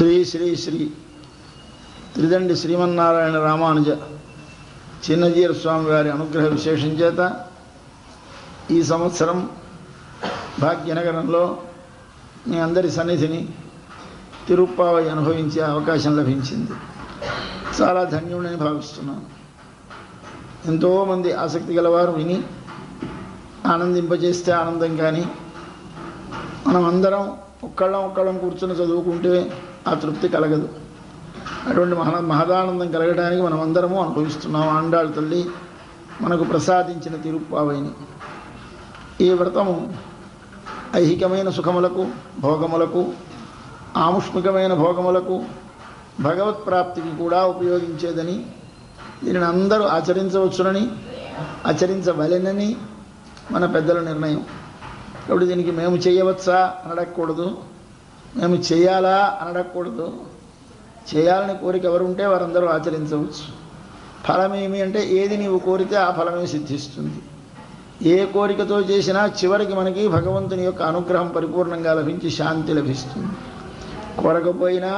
శ్రీ శ్రీ శ్రీ త్రిదండి శ్రీమన్నారాయణ రామానుజ చిన్నజీర స్వామి వారి అనుగ్రహ విశేషం చేత ఈ సంవత్సరం భాగ్యనగరంలో మీ అందరి సన్నిధిని తిరుప్పావై అనుభవించే అవకాశం లభించింది. చాలా ధన్యుడని భావిస్తున్నాను. ఎంతోమంది ఆసక్తి గలవారు విని ఆనందింపజేస్తే ఆనందం, కానీ మనం అందరం ఒక్కళ్ళం కూర్చొని చదువుకుంటే ఆ తృప్తి కలగదు. అటువంటి మహదానందం కలగడానికి మనం అందరము అనుభవిస్తున్నాం. ఆండాళ్ తల్లి మనకు ప్రసాదించిన తిరుప్పావైని. ఈ వ్రతము ఐహికమైన సుఖములకు, భోగములకు, ఆముష్మికమైన భోగములకు, భగవత్ప్రాప్తికి కూడా ఉపయోగించేదని, దీనిని అందరూ ఆచరించవచ్చునని, ఆచరించవలెనని మన పెద్దల నిర్ణయం. కాబట్టి దీనికి మేము చేయవచ్చా అని అడగకూడదు, మేము చేయాలా అని అడగకూడదు. చేయాలని కోరిక ఎవరుంటే వారందరూ ఆచరించవచ్చు. ఫలమేమి అంటే ఏది నీవు కోరితే ఆ ఫలమే సిద్ధిస్తుంది. ఏ కోరికతో చేసినా చివరికి మనకి భగవంతుని యొక్క అనుగ్రహం పరిపూర్ణంగా లభించి శాంతి లభిస్తుంది. కోరకపోయినా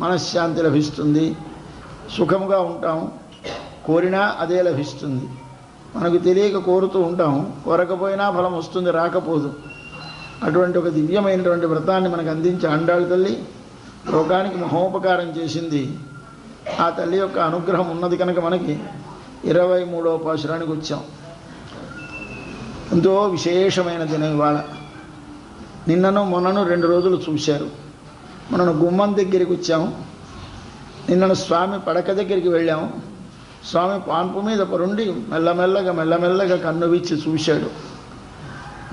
మనశ్శాంతి లభిస్తుంది, సుఖముగా ఉంటాం. కోరినా అదే లభిస్తుంది. మనకు తెలియక కోరుతూ ఉంటాం, కోరకపోయినా ఫలం వస్తుంది, రాకపోదు. అటువంటి ఒక దివ్యమైనటువంటి వ్రతాన్ని మనకు అందించి ఆండాళ్ తల్లి లోకానికి మహోపకారం చేసింది. ఆ తల్లి యొక్క అనుగ్రహం ఉన్నది కనుక మనకి 23వ పాశురానికి వచ్చాం. ఎంతో విశేషమైన దినం ఇవాళ. నిన్నను మొన్నను 2 రోజులు చూశారు. మనను గుమ్మం దగ్గరికి వచ్చాము. నిన్నను స్వామి పడక దగ్గరికి వెళ్ళాము. స్వామి పాన్పు మీద పరుండి మెల్లమెల్లగా కన్ను విచ్చి చూశాడు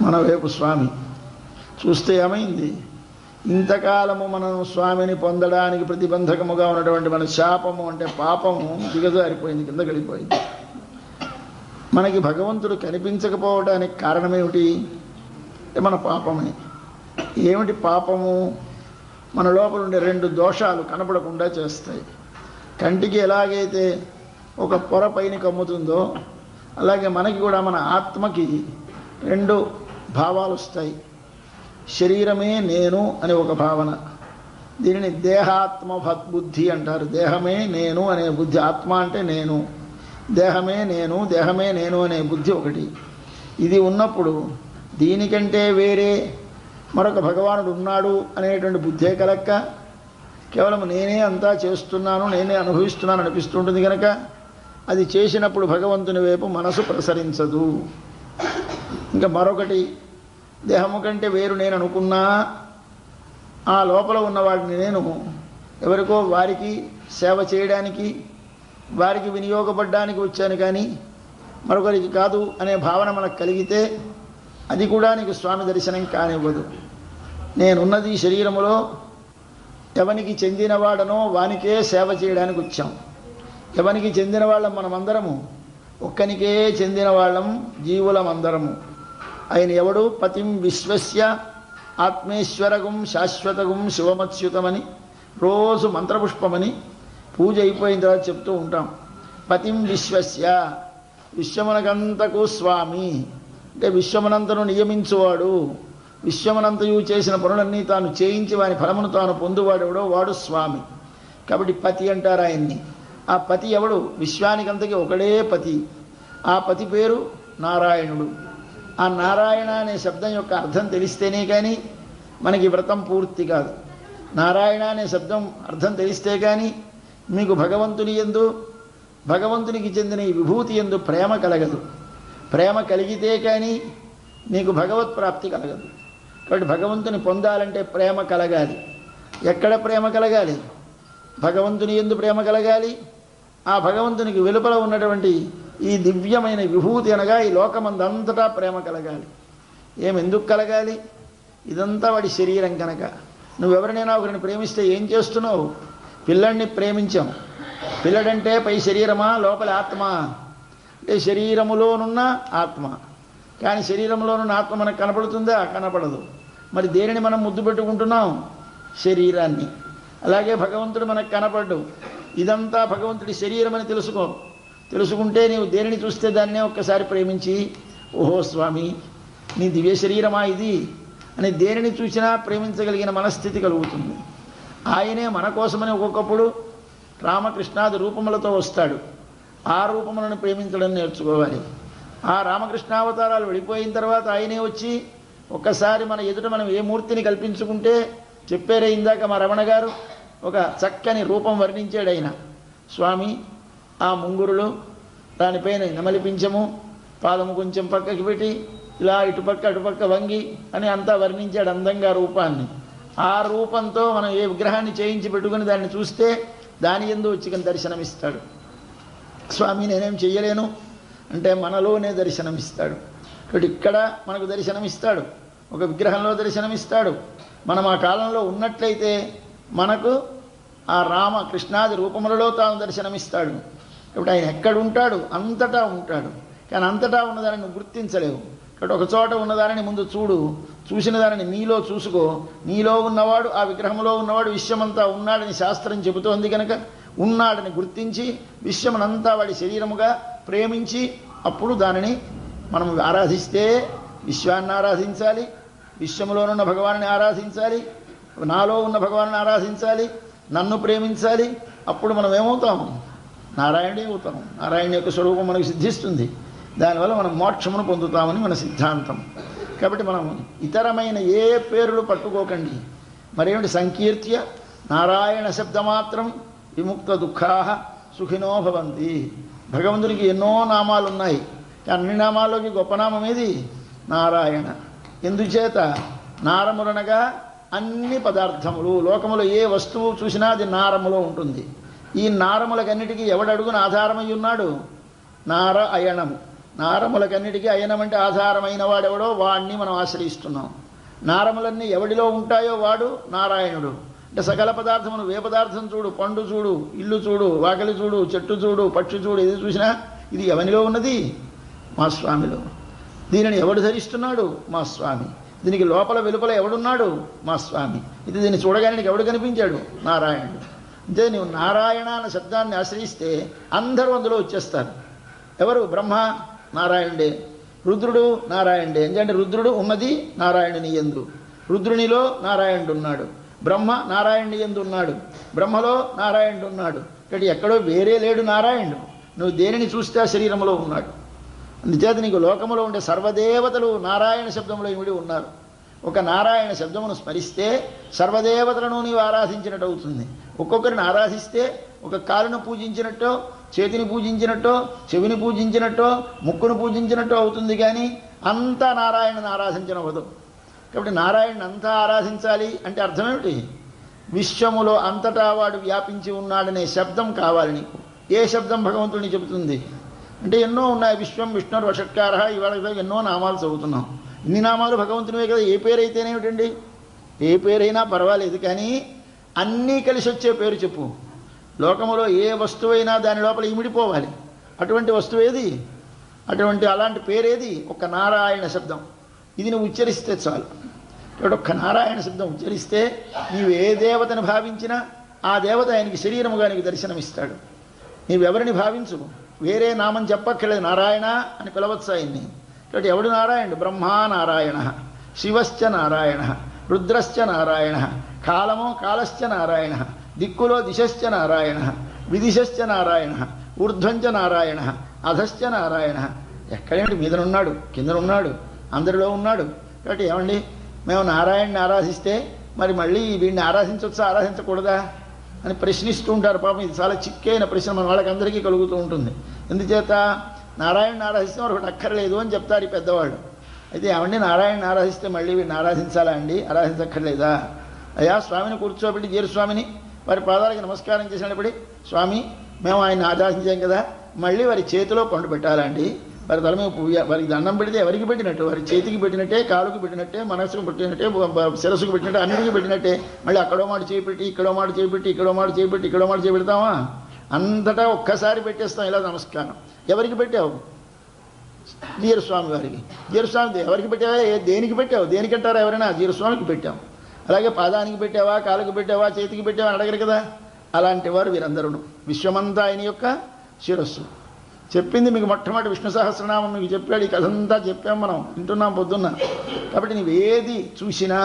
మన వైపు. స్వామి చూస్తే ఏమైంది? ఇంతకాలము మనం స్వామిని పొందడానికి ప్రతిబంధకముగా ఉన్నటువంటి మన శాపము అంటే పాపము దిగజారిపోయింది, కింద గడిపోయింది. మనకి భగవంతుడు కనిపించకపోవడానికి కారణమేమిటి అంటే మన పాపమే. ఏమిటి పాపము? మన లోపల ఉండే 2 దోషాలు కనపడకుండా చేస్తాయి. కంటికి ఎలాగైతే ఒక పొర పైన కమ్ముతుందో అలాగే మనకి కూడా మన ఆత్మకి 2 భావాలు వస్తాయి. శరీరమే నేను అనే ఒక భావన, దీనిని దేహాత్మ బుద్ధి అంటారు. దేహమే నేను అనే బుద్ధి, ఆత్మ అంటే నేను, దేహమే నేను అనే బుద్ధి ఒకటి. ఇది ఉన్నప్పుడు దీనికంటే వేరే మరొక భగవానుడు ఉన్నాడు అనేటువంటి బుద్ధే కలక్క కేవలం నేనే అంతా చేస్తున్నాను, నేనే అనుభవిస్తున్నాను అనిపిస్తుంటుంది కనుక అది చేసినప్పుడు భగవంతుని వైపు మనసు ప్రసరించదు. ఇంకా మరొకటి, దేహము కంటే వేరు నేను అనుకున్నా ఆ లోపల ఉన్నవాడిని నేను ఎవరికో వారికి సేవ చేయడానికి, వారికి వినియోగపడడానికి వచ్చాను కానీ మరొకరికి కాదు అనే భావన మనకు కలిగితే అది కూడా నీకు స్వామి దర్శనం కానివ్వదు. నేనున్నది శరీరములో ఎవనికి చెందినవాడనో వానికే సేవ చేయడానికి వచ్చాం. ఎవనికి చెందిన వాళ్ళం మనమందరము, ఒక్కనికే చెందిన వాళ్ళం జీవులమందరము. ఆయన ఎవడు? పతిం విశ్వస్య ఆత్మేశ్వరగం శాశ్వతగం శివమచ్యుతమని రోజు మంత్రపుష్పమని పూజ అయిపోయిన తర్వాత చెప్తూ ఉంటాం. పతిం విశ్వస్య, విశ్వమునకంతకు స్వామి అంటే విశ్వమునంతను నియమించువాడు, విశ్వమునంతయు చేసిన పనులన్నీ తాను చేయించి వాని ఫలమును తాను పొందువాడెవడో వాడు స్వామి. కాబట్టి పతి అంటారు ఆయన్ని. ఆ పతి ఎవడు? విశ్వానికంతకి ఒకడే పతి. ఆ పతి పేరు నారాయణుడు. ఆ నారాయణ అనే శబ్దం యొక్క అర్థం తెలిస్తేనే కానీ మనకి వ్రతం పూర్తి కాదు. నారాయణ అనే శబ్దం అర్థం తెలిస్తే కానీ మీకు భగవంతుని యందు, భగవంతునికి చెందిన ఈ విభూతి యందు ప్రేమ కలగదు. ప్రేమ కలిగితే కానీ మీకు భగవత్ ప్రాప్తి కలగదు. కాబట్టి భగవంతుని పొందాలంటే ప్రేమ కలగాలి. ఎక్కడ ప్రేమ కలగాలి? భగవంతుని యందు ప్రేమ కలగాలి. ఆ భగవంతునికి వెలుపల ఉన్నటువంటి ఈ దివ్యమైన విభూతి అనగా ఈ లోకమందంతటా ప్రేమ కలగాలి. ఎందుకు కలగాలి? ఇదంతా వాడి శరీరం కనుక. నువ్వెవరినైనా ఒకరిని ప్రేమిస్తే ఏం చేస్తున్నావు? పిల్లడిని ప్రేమించాం. పిల్లడంటే పై శరీరమా, లోపల ఆత్మ అంటే శరీరములోనున్న ఆత్మ. కానీ శరీరంలోనున్న ఆత్మ మనకు కనపడుతుందా? కనపడదు. మరి దేనిని మనం ముద్దు పెట్టుకుంటున్నాం? శరీరాన్ని. అలాగే భగవంతుడు మనకు కనపడ్డు. ఇదంతా భగవంతుడి శరీరం అని తెలుసుకుంటే నీవు దేనిని చూస్తే దాన్నే ఒక్కసారి ప్రేమించి, ఓహో స్వామి నీ దివ్య శరీరమా ఇది అని దేనిని చూసినా ప్రేమించగలిగిన మనస్థితి కలుగుతుంది. ఆయనే మన కోసమని ఒక్కొక్కప్పుడు రామకృష్ణాది రూపములతో వస్తాడు. ఆ రూపములను ప్రేమించడం నేర్చుకోవాలి. ఆ రామకృష్ణావతారాలు వెళ్ళిపోయిన తర్వాత ఆయనే వచ్చి ఒక్కసారి మన ఎదుట మనం ఏ మూర్తిని కల్పించుకుంటే, చెప్పారే ఇందాక మా రమణ గారు ఒక చక్కని రూపం వర్ణించాడు ఆయన. స్వామి ఆ ముంగురులు, దానిపైన నెమలి పింఛము, పాదము కొంచెం పక్కకి పెట్టి ఇలా ఇటుపక్క అటుపక్క వంగి అని అంతా వర్ణించాడు అందంగా రూపాన్ని. ఆ రూపంతో మనం ఏ విగ్రహాన్ని చేయించి పెట్టుకుని దాన్ని చూస్తే దాని యందు వచ్చి దర్శనమిస్తాడు. స్వామి నేనేం చెయ్యలేను అంటే మనలోనే దర్శనమిస్తాడు. కాబట్టి ఇక్కడ మనకు దర్శనమిస్తాడు, ఒక విగ్రహంలో దర్శనమిస్తాడు. మనం ఆ కాలంలో ఉన్నట్లయితే మనకు ఆ రామ కృష్ణాది రూపములలో తాను దర్శనమిస్తాడు. కాబట్టి ఆయన ఎక్కడుంటాడు? అంతటా ఉంటాడు. కానీ అంతటా ఉన్నదాన్ని నువ్వు గుర్తించలేవు. కాబట్టి ఒక చోట ఉన్నదానిని ముందు చూడు, చూసిన దానిని నీలో చూసుకో. నీలో ఉన్నవాడు, ఆ విగ్రహంలో ఉన్నవాడు విశ్వమంతా ఉన్నాడని శాస్త్రం చెబుతోంది కనుక ఉన్నాడని గుర్తించి విశ్వమనంతా వాడి శరీరముగా ప్రేమించి అప్పుడు దానిని మనం ఆరాధిస్తే విశ్వాన్ని ఆరాధించాలి, విశ్వములోనున్న భగవాన్ని ఆరాధించాలి, నాలో ఉన్న భగవాన్ని ఆరాధించాలి, నన్ను ప్రేమించాలి. అప్పుడు మనం ఏమవుతాము? నారాయణుడే అవుతాము. నారాయణ యొక్క స్వరూపం మనకు సిద్ధిస్తుంది. దానివల్ల మనం మోక్షమును పొందుతామని మన సిద్ధాంతం. కాబట్టి మనం ఇతరమైన ఏ పేర్లు పట్టుకోకండి. మరేమిటి? సంకీర్త్య నారాయణ శబ్దమాత్రం విముక్త దుఃఖా సుఖినో భవంతి. భగవంతునికి ఎన్నో నామాలు ఉన్నాయి. అన్ని నామాల్లోకి గొప్ప నామం ఏది? నారాయణ. ఎందుచేత నారములనగా అన్ని పదార్థములు, లోకములో ఏ వస్తువు చూసినా అది నారములో ఉంటుంది. ఈ నారములకన్నిటికీ ఎవడడుగున ఆధారమై ఉన్నాడు? నారాయణము. నారములకన్నిటికీ అయనం అంటే ఆధారమైన వాడెవడో వాడిని మనం ఆశ్రయిస్తున్నాం. నారములన్నీ ఎవడిలో ఉంటాయో వాడు నారాయణుడు. అంటే సకల పదార్థమును, ఏ పదార్థం చూడు, పండు చూడు, ఇల్లు చూడు, వాకిలి చూడు, చెట్టు చూడు, పక్షి చూడు, ఏది చూసినా ఇది ఎవనిలో ఉన్నది? మా స్వామిలో. దీనిని ఎవడు ధరిస్తున్నాడు? మా స్వామి. దీనికి లోపల వెలుపల ఎవడున్నాడు? మా స్వామి. ఇది దీన్ని చూడగానే ఎవడు కనిపించాడు? నారాయణుడు. అంటే నీవు నారాయణ అన్న శబ్దాన్ని ఆశ్రయిస్తే అందరూ అందులో వచ్చేస్తారు. ఎవరు? బ్రహ్మ నారాయణుడే, రుద్రుడు నారాయణుడే. ఎందుకంటే రుద్రుడు ఉన్నది నారాయణుని యందు, రుద్రునిలో నారాయణుడు ఉన్నాడు. బ్రహ్మ నారాయణుని యందు ఉన్నాడు, బ్రహ్మలో నారాయణుడు ఉన్నాడు. ఇక్కడ ఎక్కడో వేరే లేడు నారాయణుడు. నువ్వు దేనిని చూస్తే ఆ శరీరంలో ఉన్నాడు. అందుచేత నీకు లోకములో ఉండే సర్వదేవతలు నారాయణ శబ్దంలో ఇమిడి ఉన్నారు. ఒక నారాయణ శబ్దమును స్మరిస్తే సర్వదేవతలను నీవు ఆరాధించినట్టు అవుతుంది. ఒక్కొక్కరిని ఆరాధిస్తే ఒక కాలును పూజించినట్టో, చేతిని పూజించినట్టో, చెవిని పూజించినట్టో, ముక్కును పూజించినట్టో అవుతుంది. కానీ అంతా నారాయణను ఆరాధించనవదు. కాబట్టి నారాయణను అంతా ఆరాధించాలి అంటే అర్థమేమిటి? విశ్వములో అంతటా వాడు వ్యాపించి ఉన్నాడనే శబ్దం కావాలి నీకు. ఏ శబ్దం భగవంతుడిని చెబుతుంది అంటే ఎన్నో ఉన్నాయి. విశ్వం విష్ణుర్ వషట్కార, ఇవాళ ఎన్నో నామాలు చదువుతున్నాం. ఇన్ని నామాలు భగవంతునివే కదా. ఏ పేరు అయితేనేమిటండి? ఏ పేరైనా పర్వాలేదు, కానీ అన్నీ కలిసి వచ్చే పేరు చెప్పు. లోకములో ఏ వస్తువైనా దాని లోపల ఇమిడిపోవాలి. అటువంటి వస్తువు ఏది? అటువంటి అలాంటి పేరేది? ఒక నారాయణ శబ్దం. ఇది నువ్వు ఉచ్చరిస్తే చాలు. ఇక్కడ ఒక్క నారాయణ శబ్దం ఉచ్చరిస్తే నీవు ఏ దేవతను భావించినా ఆ దేవత ఆయనకి శరీరముగా నీకు దర్శనమిస్తాడు. నీవెవరిని భావించు, వేరే నామం చెప్పక్కర్లేదు. నారాయణ అని పిలవచ్చు ఆయన్ని. కాబట్టి ఎవడు నారాయణుడు? బ్రహ్మా నారాయణ, శివశ్చ నారాయణ, రుద్రశ్చ నారాయణ, కాలమో కాలశ్చ నారాయణ, దిక్కులో దిశశ్చ నారాయణ, విదిశశ్చ నారాయణ, ఊర్ధ్వంచ నారాయణ, అధశ్చ నారాయణ. ఎక్కడేమిటి? మీదనున్నాడు, కిందనున్నాడు, అందరిలో ఉన్నాడు. కాబట్టి ఏమండి, మేము నారాయణని ఆరాధిస్తే మరి మళ్ళీ వీడిని ఆరాధించవచ్చా ఆరాధించకూడదా అని ప్రశ్నిస్తూ ఉంటారు. పాపం ఇది చాలా చిక్కైన ప్రశ్న మన వాళ్ళకందరికీ కలుగుతూ ఉంటుంది. ఎందుచేత నారాయణని ఆరాధిస్తే మరొకటి అక్కర్లేదు అని చెప్తారు ఈ పెద్దవాళ్ళు. అయితే ఏమండి నారాయణని ఆరాధిస్తే మళ్ళీ వీడిని ఆరాధించాలా అండి? ఆరాధించక్కర్లేదా? అయ్యా స్వామిని కూర్చోబెట్టి జీరస్వామిని వారి పాదాలకి నమస్కారం చేసినప్పుడు, స్వామి మేము ఆయన ఆరాధించాం కదా, మళ్ళీ వారి చేతిలో పండు పెట్టాలండి, వారి తల మీద పువ్వు, వారికి దండం పెడితే ఎవరికి పెట్టినట్టు? వారి చేతికి పెట్టినట్టే, కాలుకి పెట్టినట్టే, మనసుకు పెట్టినట్టే, శిరస్సుకు పెట్టినట్టే, అన్నిటికీ పెట్టినట్టే. మళ్ళీ అక్కడో మాట చేపెట్టి, ఇక్కడో మాట చేపెట్టి, ఇక్కడో మాట చేపెట్టి, ఇక్కడో మాట చేపెడతామా? అంతటా ఒక్కసారి పెట్టేస్తాం ఇలా నమస్కారం. ఎవరికి పెట్టావు? జీరస్వామి వారికి. జీరస్వామి ఎవరికి పెట్టావా? దేనికి పెట్టావు? దేనికంటారా ఎవరైనా? జీరస్వామికి పెట్టాం. అలాగే పాదానికి పెట్టావా, కాలుకి పెట్టావా, చేతికి పెట్టావా అని అడగరు కదా. అలాంటి వారు వీరందరూ. విశ్వమంతా ఆయన యొక్క శిరస్సు. చెప్పింది మీకు మొట్టమొదటి విష్ణు సహస్రనామం మీకు చెప్పాడు. ఈ కథంతా చెప్పాం, మనం వింటున్నాం పొద్దున్న. కాబట్టి నువ్వేది చూసినా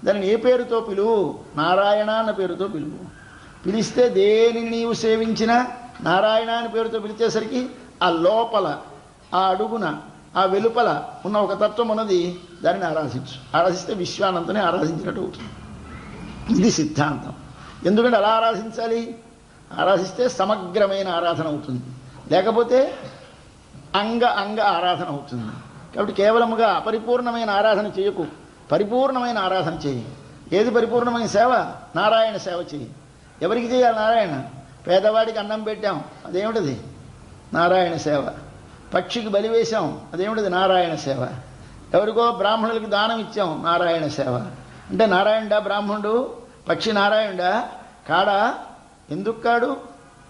దానిని ఏ పేరుతో పిలువు? నారాయణ అన్న పేరుతో పిలువు. పిలిస్తే దేనిని నీవు సేవించినా నారాయణ అని పేరుతో పిలిచేసరికి ఆ లోపల, ఆ అడుగున, ఆ వెలుపల ఉన్న ఒక తత్వం ఉన్నది, దానిని ఆరాధించు. ఆరాధిస్తే విశ్వానంతనే ఆరాధించినట్టు అవుతుంది. ఇది సిద్ధాంతం. ఎందుకంటే అలా ఆరాధించాలి. ఆరాధిస్తే సమగ్రమైన ఆరాధన అవుతుంది, లేకపోతే అంగ ఆరాధన అవుతుంది. కాబట్టి కేవలముగా అపరిపూర్ణమైన ఆరాధన చేయకు, పరిపూర్ణమైన ఆరాధన చేయి. ఏది పరిపూర్ణమైన సేవ? నారాయణ సేవ చేయి. ఎవరికి చేయాలి నారాయణ? పేదవాడికి అన్నం పెట్టాం, అదేమిటది? నారాయణ సేవ. పక్షికి బలి వేశాం, అదేమిటది? నారాయణ సేవ. ఎవరికో బ్రాహ్మణులకి దానం ఇచ్చాం, నారాయణ సేవ. అంటే నారాయణుడా బ్రాహ్మణుడు? పక్షి నారాయణుడా? కాడా? ఎందుకు కాడు?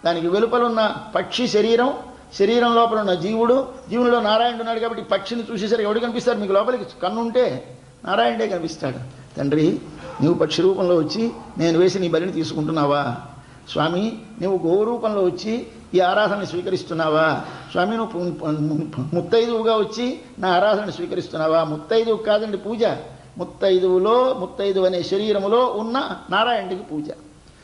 దానికి వెలుపలున్న పక్షి శరీరం లోపల ఉన్న జీవునిలో నారాయణుడు ఉన్నాడు. కాబట్టి పక్షిని చూసేసరికి ఎవడు కనిపిస్తాడు? మీకు లోపలికి కన్నుంటే నారాయణుడే కనిపిస్తాడు. తండ్రి, నువ్వు పక్షి రూపంలో వచ్చి నేను వేసి నీ బలిని తీసుకుంటున్నావా? స్వామి, నువ్వు గోవు రూపంలో వచ్చి ఈ ఆరాధనని స్వీకరిస్తున్నావా? స్వామి, నువ్వు ముత్తైదువుగా వచ్చి నా ఆరాధనని స్వీకరిస్తున్నావా? ముత్తైదువు కాదండి పూజ, ముత్తైదువు అనే శరీరములో ఉన్న నారాయణుడికి పూజ.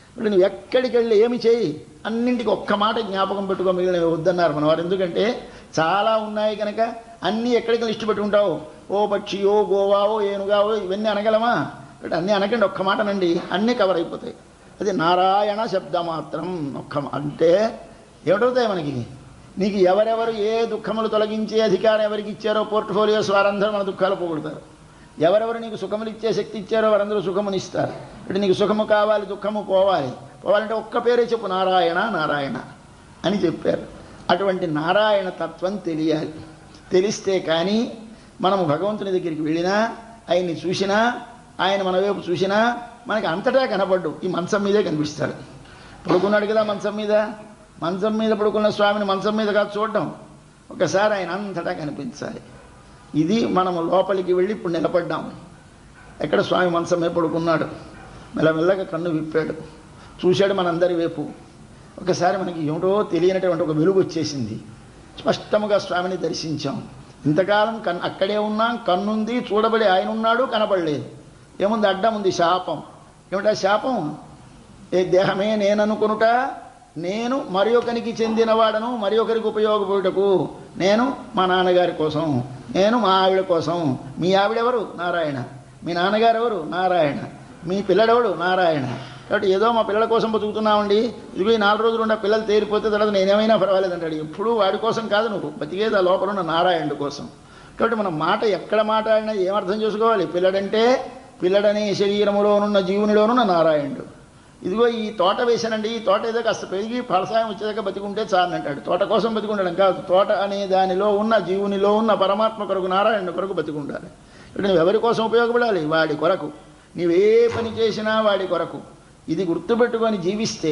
ఇప్పుడు నువ్వు ఎక్కడికి వెళ్ళి ఏమి చేయి, అన్నింటికి ఒక్క మాట జ్ఞాపకం పెట్టుకో, మిగిలిన వద్దన్నారు మనవారు. ఎందుకంటే చాలా ఉన్నాయి కనుక అన్నీ ఎక్కడికి లిస్టు పెట్టుకుంటావు. ఓ పక్షియో, గోవావో, ఏనుగావో, ఇవన్నీ అనగలమా? అంటే అన్నీ అనకండి, ఒక్క మాటనండి, అన్నీ కవర్ అయిపోతాయి. అది నారాయణ శబ్ద మాత్రం. అంటే ఏమిటవుతాయి మనకి? నీకు ఎవరెవరు ఏ దుఃఖములు తొలగించే అధికారం ఎవరికి ఇచ్చారో పోర్ట్ఫోలియోస్ వారందరూ మన దుఃఖాలు పోగొడతారు. ఎవరెవరు నీకు సుఖములు ఇచ్చే శక్తి ఇచ్చారో వారందరూ సుఖమునిస్తారు. అంటే నీకు సుఖము కావాలి, దుఃఖము పోవాలంటే ఒక్క పేరే చెప్పు, నారాయణ నారాయణ అని చెప్పారు. అటువంటి నారాయణ తత్వం తెలియాలి. తెలిస్తే కానీ మనము భగవంతుని దగ్గరికి వెళ్ళినా, ఆయన్ని చూసినా, ఆయన మన వైపు చూసినా మనకి అంతటా కనపడ్డు. ఈ మంచం మీదే కనిపిస్తాడు. పడుకున్నాడు కదా మంచం మీద పడుకున్న స్వామిని మంచం మీద కాదు చూడడం, ఒకసారి ఆయన అంతటా కనిపించాలి. ఇది మనము లోపలికి వెళ్ళి ఇప్పుడు నిలబడ్డాము. ఎక్కడ? స్వామి మంచం మీద పడుకున్నాడు. మెల్లమెల్లగా కన్ను విప్పాడు, చూశాడు మనందరి వైపు. ఒకసారి మనకి ఏమిటో తెలియనటువంటి ఒక వెలుగు వచ్చేసింది. స్పష్టముగా స్వామిని దర్శించాం. ఇంతకాలం అక్కడే ఉన్నాం, కన్నుంది, చూడబడి ఆయన ఉన్నాడు, కనపడలేదు. ఏముంది? అడ్డం ఉంది, శాపం. ఏమిటా శాపం? ఏ దేహమే నేననుకొనుట, నేను మరి ఒకరికి చెందినవాడను, మరి ఒకరికి ఉపయోగపడుటకు, నేను మా నాన్నగారి కోసం, నేను మా ఆవిడ కోసం. మీ ఆవిడెవరు? నారాయణ. మీ నాన్నగారు ఎవరు? నారాయణ. మీ పిల్లడెవడు? నారాయణ. కాబట్టి ఏదో మా పిల్లల కోసం బతుకుతున్నామండి, ఇదిగో ఈ 4 రోజులు ఉండే పిల్లలు తేరిపోతే తర్వాత నేనేమైనా పర్వాలేదంటాడు. ఎప్పుడూ వాడి కోసం కాదు, నువ్వు బతికేది ఆ లోపల ఉన్న నారాయణుడి కోసం. కాబట్టి మన మాట ఎక్కడ మాట్లాడినా ఏమర్థం చేసుకోవాలి? పిల్లడంటే పిల్లడనే శరీరములోనున్న జీవునిలోనున్న నారాయణుడు. ఇదిగో ఈ తోట వేశానండి, ఈ తోట ఏదో కాస్త పెరిగి ఫలసాయం వచ్చేదాకా బతికుంటే చాలని అంటాడు. తోట కోసం బతికుండడం కాదు, తోట అనే దానిలో ఉన్న జీవునిలో ఉన్న పరమాత్మ కొరకు, నారాయణుడి కొరకు బతికుండాలి. ఇప్పుడు నువ్వు ఎవరి కోసం ఉపయోగపడాలి? వాడి కొరకు. నీవే పని చేసినా వాడి కొరకు. ఇది గుర్తుపెట్టుకొని జీవిస్తే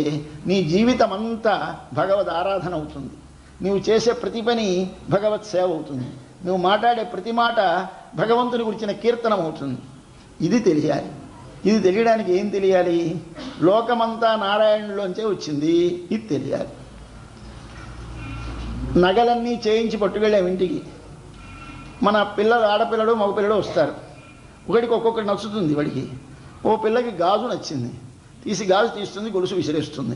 నీ జీవితం అంతా భగవద్ ఆరాధన అవుతుంది. నువ్వు చేసే ప్రతి పని భగవత్ సేవ అవుతుంది. నువ్వు మాట్లాడే ప్రతి మాట భగవంతుని గురించిన కీర్తనం అవుతుంది. ఇది తెలియాలి. ఇది తెలియడానికి ఏం తెలియాలి? లోకమంతా నారాయణులోంచే వచ్చింది, ఇది తెలియాలి. నగలన్నీ చేయించి పట్టుకెళ్ళాము ఇంటికి. మన పిల్లలు, ఆడపిల్లడు మగపిల్లడు వస్తారు. ఒకటికి ఒక్కొక్కటి నచ్చుతుంది. వాడికి ఓ పిల్లకి గాజు నచ్చింది, తీసి గాజు తీస్తుంది, గొలుసు విసిరేస్తుంది.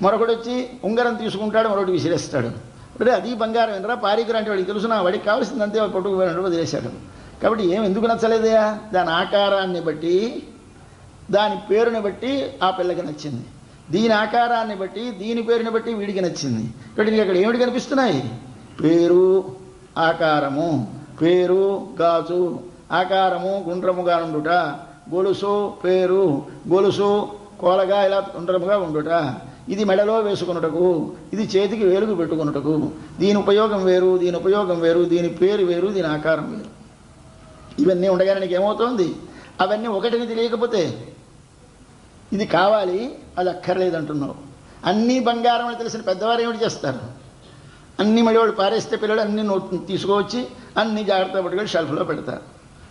మరొకటి వచ్చి ఉంగరం తీసుకుంటాడు, మరొకటి విసిరేస్తాడు. అంటే అది బంగారం ఏంటరా పారికరా అంటే వాడికి తెలుసునా? వాడికి కావాల్సింది అంతే, పట్టుకుపోయినట్టు వదిలేశాడు. కాబట్టి ఎందుకు నచ్చలేదయా? దాని ఆకారాన్ని బట్టి, దాని పేరుని బట్టి ఆ పిల్లకి నచ్చింది. దీని ఆకారాన్ని బట్టి, దీని పేరుని బట్టి వీడికి నచ్చింది. కాబట్టి నీకు అక్కడ ఏమిటి కనిపిస్తున్నాయి? పేరు, ఆకారము. పేరు గాజు, ఆకారము గుండ్రముగా ఉండుట, గొలుసు పేరు, గొలుసు కోలగా ఇలా గుండ్రముగా ఉండుట. ఇది మెడలో వేసుకున్నటకు, ఇది చేతికి వేలుగు పెట్టుకున్నటకు. దీని ఉపయోగం వేరు, దీని ఉపయోగం వేరు, దీని పేరు వేరు, దీని ఆకారం వేరు. ఇవన్నీ ఉండగానే నీకు ఏమవుతోంది? అవన్నీ ఒకటిని తెలియకపోతే ఇది కావాలి, అది అక్కర్లేదంటున్నావు. అన్నీ బంగారం అని తెలిసిన పెద్దవారు ఏమిటి చేస్తారు? అన్నీ మళ్ళీ వాడు పారేస్తే పిల్లలు అన్నీ తీసుకువచ్చి అన్నీ జాగ్రత్తగా పట్టుకొని షెల్ఫ్లో పెడతారు.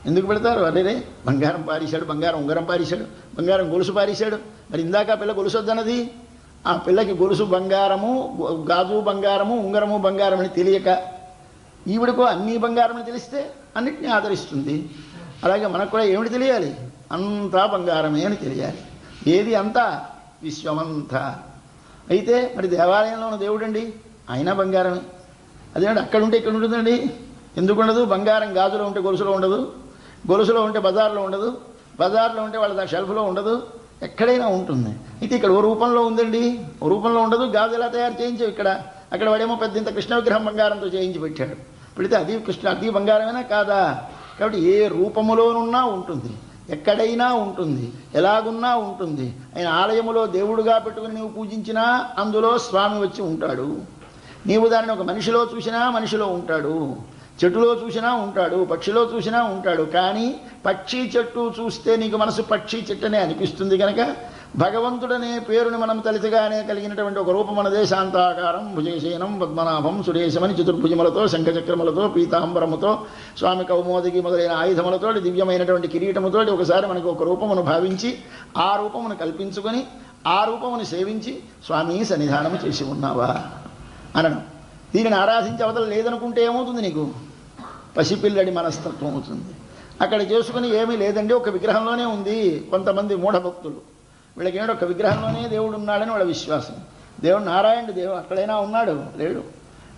ఎందుకు పెడతారు? అరే బంగారం పారేశాడు, బంగారం ఉంగరం పారేశాడు, బంగారం గొలుసు పారేశాడు. మరి ఇందాక ఆ పిల్ల గొలుసు వద్దన్నది. ఆ పిల్లకి గొలుసు బంగారము, గాజు బంగారము, ఉంగరము బంగారం అని తెలియక, ఈవిడకో అన్నీ బంగారం అని తెలిస్తే అన్నిటినీ ఆదరిస్తుంది. అలాగే మనకు కూడా ఏమిటి తెలియాలి? అంతా బంగారమే అని తెలియాలి. ఏది అంతా? విశ్వమంతా. అయితే మరి దేవాలయంలో ఉన్న దేవుడండి, ఆయన బంగారమే. అదేంటి అక్కడుంటే ఇక్కడ ఉంటుందండి? ఎందుకు ఉండదు? బంగారం గాజులో ఉంటే గొలుసులో ఉండదు, గొలుసులో ఉంటే బజార్లో ఉండదు, బజార్లో ఉంటే వాళ్ళ షెల్ఫ్లో ఉండదు, ఎక్కడైనా ఉంటుంది. అయితే ఇక్కడ ఓ రూపంలో ఉందండి, ఓ రూపంలో ఉండదు. గాజు ఎలా తయారు చేయించావు ఇక్కడ? అక్కడ వాడేమో పెద్ద ఇంత కృష్ణ విగ్రహం బంగారంతో చేయించి పెట్టాడు. పెడితే అది అది బంగారమేనా కాదా? కాబట్టి ఏ రూపములోనున్నా ఉంటుంది, ఎక్కడైనా ఉంటుంది, ఎలాగున్నా ఉంటుంది. ఆయన ఆలయములో దేవుడుగా పెట్టుకుని నీవు పూజించినా అందులో స్వామి వచ్చి ఉంటాడు. నీవు దానిని ఒక మనిషిలో చూసినా మనిషిలో ఉంటాడు, చెట్టులో చూసినా ఉంటాడు, పక్షిలో చూసినా ఉంటాడు. కానీ పక్షి చెట్టు చూస్తే నీకు మనసు పక్షి చెట్టనే అనిపిస్తుంది కనుక భగవంతుడనే పేరుని మనం తలితగానే కలిగినటువంటి ఒక రూపమనదే శాంతాకారం భుజగశయనం పద్మనాభం సురేశమని చతుర్భుజములతో శంఖచక్రములతో పీతాంబరముతో స్వామి కౌమోదగి మొదలైన ఆయుధములతో దివ్యమైనటువంటి కిరీటముతో ఒకసారి మనకు ఒక రూపమును భావించి ఆ రూపమును కల్పించుకొని ఆ రూపమును సేవించి స్వామి సన్నిధానము చేసి ఉన్నావా అనడం. దీనిని ఆరాధించి అవతల లేదనుకుంటే ఏమవుతుంది? నీకు పసిపిల్లడి మనస్తత్వం అవుతుంది. అక్కడ చేసుకుని ఏమీ లేదండి, ఒక విగ్రహంలోనే ఉంది. కొంతమంది మూఢభక్తులు వీళ్ళకి ఏంటో ఒక విగ్రహంలోనే దేవుడు ఉన్నాడని వాళ్ళ విశ్వాసం. దేవుడు నారాయణుడు, దేవుడు అక్కడైనా ఉన్నాడు లేడు,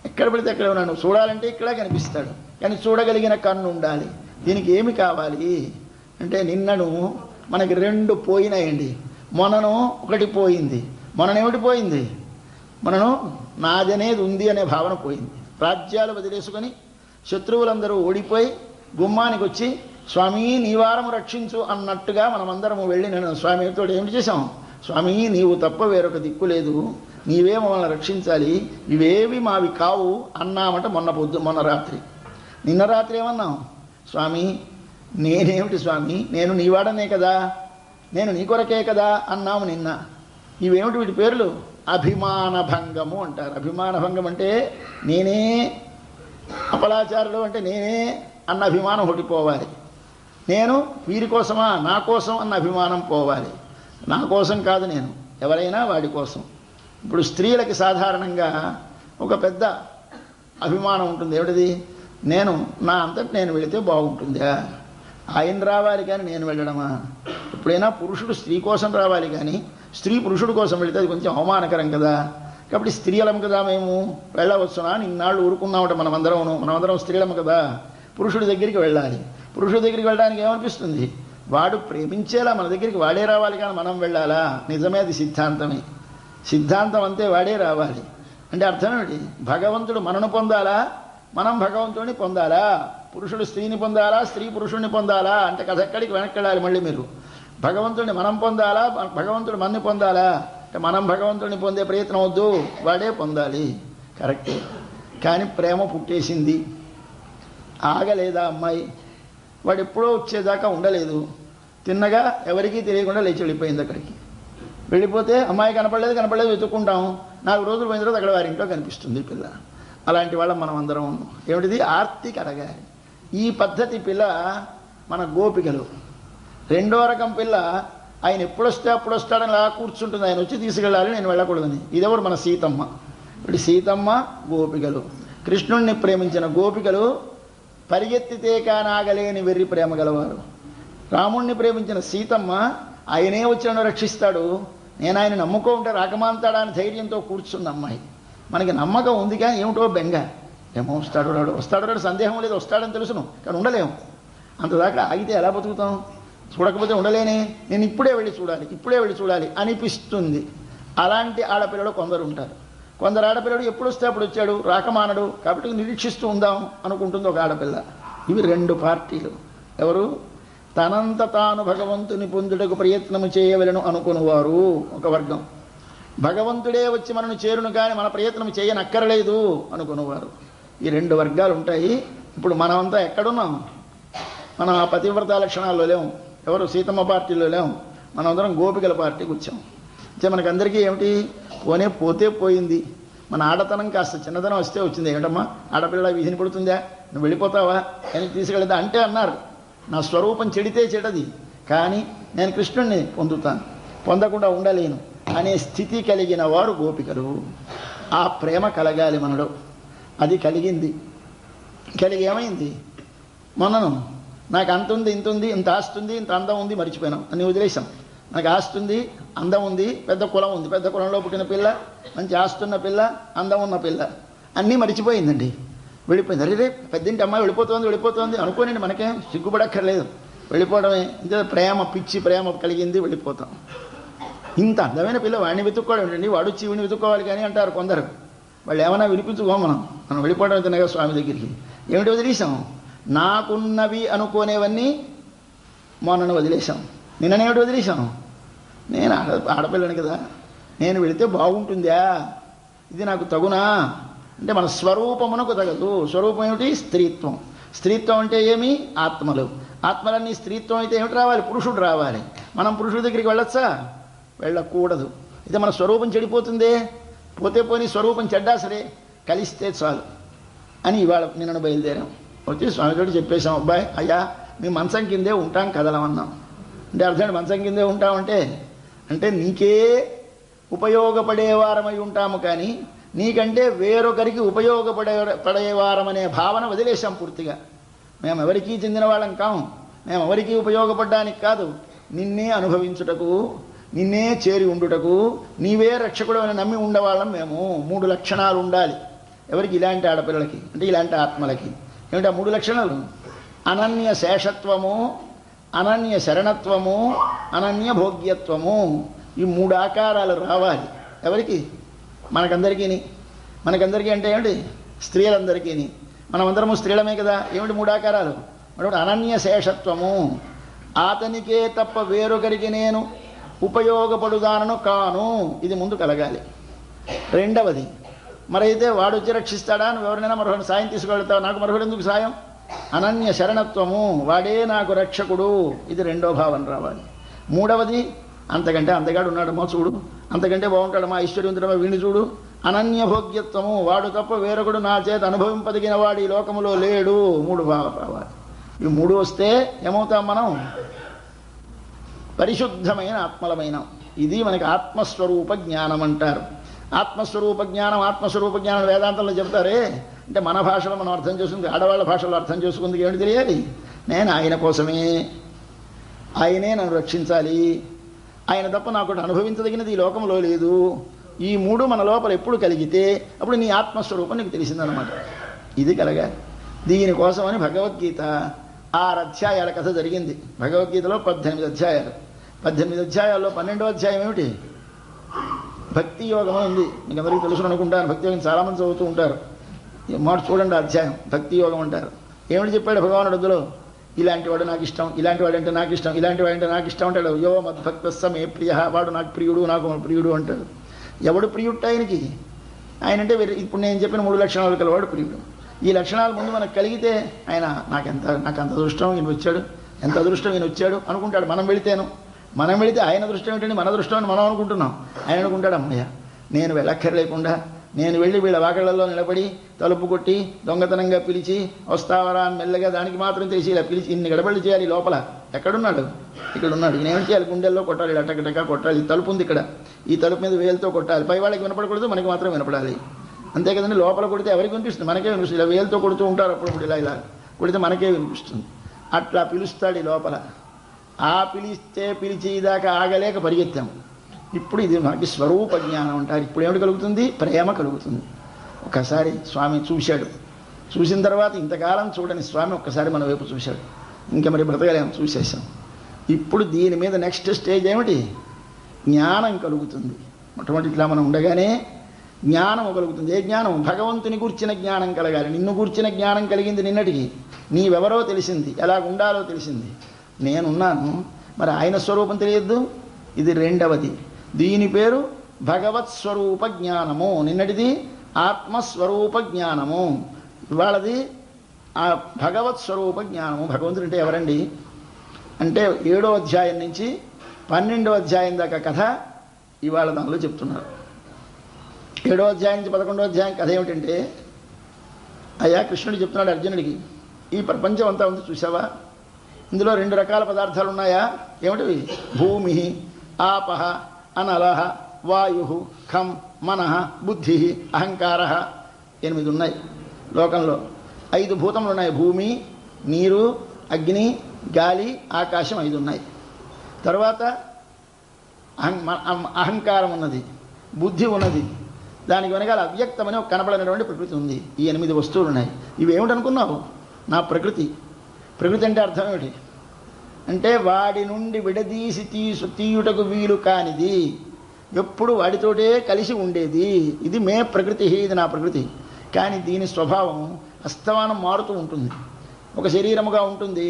ఎక్కడ పడితే అక్కడ ఉన్నాడు. చూడాలంటే ఇక్కడే కనిపిస్తాడు, కానీ చూడగలిగిన కన్ను ఉండాలి. దీనికి ఏమి కావాలి అంటే నిన్నను మనకి 2 పోయినాయండి. మొన్నను ఒకటి పోయింది. మొన్ననేమిటి పోయింది? మనను నాదనేది ఉంది అనే భావన పోయింది. రాజ్యాలు వదిలేసుకొని శత్రువులందరూ ఓడిపోయి గుమ్మానికి వచ్చి స్వామి నీవారము రక్షించు అన్నట్టుగా మనమందరము వెళ్ళి నేను స్వామితో ఏమిటి చేశాం? స్వామి నీవు తప్ప వేరొక దిక్కు లేదు, నీవే మమ్మల్ని రక్షించాలి, ఇవేవి మావి కావు అన్నామట. మొన్న రాత్రి, నిన్న రాత్రి ఏమన్నాం? స్వామి నేనేమిటి స్వామి, నేను నీవాడనే కదా, నేను నీ కొరకే కదా అన్నాము నిన్న. ఇవేమిటి వీటి పేర్లు? అభిమాన భంగము అంటారు. అభిమాన భంగం అంటే నేనే అపలాచారులు అంటే నేనే అన్న అభిమానం ఒకటి పోవాలి. నేను వీరి కోసమా, నా కోసం అన్న అభిమానం పోవాలి. నా కోసం కాదు, నేను ఎవరైనా వాడి కోసం. ఇప్పుడు స్త్రీలకి సాధారణంగా ఒక పెద్ద అభిమానం ఉంటుంది. ఏమిటిది? నేను నా అంతటి నేను వెళితే బాగుంటుందా? ఆయన రావాలి కానీ నేను వెళ్ళడమా? ఎప్పుడైనా పురుషుడు స్త్రీ కోసం రావాలి కానీ స్త్రీ పురుషుడు కోసం వెళితే అది కొంచెం అవమానకరం కదా. కాబట్టి స్త్రీలం కదా మేము, వెళ్ళవచ్చునా? నిన్నాళ్ళు ఊరుకున్నామట మనమందరం స్త్రీలం కదా. పురుషుడి దగ్గరికి వెళ్ళాలి. పురుషుడి దగ్గరికి వెళ్ళడానికి ఏమనిపిస్తుంది? వాడు ప్రేమించేలా మన దగ్గరికి వాడే రావాలి కానీ మనం వెళ్ళాలా? నిజమే, అది సిద్ధాంతమే. సిద్ధాంతం అంతే, వాడే రావాలి. అంటే అర్థం ఏమిటి? భగవంతుడు మనను పొందాలా, మనం భగవంతుడిని పొందాలా? పురుషుడు స్త్రీని పొందాలా, స్త్రీ పురుషుడిని పొందాలా? అంటే కథ ఎక్కడికి వెనక్కి వెళ్ళాలి మళ్ళీ మీరు. భగవంతుడిని మనం పొందాలా, భగవంతుడు మనని పొందాలా? అంటే మనం భగవంతుడిని పొందే ప్రయత్నం వద్దు, వాడే పొందాలి. కరెక్టే. కానీ ప్రేమ పుట్టేసింది, ఆగలేదా అమ్మాయి? వాడు ఎప్పుడో వచ్చేదాకా ఉండలేదు, తిన్నగా ఎవరికీ తెలియకుండా లేచి వెళ్ళిపోయింది. అక్కడికి వెళ్ళిపోతే అమ్మాయి కనపడలేదు వెతుక్కుంటాం. 4 రోజులు పోయిన తర్వాత అక్కడ వారి ఇంట్లో కనిపిస్తుంది పిల్ల. అలాంటి వాళ్ళం మనం అందరం ఉన్నాం. ఏమిటిది? ఆర్తి కడగాలి. ఈ పద్ధతి పిల్ల మన గోపికలు. 2వ రకం పిల్ల ఆయన ఎప్పుడొస్తే అప్పుడు వస్తాడని అలా కూర్చుంటుంది, ఆయన వచ్చి తీసుకెళ్ళాలి, నేను వెళ్ళకూడదని. ఇదెవరు? మన సీతమ్మ. ఇప్పుడు సీతమ్మ గోపికలు. కృష్ణుణ్ణి ప్రేమించిన గోపికలు పరిగెత్తితే కానాగలేని వెర్రి ప్రేమ గలవారు. రాముణ్ణి ప్రేమించిన సీతమ్మ ఆయనే వచ్చి నన్ను రక్షిస్తాడు, నేను ఆయన నమ్ముకో ఉంటే రాకమాంతాడా అని ధైర్యంతో కూర్చుంది అమ్మాయి. మనకి నమ్మకం ఉంది కానీ ఏమిటో బెంగ. ఏమో వస్తాడు సందేహం లేదు, వస్తాడని తెలుసును కానీ ఉండలేము. అంతదాకా ఆగితే ఎలా బతుకుతాం? చూడకపోతే ఉండలేనే, నేను ఇప్పుడే వెళ్ళి చూడాలి అనిపిస్తుంది. అలాంటి ఆడపిల్లలు కొందరు ఉంటారు. కొందరు ఆడపిల్లడు ఎప్పుడు వస్తే అప్పుడు వచ్చాడు, రాకమానడు, కాబట్టి నిరీక్షిస్తూ ఉందాం అనుకుంటుంది ఒక ఆడపిల్ల. ఇవి 2 పార్టీలు. ఎవరు? తనంత తాను భగవంతుని పొందుటకు ప్రయత్నము చేయవలను అనుకునేవారు ఒక వర్గం. భగవంతుడే వచ్చి మనను చేరును కానీ మన ప్రయత్నం చేయనక్కరలేదు అనుకునేవారు. ఈ 2 వర్గాలు ఉంటాయి. ఇప్పుడు మనమంతా ఎక్కడున్నాం? మనం ఆ పతివ్రత లక్షణాల్లో లేము. ఎవరు? సీతమ్మ పార్టీలో లేము. మనమందరం గోపికల పార్టీకి వచ్చాం. అంటే మనకందరికీ ఏమిటి? పోతే పోయింది. మన ఆడతనం కాస్త చిన్నతనం వస్తే వచ్చింది. ఏమిటమ్మా ఆడపిల్ల వీధిని పడుతుందా, నువ్వు వెళ్ళిపోతావా అని తీసుకెళ్తా అంటే అన్నారు. నా స్వరూపం చెడితే చెడది, కానీ నేను కృష్ణుణ్ణి పొందుతాను, పొందకుండా ఉండలేను అనే స్థితి కలిగిన వారు గోపికలు. ఆ ప్రేమ కలగాలి మనలో. అది కలిగింది. కలిగి ఏమైంది? మనను నాకు అంత ఉంది, ఇంత ఉంది, ఇంత ఆస్తుంది, ఇంత అందం ఉంది, మర్చిపోయినాం అని వదిలేసాం. నాకు ఆస్తుంది, అందం ఉంది, పెద్ద కులం ఉంది, పెద్ద కులంలో పుట్టిన పిల్ల, మంచి ఆస్తున్న పిల్ల, అందం ఉన్న పిల్ల, అన్నీ మర్చిపోయిందండి. వెళ్ళిపోయింది. అరే పెద్దింటి అమ్మాయి వెళ్ళిపోతుంది అనుకోనండి, మనకేం సిగ్గుపడక్కర్లేదు, వెళ్ళిపోవడమే. ఇంత ప్రేమ, పిచ్చి ప్రేమ కలిగింది, వెళ్ళిపోతాం. ఇంత అందమైన పిల్ల వాడిని వెతుక్కోవడం ఏంటండి, వాడు వచ్చి వీడిని వెతుక్కోవాలి కానీ అంటారు కొందరు. వాళ్ళు ఏమైనా వినిపించుకో, మనం వెళ్ళిపోవడం అవుతున్నాయి కదా స్వామి దగ్గరికి. ఏమిటి వదిలేసాం? నాకున్నవి అనుకోనేవన్నీ మొన్నను వదిలేశాం. నిన్ననేమిటి వదిలేశాం? నేను ఆడపిల్లని కదా, నేను వెళితే బాగుంటుందా, ఇది నాకు తగునా అంటే మన స్వరూపమునకు తగదు. స్వరూపం ఏమిటి? స్త్రీత్వం. స్త్రీత్వం అంటే ఏమి? ఆత్మలు. ఆత్మలన్నీ స్త్రీత్వం అయితే ఏమిటి రావాలి? పురుషుడు రావాలి. మనం పురుషుడి దగ్గరికి వెళ్ళొచ్చా? వెళ్ళకూడదు. అయితే మన స్వరూపం చెడిపోతుందే. పోతే పోని స్వరూపం చెడ్డా సరే, కలిస్తే చాలు అని ఇవాళ నిన్నను బయలుదేరాం. వచ్చి స్వామితోటి చెప్పేశాం, అబ్బాయి అయ్యా మీ మంచం కిందే ఉంటాం కదలమన్నాం. అంటే అర్థం మంచం కిందే ఉంటామంటే అంటే నీకే ఉపయోగపడేవారమై ఉంటాము, కానీ నీకంటే వేరొకరికి పడేవారమనే భావన వదిలేశాం పూర్తిగా. మేము ఎవరికీ చెందిన వాళ్ళం కాము, మేము ఎవరికీ ఉపయోగపడడానికి కాదు, నిన్నే అనుభవించుటకు, నిన్నే చేరి ఉండుటకు, నీవే రక్షకుడు అని నమ్మి ఉండేవాళ్ళం మేము. 3 లక్షణాలు ఉండాలి ఎవరికి? ఇలాంటి ఆడపిల్లలకి, అంటే ఇలాంటి ఆత్మలకి. ఏమిటా 3 లక్షణాలు? అనన్య శేషత్వము, అనన్య శరణత్వము, అనన్య భోగ్యత్వము. ఈ 3 ఆకారాలు రావాలి ఎవరికి? మనకందరికీ అంటే ఏమిటి? స్త్రీలందరికీ. మనమందరము స్త్రీలమే కదా. ఏమిటి 3 ఆకారాలు? అనన్య శేషత్వము, అతనికే తప్ప వేరొకరికి నేను ఉపయోగపడుదానను కాను, ఇది ముందు కలగాలి. రెండవది, మరైతే వాడు వచ్చి రక్షిస్తాడా, నువ్వు ఎవరినైనా మరొకరిని సాయం తీసుకెళ్తావు, నాకు మరొకరు ఎందుకు సాయం? అనన్య శరణత్వము, వాడే నాకు రక్షకుడు, ఇది రెండో భావన రావాలి. మూడవది, అంతకంటే అంతగాడు ఉన్నాడమ్మా చూడు, అంతకంటే బాగుంటాడమ్మా ఐశ్వర్యవంతుడమ్మా వీడిని చూడు. అనన్య భోగ్యత్వము, వాడు తప్ప వేరొకడు నా చేత అనుభవింపదగిన వాడు ఈ లోకములో లేడు. 3 భావం రావాలి. ఈ 3 వస్తే ఏమవుతాం మనం? పరిశుద్ధమైన ఆత్మలమైన. ఇది మనకి ఆత్మస్వరూప జ్ఞానం అంటారు. ఆత్మస్వరూప జ్ఞానం వేదాంతంలో చెప్తారే. అంటే మన భాషలో మనం అర్థం చేసుకుంది, ఆడవాళ్ళ భాషలో అర్థం చేసుకుంది ఏమిటి తెలియాలి? నేను ఆయన కోసమే, ఆయనే నన్ను రక్షించాలి, ఆయన తప్ప నాకు అనుభవించదగినది ఈ లోకంలో లేదు. ఈ 3 మన లోపల ఎప్పుడు కలిగితే అప్పుడు నీ ఆత్మస్వరూపం నీకు తెలిసిందనమాట. ఇది కలగాలి. దీనికోసమని భగవద్గీత 6 అధ్యాయాల కథ జరిగింది. భగవద్గీతలో 18 అధ్యాయాలు. 18 అధ్యాయాల్లో 12వ అధ్యాయం ఏమిటి? భక్తి యోగం ఉంది. మీకు అందరికీ తెలుసు అనుకుంటాను. భక్తి యోగం చాలామంది చదువుతూ ఉంటారు. మాట చూడండి, అధ్యాయం భక్తి యోగం అంటారు. ఏమిటి చెప్పాడు భగవానుడు అందులో? ఇలాంటి వాడు నాకు ఇష్టం, ఇలాంటి వాడంటే నాకు ఇష్టం, ఇలాంటి వాడంటే నాకు ఇష్టం అంటాడు. యో మద్భక్తస్స మే ప్రియ, వాడు నాకు ప్రియుడు, నాకు ప్రియుడు అంటాడు. ఎవడు ప్రియుడు ఆయనకి? ఆయన అంటే ఇప్పుడు నేను చెప్పిన 3 లక్షణాలు కలవాడు ప్రియుడు. ఈ లక్షణాలు ముందు మనకు కలిగితే ఆయన నాకు అంత అదృష్టం ఈయన వచ్చాడు, ఎంత అదృష్టం ఈయన వచ్చాడు అనుకుంటాడు. మనం వెళితే ఆయన అదృష్టం ఏంటంటే మన అదృష్టం అని మనం అనుకుంటున్నాం. ఆయన అనుకుంటాడు, అమ్మయ్య నేను వెళ్ళక్కర్లేకుండా నేను వెళ్ళి వీళ్ళ వాకళ్ళల్లో నిలబడి తలుపు కొట్టి దొంగతనంగా పిలిచి వస్తావరా అని మెల్లగా దానికి మాత్రం తెలిసి ఇలా పిలిచి ఇన్ని గడబడి చేయాలి. లోపల ఎక్కడున్నాడు? ఇక్కడ ఉన్నాడు. ఈయన ఏం చేయాలి? గుండెల్లో కొట్టాలి, అటకటక కొట్టాలి. తలుపు ఉంది ఇక్కడ, ఈ తలుపు మీద వేలుతో కొట్టాలి. పై వాళ్ళకి వినపడకూడదు, మనకి మాత్రం వినపడాలి. అంతే కదండి. లోపల కొడితే ఎవరికి వినిపిస్తుంది? మనకే వినిపిస్తుంది. ఇలా వేలుతో కొడుతూ ఉంటారు అప్పుడు ఇలా కొడితే మనకే వినిపిస్తుంది. అట్లా పిలుస్తాడు ఈ లోపల. ఆ పిలిచేదాకా ఆగలేక పరిగెత్తాము. ఇప్పుడు ఇది మనకి స్వరూప జ్ఞానం అంటారు. ఇప్పుడు ఏమిటి కలుగుతుంది? ప్రేమ కలుగుతుంది. ఒకసారి స్వామి చూశాడు. చూసిన తర్వాత ఇంతకాలం చూడని స్వామి ఒక్కసారి మన వైపు చూశాడు. ఇంకా మరి బ్రతకలేము, చూసేసాం. ఇప్పుడు దీని మీద నెక్స్ట్ స్టేజ్ ఏమిటి? జ్ఞానం కలుగుతుంది. మొట్టమొదటి ఇట్లా మనం ఉండగానే జ్ఞానం కలుగుతుంది. ఏ జ్ఞానం? భగవంతుని గూర్చిన జ్ఞానం కలగాలి. నిన్ను గూర్చిన జ్ఞానం కలిగింది నిన్నటికి. నీవెవరో తెలిసింది, ఎలా ఉండాలో తెలిసింది. నేనున్నాను, మరి ఆయన స్వరూపం తెలియద్దు? ఇది రెండవది. దీని పేరు భగవత్ స్వరూప జ్ఞానము. నిన్నటిది ఆత్మస్వరూప జ్ఞానము, ఇవాళది ఆ భగవత్ స్వరూప జ్ఞానము. భగవంతుడు అంటే ఎవరండి అంటే 7వ అధ్యాయం నుంచి 12వ అధ్యాయం దాకా కథ ఇవాళ దానిలో చెప్తున్నారు. 7వ అధ్యాయం నుంచి 11వ అధ్యాయం కథ ఏమిటంటే, అయ్యా కృష్ణుడు చెప్తున్నాడు అర్జునుడికి, ఈ ప్రపంచం అంతా ఉంది చూసావా, ఇందులో 2 రకాల పదార్థాలు ఉన్నాయా? ఏమిటివి? భూమి, ఆపహ, అనలహ, వాయు, ఖం, మనః, బుద్ధి, అహంకార. 8 ఉన్నాయి లోకంలో. 5 భూతములు ఉన్నాయి. భూమి, నీరు, అగ్ని, గాలి, ఆకాశం 5 ఉన్నాయి. తర్వాత అహంకారం ఉన్నది, బుద్ధి ఉన్నది, దానికి వెనకాల అవ్యక్తమని ఒక కనపడనటువంటి ప్రకృతి ఉంది. ఈ 8 వస్తువులు ఉన్నాయి. ఇవి ఏమిటనుకున్నావు? నా ప్రకృతి. ప్రకృతి అంటే అర్థం ఏమిటి అంటే వాడి నుండి విడదీసి తీయుటకు వీలు కానిది, ఎప్పుడు వాడితోటే కలిసి ఉండేది. ఇది మే ప్రకృతి, ఇది నా ప్రకృతి. కానీ దీని స్వభావం అస్తమానం మారుతూ ఉంటుంది. ఒక శరీరముగా ఉంటుంది,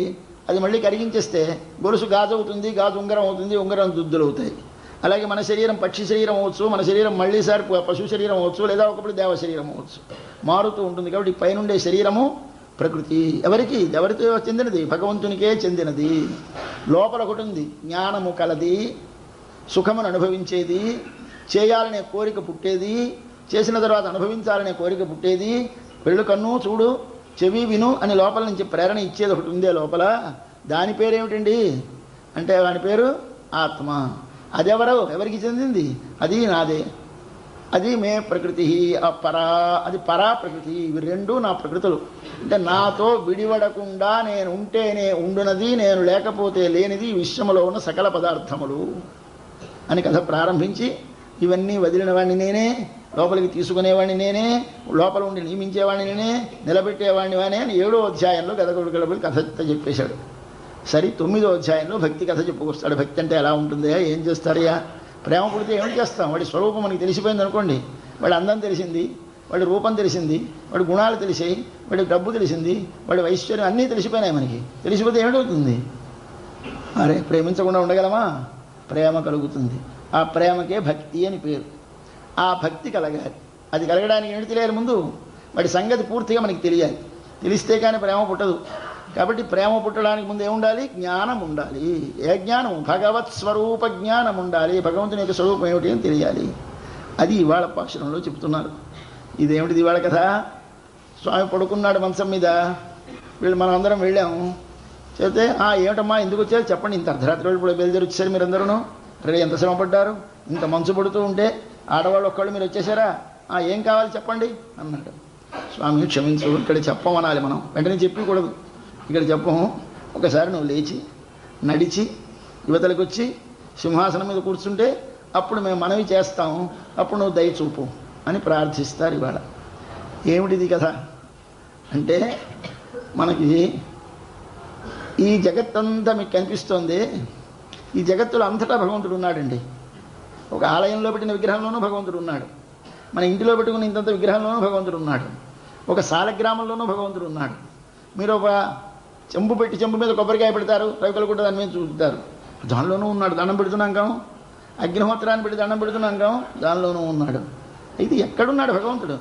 అది మళ్ళీ కరిగించేస్తే గొలుసు గాజు అవుతుంది, గాజు ఉంగరం అవుతుంది, ఉంగరం దుద్దులు అవుతాయి. అలాగే మన శరీరం పక్షి శరీరం అవ్వచ్చు, మన శరీరం మళ్ళీసారి పశు శరీరం అవ్వచ్చు, లేదా ఒకప్పుడు దేవ శరీరం అవ్వచ్చు, మారుతూ ఉంటుంది. కాబట్టి పైనుండే శరీరము ప్రకృతి. ఎవరితో చెందినది? భగవంతునికే చెందినది. లోపల ఒకటి ఉంది, జ్ఞానము కలది, సుఖమును అనుభవించేది, చేయాలనే కోరిక పుట్టేది, చేసిన తర్వాత అనుభవించాలనే కోరిక పుట్టేది, వెళ్ళు కన్ను చూడు, చెవి విను అని లోపల నుంచి ప్రేరణ ఇచ్చేది ఒకటి ఉందే లోపల. దాని పేరేమిటండి అంటే దాని పేరు ఆత్మ. ఎవరికి చెందింది? అది నాదే. అది మే ప్రకృతి. అది పరా ప్రకృతి. ఇవి 2 నా ప్రకృతులు. అంటే నాతో విడివడకుండా నేను ఉంటేనే ఉండునది, నేను లేకపోతే లేనిది విశ్వములో ఉన్న సకల పదార్థములు అని కథ ప్రారంభించి, ఇవన్నీ వదిలిన వాడిని నేనే, లోపలికి తీసుకునేవాడిని నేనే, లోపల ఉండి నియమించేవాడిని నేనే, నిలబెట్టేవాడిని వానే అని 7వ అధ్యాయంలో గదగొడగలబడి కథ చెప్పేశాడు. సరే 9వ అధ్యాయంలో భక్తి కథ చెప్పుకొస్తాడు. భక్తి అంటే ఎలా ఉంటుందా, ఏం చేస్తారయ్యా? ప్రేమ పుడితే ఏమిటి చేస్తాం? వాడి స్వరూపం మనకి తెలిసిపోయింది అనుకోండి, వాడి అందం తెలిసింది, వాడి రూపం తెలిసింది, వాడి గుణాలు తెలిసాయి, వాడి డబ్బు తెలిసింది, వాడి ఐశ్వర్యం అన్నీ తెలిసిపోయినాయి మనకి. తెలిసిపోతే ఏమిటవుతుంది? అరే ప్రేమించకుండా ఉండగలమా? ప్రేమ కలుగుతుంది. ఆ ప్రేమకే భక్తి అని పేరు. ఆ భక్తి కలగాలి. అది కలగడానికి ఏమిటి తెలియాలి? ముందు వాడి సంగతి పూర్తిగా మనకి తెలియాలి. తెలిస్తే కానీ ప్రేమ పుట్టదు. కాబట్టి ప్రేమ పుట్టడానికి ముందు ఏముండాలి? జ్ఞానం ఉండాలి. ఏ జ్ఞానం? భగవత్ స్వరూప జ్ఞానం ఉండాలి. భగవంతుని యొక్క స్వరూపం ఏమిటి అని తెలియాలి. అది ఇవాళ పాశురంలో చెప్తున్నారు. ఇదేమిటిది ఇవాళ కథ? స్వామి పడుకున్నాడు మంచం మీద, మనం అందరం వెళ్ళాము. చెప్తే ఏమిటమ్మా ఎందుకు వచ్చారు చెప్పండి, ఇంత అర్ధరాత్రి వాళ్ళు ఇప్పుడు బయలుదేరి వచ్చారు మీరందరూ, రే ఎంత శ్రమ పడ్డారు, ఇంత మంచు పడుతూ ఉంటే ఆడవాళ్ళు ఒక్కళ్ళు మీరు వచ్చేసారా, ఏం కావాలి చెప్పండి అన్నాడు. స్వామి క్షమించు, ఇక్కడ చెప్పమనాలి, మనం వెంటనే చెప్పకూడదు, ఇక్కడ చెప్పము. ఒకసారి నువ్వు లేచి నడిచి యువతలకు వచ్చి సింహాసనం మీద కూర్చుంటే అప్పుడు మేము మనవి చేస్తాము, అప్పుడు నువ్వు దయచూపు అని ప్రార్థిస్తారు ఇవాళ. ఏమిటిది కదా అంటే, మనకి ఈ జగత్తంతా మీకు కనిపిస్తోంది. ఈ జగత్తులో అంతటా భగవంతుడు ఉన్నాడండి. ఒక ఆలయంలో పెట్టిన విగ్రహంలోనూ భగవంతుడు ఉన్నాడు, మన ఇంటిలో పెట్టుకున్న ఇంతంత విగ్రహంలోనూ భగవంతుడు ఉన్నాడు, ఒక సాలగ్రామంలోనూ భగవంతుడు ఉన్నాడు. మీరు ఒక చెంబు పెట్టి చెంబు మీద కొబ్బరికాయ పెడతారు, రవికలు కూడా దాని మీద చూపుతారు, దానిలోనూ ఉన్నాడు. దండం పెడుతున్నాం కాం, అగ్నిహోత్రాన్ని పెట్టి దండం పెడుతున్నాం కాం, దానిలోనూ ఉన్నాడు. అయితే ఎక్కడున్నాడు భగవంతుడు?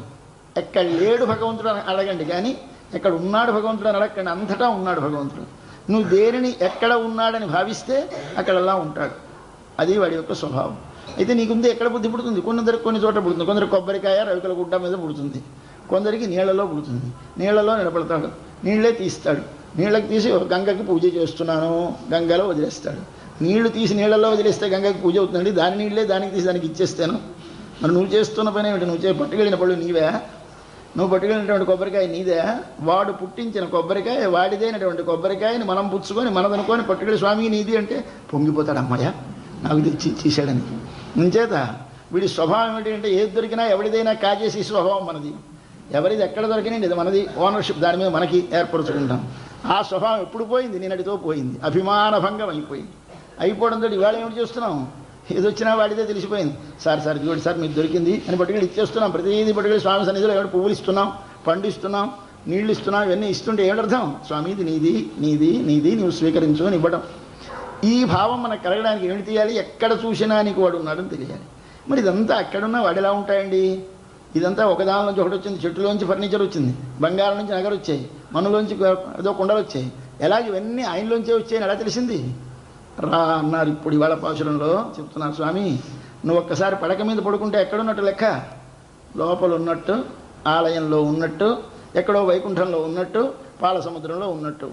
ఎక్కడ లేడు భగవంతుడు అని అడగండి, కానీ ఎక్కడ ఉన్నాడు భగవంతుడు అని అడగండి. అంతటా ఉన్నాడు భగవంతుడు. నువ్వు దేనిని ఎక్కడ ఉన్నాడని భావిస్తే అక్కడలా ఉంటాడు. అది వాడి యొక్క స్వభావం. అయితే నీకుంది ఎక్కడ బుద్ధి పుడుతుంది? కొన్ని చోట్ల పుడుతుంది. కొందరు కొబ్బరికాయ రవికల గుడ్డ మీద పుడుతుంది, కొందరికి నీళ్లలో పుడుతుంది. నీళ్లలో నిలబడతాడు, నీళ్లే తీస్తాడు, నీళ్ళకి తీసి గంగకి పూజ చేస్తున్నాను, గంగలో వదిలేస్తాడు. నీళ్లు తీసి నీళ్లలో వదిలేస్తే గంగకి పూజ అవుతుందండి. దాని నీళ్ళే దానికి తీసి దానికి ఇచ్చేస్తాను. మరి నువ్వు చేస్తున్న పని ఏమిటి? నువ్వు పట్టుకెళ్ళిన పళ్ళు నీవే, నువ్వు పట్టుకెళ్ళినటువంటి కొబ్బరికాయ నీదే. వాడు పుట్టించిన కొబ్బరికాయ, వాడిదైనటువంటి కొబ్బరికాయని మనం పుచ్చుకొని మనదనుకొని పట్టుకెళ్ళి స్వామికి నీది అంటే పొంగిపోతాడు, అమ్మాయ నాకు తెచ్చి తీసాడని. ఇంచేత వీడి స్వభావం ఏమిటి అంటే, ఏది దొరికినా ఎవరిదైనా కాజేసి స్వభావం మనది. ఎవరిది ఎక్కడ దొరికినండి ఇది మనది, ఓనర్షిప్ దాని మీద మనకి ఏర్పరచుకుంటాం. ఆ స్వభావం ఎప్పుడు పోయింది? నిన్నటితో పోయింది, అభిమాన భంగం అయిపోయింది. అయిపోవడంతో ఇవాళ ఏమిటి చేస్తున్నాం? ఏది వచ్చినా వాడిదే తెలిసిపోయింది. సార్ చూడండి సార్ మీకు దొరికింది అని పట్టుకెళ్ళి ఇచ్చేస్తున్నాం. ప్రతిదీ పట్టుకెళ్ళి స్వామి సన్నిధిలో ఏమిటి పువ్వులు ఇస్తున్నాం, పండు ఇస్తున్నాం, నీళ్లు ఇస్తున్నాం. ఇవన్నీ ఇస్తుంటే ఏమిటర్థం? స్వామి ఇది నీది, నీది, నీది, నువ్వు స్వీకరించు అని ఇవ్వడం. ఈ భావం మనకు కలగడానికి ఏమిటి తీయాలి? ఎక్కడ చూసినా నీకు వాడు ఉన్నాడని తెలియాలి. మరి ఇదంతా ఎక్కడున్నా వాడు ఎలా ఉంటాయండి? ఇదంతా ఒకదాని నుంచి ఒకటి వచ్చింది. చెట్టులోంచి ఫర్నిచర్ వచ్చింది, బంగారం నుంచి నగలు వచ్చాయి, మనులోంచి ఏదో కుండలు వచ్చాయి. ఎలాగ ఇవన్నీ ఆయనలోంచే వచ్చాయని ఎలా తెలిసింది? రా అన్నారు. ఇప్పుడు ఇవాళ పాశురంలో చెప్తున్నారు, స్వామి నువ్వు ఒక్కసారి పడక మీద పడుకుంటే ఎక్కడున్నట్టు లెక్క? లోపల ఉన్నట్టు, ఆలయంలో ఉన్నట్టు, ఎక్కడో వైకుంఠంలో ఉన్నట్టు, పాల సముద్రంలో ఉన్నట్టు.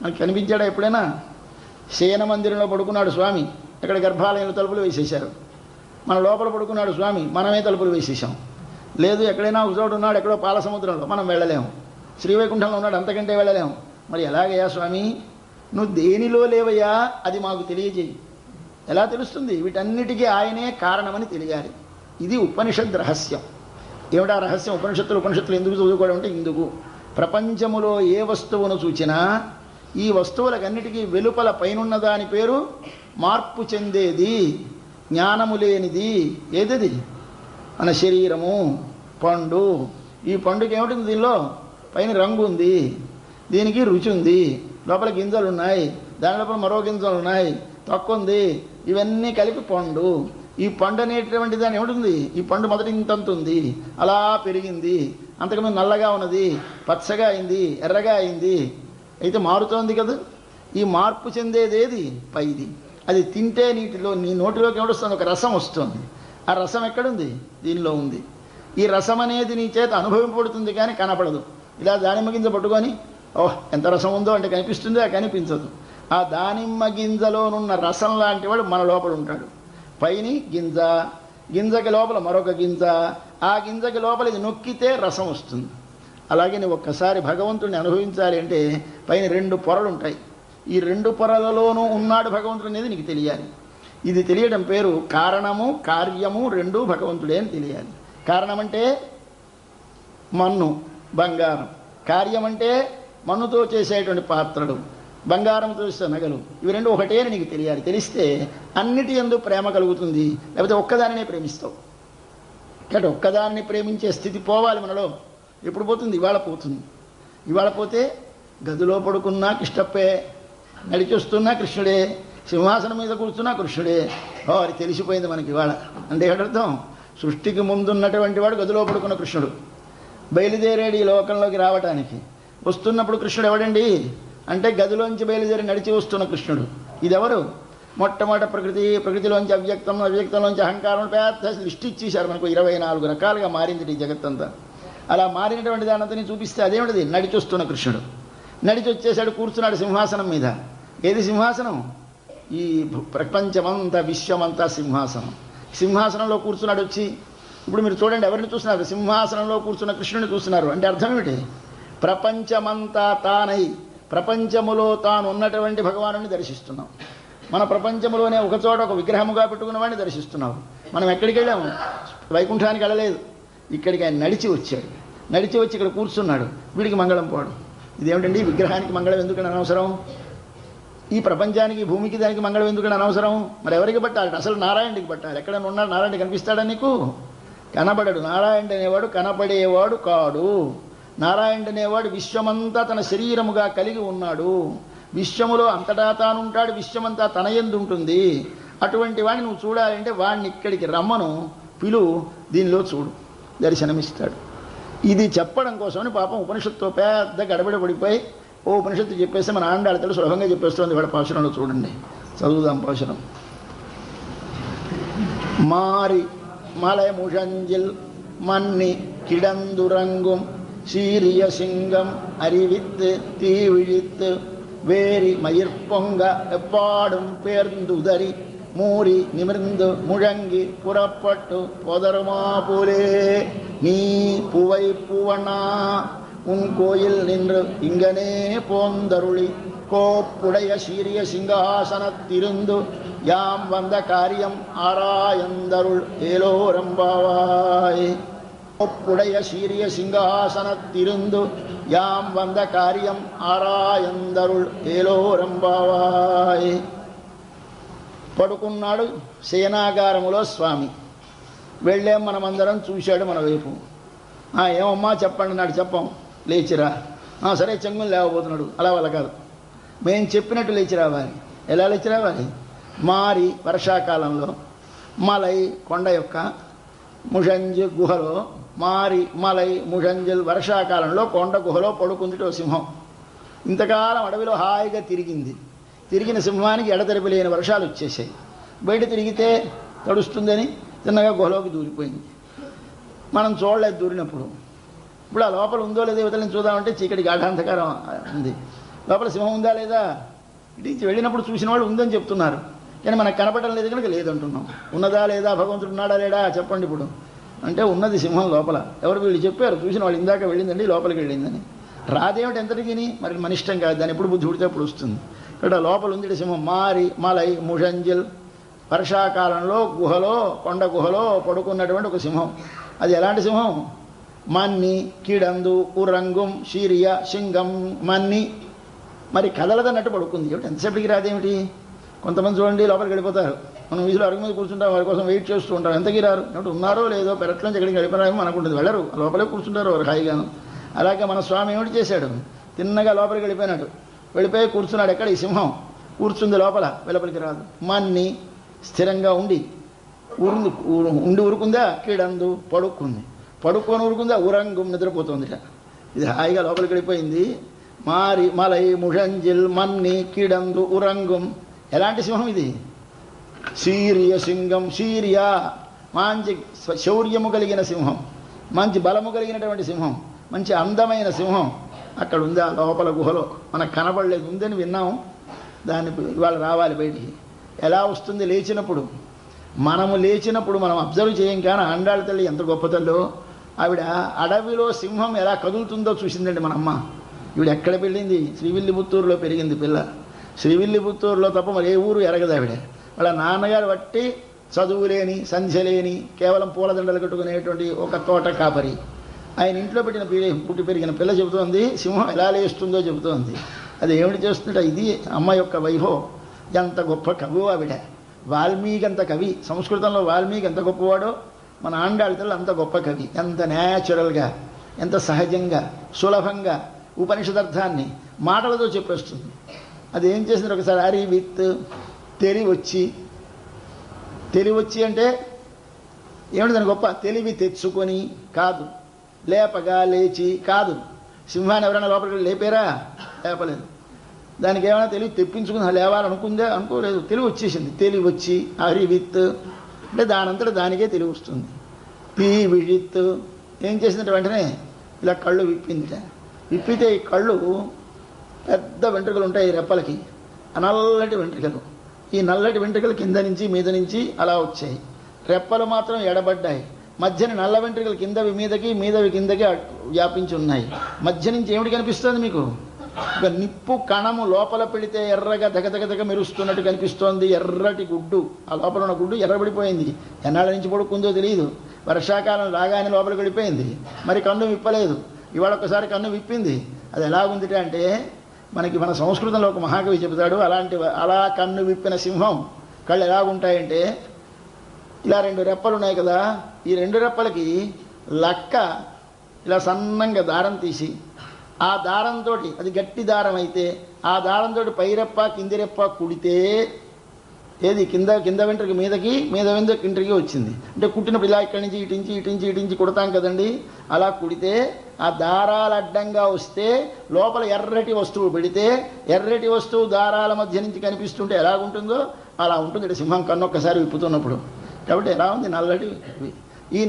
మనకి కనిపించాడా ఎప్పుడైనా? శయన మందిరంలో పడుకున్నాడు స్వామి, అక్కడ గర్భాలయంలో తలుపులు వేసేశారు. మన లోపల పడుకున్నాడు స్వామి, మనమే తలుపులు వేసేసాం. లేదు ఎక్కడైనా ఒక చోటు ఉన్నాడు, ఎక్కడో పాల సముద్రంలో, మనం వెళ్ళలేము. శ్రీవైకుంఠంలో ఉన్నాడు, అంతకంటే వెళ్ళలేము. మరి ఎలాగయ్యా స్వామి నువ్వు దేనిలో లేవయ్యా అది మాకు తెలియజేయి. ఎలా తెలుస్తుంది? వీటన్నిటికీ ఆయనే కారణమని తెలియాలి. ఇది ఉపనిషద్ రహస్యం. ఏమిటా రహస్యం? ఉపనిషత్తులు ఎందుకు చదువుకోవడం అంటే ఇందుకు ప్రపంచములో ఏ వస్తువును చూచినా ఈ వస్తువులకన్నిటికీ వెలుపల పైనున్న దాని పేరు మార్పు చెందేది, జ్ఞానము లేనిది. ఏదది? మన శరీరము, పండు. ఈ పండుగ ఏమిటింది? దీనిలో పైన రంగు ఉంది, దీనికి రుచి ఉంది, లోపల గింజలు ఉన్నాయి, దాని లోపల మరో గింజలు ఉన్నాయి, తొక్క ఉంది, ఇవన్నీ కలిపి పండు. ఈ పండు అనేటువంటి దాన్ని ఏమిటి? ఈ పండు మొదట ఇంతంత ఉంది, అలా పెరిగింది, అంతకుముందు నల్లగా ఉన్నది, పచ్చగా అయింది, ఎర్రగా అయింది, అయితే మారుతోంది కదా. ఈ మార్పు చెందేదేది పైది. అది తింటే నీ నోటిలోకి ఏమొస్తుంది? ఒక రసం వస్తుంది. ఆ రసం ఎక్కడుంది? దీనిలో ఉంది. ఈ రసం అనేది నీ చేత అనుభవింపబడుతుంది కానీ కనపడదు. ఇలా దానిమ్మ గింజ పట్టుకొని ఓహ్ ఎంత రసం ఉందో అంటే కనిపిస్తుంది, అది కనిపించదు. ఆ దానిమ్మ గింజలోనున్న రసం లాంటి వాడు మన లోపల ఉంటాడు. పైని గింజ, గింజకి లోపల మరొక గింజ, ఆ గింజకి లోపల ఇది నొక్కితే రసం వస్తుంది. అలాగే నువ్వు ఒక్కసారి భగవంతుడిని అనుభవించాలి అంటే పైన 2 పొరలు ఉంటాయి. ఈ 2 పొరలలోనూ ఉన్నాడు భగవంతుడు అనేది నీకు తెలియాలి. ఇది తెలియడం పేరు కారణము, కార్యము 2 భగవంతుడే అని తెలియాలి. కారణం అంటే మన్ను, బంగారం. కార్యం అంటే మన్నుతో చేసేటువంటి పాత్రలు, బంగారంతో చేసే నగలు. ఇవి 2 ఒకటే అని నీకు తెలియాలి. తెలిస్తే అన్నిటి యందు ప్రేమ కలుగుతుంది. లేకపోతే ఒక్కదానినే ప్రేమిస్తావు. కాబట్టి ఒక్కదాన్ని ప్రేమించే స్థితి పోవాలి మనలో. ఎప్పుడు పోతుంది? ఇవాళ పోతుంది. ఇవాళ పోతే గదిలో పడుకున్నా కృష్ణప్పే, నడిచొస్తున్నా కృష్ణుడే, సింహాసనం మీద కూర్చున్నా కృష్ణుడే. అది తెలిసిపోయింది మనకి ఇవాళ. అంటే ఏడర్థం? సృష్టికి ముందున్నటువంటి వాడు గదిలో పడుకున్న కృష్ణుడు, బయలుదేరాడు ఈ లోకంలోకి రావటానికి. వస్తున్నప్పుడు కృష్ణుడు ఎవడండి అంటే గదిలోంచి బయలుదేరి నడిచి వస్తున్న కృష్ణుడు. ఇదెవరు? మొట్టమొదట ప్రకృతిలోంచి అవ్యక్తం, అవ్యక్తంలోంచి అహంకారం, పెద్ద లిస్ట్ ఇచ్చేశారు మనకు. 24 రకాలుగా మారింది ఈ జగత్తంతా. అలా మారినటువంటి దానంతని చూపిస్తే అదేమిటిది? నడిచొస్తున్న కృష్ణుడు. నడిచి వచ్చేసాడు, కూర్చున్నాడు సింహాసనం మీద. ఏది సింహాసనం? ఈ ప్రపంచమంతా, విశ్వమంతా సింహాసనం. సింహాసనంలో కూర్చున్నాడు వచ్చి. ఇప్పుడు మీరు చూడండి, ఎవరిని చూస్తున్నారు? సింహాసనంలో కూర్చున్న కృష్ణుని చూస్తున్నారు. అంటే అర్థం ఏమిటి? ప్రపంచమంతా తానై ప్రపంచములో తాను ఉన్నటువంటి భగవానుని దర్శిస్తున్నాం. మన ప్రపంచంలోనే ఒకచోట ఒక విగ్రహముగా పెట్టుకున్న వాడిని దర్శిస్తున్నాం. మనం ఎక్కడికి వెళ్ళాము? వైకుంఠానికి వెళ్ళలేదు. ఇక్కడికి ఆయన నడిచి వచ్చాడు. నడిచి వచ్చి ఇక్కడ కూర్చున్నాడు. వీడికి మంగళం పోవడం. ఇదేమిటండి? విగ్రహానికి మంగళం ఎందుకని అనవసరం? ఈ ప్రపంచానికి, భూమికి, దానికి మంగళం ఎందుకని అనవసరం? మరి ఎవరికి పట్టాలి? అసలు నారాయణుడికి పట్టాలి. ఎక్కడైనా ఉన్నాడు నారాయణుడు కనిపిస్తాడా నీకు? కనబడడు. నారాయణుడు అనేవాడు కనపడేవాడు కాడు. నారాయణుడు అనేవాడు విశ్వమంతా తన శరీరముగా కలిగి ఉన్నాడు. విశ్వములో అంతటా తానుంటాడు. విశ్వమంతా తన యందు ఉంటుంది. అటువంటి వాడిని నువ్వు చూడాలంటే వాడిని ఇక్కడికి రమ్మను, పిలువు, దీనిలో చూడు, దర్శనమిస్తాడు. ఇది చెప్పడం కోసమని పాపం ఉపనిషత్తుతో పెద్ద గడబడ పడిపోయి ఓ ఉపనిషత్తు చెప్పేస్తే మన ఆండాళతలు సులభంగా చెప్పేస్తుంది. వాడి పాశురంలో చూడండి, చదువుదాం పాశురం. మారి మలముషంజిల్ మన్ని కిడందురంగుం சீரிய சிங்கம் அறிவித்து தீவிழித்து வேரி மயிர்பொங்க எப்பாடும் பேர்ந்துதறி மூறி நிமிர்ந்து முழங்கி புறப்பட்டு பொதருமா போலே நீ புவை பூவனா உன் கோயில் நின்று இங்கனே போந்தருளி கோப்புடைய சீரிய சிங்காசனத்திருந்து யாம் வந்த காரியம் ஆராயந்தருள் ஏலோரம்பாவாய். கோப்புடைய சீரிய சிங்காசனத்திருந்து யாம் வந்த காரியம் ஆராயந்தருள் ఏలోరంబావాయ్. పడుకున్నాడు సేనాగారములో స్వామి. వెళ్ళాం, మనమందరం చూశాడు మన వైపు. ఏమమ్మా చెప్పండి నాడు. చెప్పాం. లేచిరా. సరే చెంగుని లేవబోతున్నాడు. అలా వల్ల కాదు, మేము చెప్పినట్టు లేచి రావాలి. ఎలా లేచి రావాలి? మారి వర్షాకాలంలో, మలై కొండ యొక్క, ముషంజ్ గుహలో, మారి మలై ముషంజల్ వర్షాకాలంలో కొండ గుహలో పడుకుందిటో సింహం. ఇంతకాలం అడవిలో హాయిగా తిరిగింది. తిరిగిన సింహానికి ఎడతెరిపి లేని వర్షాలు వచ్చేసాయి. బయట తిరిగితే తడుస్తుందని చిన్నగా గుహలోకి దూరిపోయింది. మనం చూడలేదు దూరినప్పుడు. ఇప్పుడు ఆ లోపల ఉందో లేదో యువతలను చూద్దామంటే చీకటి గాఢాంధకారం ఉంది. లోపల సింహం ఉందా లేదా? ఇటు వెళ్ళినప్పుడు చూసిన వాళ్ళు ఉందని చెప్తున్నారు, కానీ మనకు కనపడడం లేదు కనుక లేదంటున్నాం. ఉన్నదా లేదా? భగవంతుడు ఉన్నాడా లేడా? చెప్పండి ఇప్పుడు అంటే ఉన్నది సింహం లోపల. ఎవరు? వీళ్ళు చెప్పారు. చూసిన వాళ్ళు ఇందాక వెళ్ళిందండి, లోపలికి వెళ్ళిందని. రాదేమిటి ఎంతటికి? మరి మన ఇష్టం కాదు. దాన్ని ఎప్పుడు బుద్ధి పుడితే అప్పుడు వస్తుంది. ఇక్కడ లోపల ఉంది సింహం. మారి మలై ముషంజిల్, వర్షాకాలంలో గుహలో, కొండ గుహలో పడుకున్నటువంటి ఒక సింహం. అది ఎలాంటి సింహం? మన్ని, కిడందు, ఉరంగుం, శీరియ, సింగం, మన్ని. మరి కదలదన్నట్టు పడుకుంది. ఏమిటి ఎంతసేపటికి రాదేమిటి? కొంతమంది చూడండి లోపలికి వెళ్ళిపోతారు. మనం వీధిలో అరుగు మీద కూర్చుంటాం, వారి కోసం వెయిట్ చేస్తూ ఉంటాం. ఎంతకీ రారు. ఏమిటి ఉన్నారో లేదో పెరట్లోంచి ఎక్కడికి వెళ్ళిపోయారేమో అనుకుంటుంది. వెళ్ళరు, లోపలే కూర్చుంటారు వారు హాయిగాను. అలాగే మన స్వామి ఏమిటి చేశాడు? తిన్నగా లోపలికి వెళ్ళిపోయినాడు. వెళ్ళిపోయి కూర్చున్నాడు. ఎక్కడ? ఈ సింహం కూర్చుంది లోపల, వెలుపలికి రాదు. మన్ని స్థిరంగా ఉండి ఉరుకుందా? కీడందు పడుకుంది. పడుకొని ఉరుకుందా? ఉరంగం నిద్రపోతుందిట. ఇది హాయిగా లోపలికి వెళ్ళిపోయింది. మారి మలై ముషంజిల్ మన్ని కీడందు ఉరంగం. ఎలాంటి సింహం ఇది? శీర్య సింగం. శీర్య మంచి శౌర్యము కలిగిన సింహం, మంచి బలము కలిగినటువంటి సింహం, మంచి అందమైన సింహం అక్కడ ఉంది ఆ లోపల గుహలో. మనకు కనబడలేదు, ఉందని విన్నాము. దాన్ని ఇవాళ రావాలి బయటికి. ఎలా వస్తుంది? లేచినప్పుడు. మనము లేచినప్పుడు మనం అబ్జర్వ్ చేయం. కానీ ఆండాళ్ళ తల్లి ఎంత గొప్ప తల్లో. ఆవిడ అడవిలో సింహం ఎలా కదులుతుందో చూసిందండి మన అమ్మ. ఈవిడ ఎక్కడ పెళ్ళింది? శ్రీవిల్లిపుత్తూరులో పెరిగింది పిల్ల. శ్రీవిల్లిపుత్తూరులో తప్ప మరి ఏ ఊరు ఎరగదు ఆవిడ. వాళ్ళ నాన్నగారు బట్టి చదువు లేని, సంధ్య లేని, కేవలం పూలదండలు కట్టుకునేటువంటి ఒక తోట కాపరి. ఆయన ఇంట్లో పెట్టిన పుట్టి పెరిగిన పిల్ల చెబుతోంది సింహం ఎలా లేస్తుందో చెబుతోంది. అది ఏమిటి చేస్తుంటే ఇది అమ్మ యొక్క వైభవం. ఎంత గొప్ప కవి ఆవిడ. వాల్మీకి అంత కవి. సంస్కృతంలో వాల్మీకి ఎంత గొప్పవాడో మన ఆండాళ్ళ అంత గొప్ప కవి. ఎంత న్యాచురల్గా, ఎంత సహజంగా, సులభంగా ఉపనిషదర్థాన్ని మాటలతో చెప్పేస్తుంది. అది ఏం చేసింది? ఒకసారి హరి విత్ తెలివచ్చి. తెలివచ్చి అంటే ఏమిటి దాని గొప్ప? తెలివి తెచ్చుకొని కాదు, లేపగా లేచి కాదు. సింహాన్ని ఎవరైనా లోపలికి లేపారా? లేపలేదు. దానికి ఏమైనా తెలివి తెప్పించుకుని లేవాలనుకుందే? అనుకోలేదు. తెలివి వచ్చేసింది. తెలివి వచ్చి హరి విత్ అంటే దానంతట దానికే తెలివి వస్తుంది. తీ విజిత్ ఏం చేసినట్టు వెంటనే ఇలా కళ్ళు విప్పిందిట. విప్పితే ఈ కళ్ళు పెద్ద వెంట్రుకలు ఉంటాయి రెప్పలకి, నల్లటి వెంట్రుకలు. ఈ నల్లటి వెంట్రుకలు కింద నుంచి మీద నుంచి అలా వచ్చాయి. రెప్పలు మాత్రం ఎడబడ్డాయి. మధ్యన నల్ల వెంట్రుకలు కిందవి మీదకి, మీదవి కిందకి వ్యాపించి ఉన్నాయి. మధ్య నుంచి ఏమిటి కనిపిస్తుంది మీకు? ఒక నిప్పు కణము లోపల పెడితే ఎర్రగా దగదగదగ మెరుస్తున్నట్టు కనిపిస్తోంది. ఎర్రటి గుడ్డు, ఆ లోపల ఉన్న గుడ్డు ఎర్రబడిపోయింది. ఎన్నాళ్ళ నుంచి పడుకుందో తెలియదు. వర్షాకాలం రాగానే లోపలికి వెళ్ళిపోయింది. మరి కన్ను విప్పలేదు. ఇవాళ ఒకసారి కన్ను విప్పింది. అది ఎలా ఉంది అంటే మనకి మన సంస్కృతంలో ఒక మహాకవి చెబుతాడు. అలా కన్ను విప్పిన సింహం కళ్ళు ఎలాగుంటాయంటే ఇలా రెండు రెప్పలు ఉన్నాయి కదా, ఈ రెండు రెప్పలకి లక్క ఇలా సన్నంగా దారం తీసి ఆ దారంతో, అది గట్టి దారం అయితే ఆ దారంతో పైరెప్ప కింది రెప్ప కుడితే ఏది కింద వెంట్రుక మీదకి, మీద వెంట్రుక ఇంటికి వచ్చింది. అంటే కుట్టినప్పుడు ఇలా ఇక్కడి నుంచి ఇటించి కుడతాం కదండి. అలా కుడితే ఆ దారాలు అడ్డంగా వస్తే లోపల ఎర్రటి వస్తువు పెడితే ఎర్రటి వస్తువు దారాల మధ్య నుంచి కనిపిస్తుంటే ఎలాగుంటుందో అలా ఉంటుంది సింహం కన్ను ఒక్కసారి విప్పుతున్నప్పుడు. కాబట్టి ఎలా ఉంది? నల్లటి. ఈ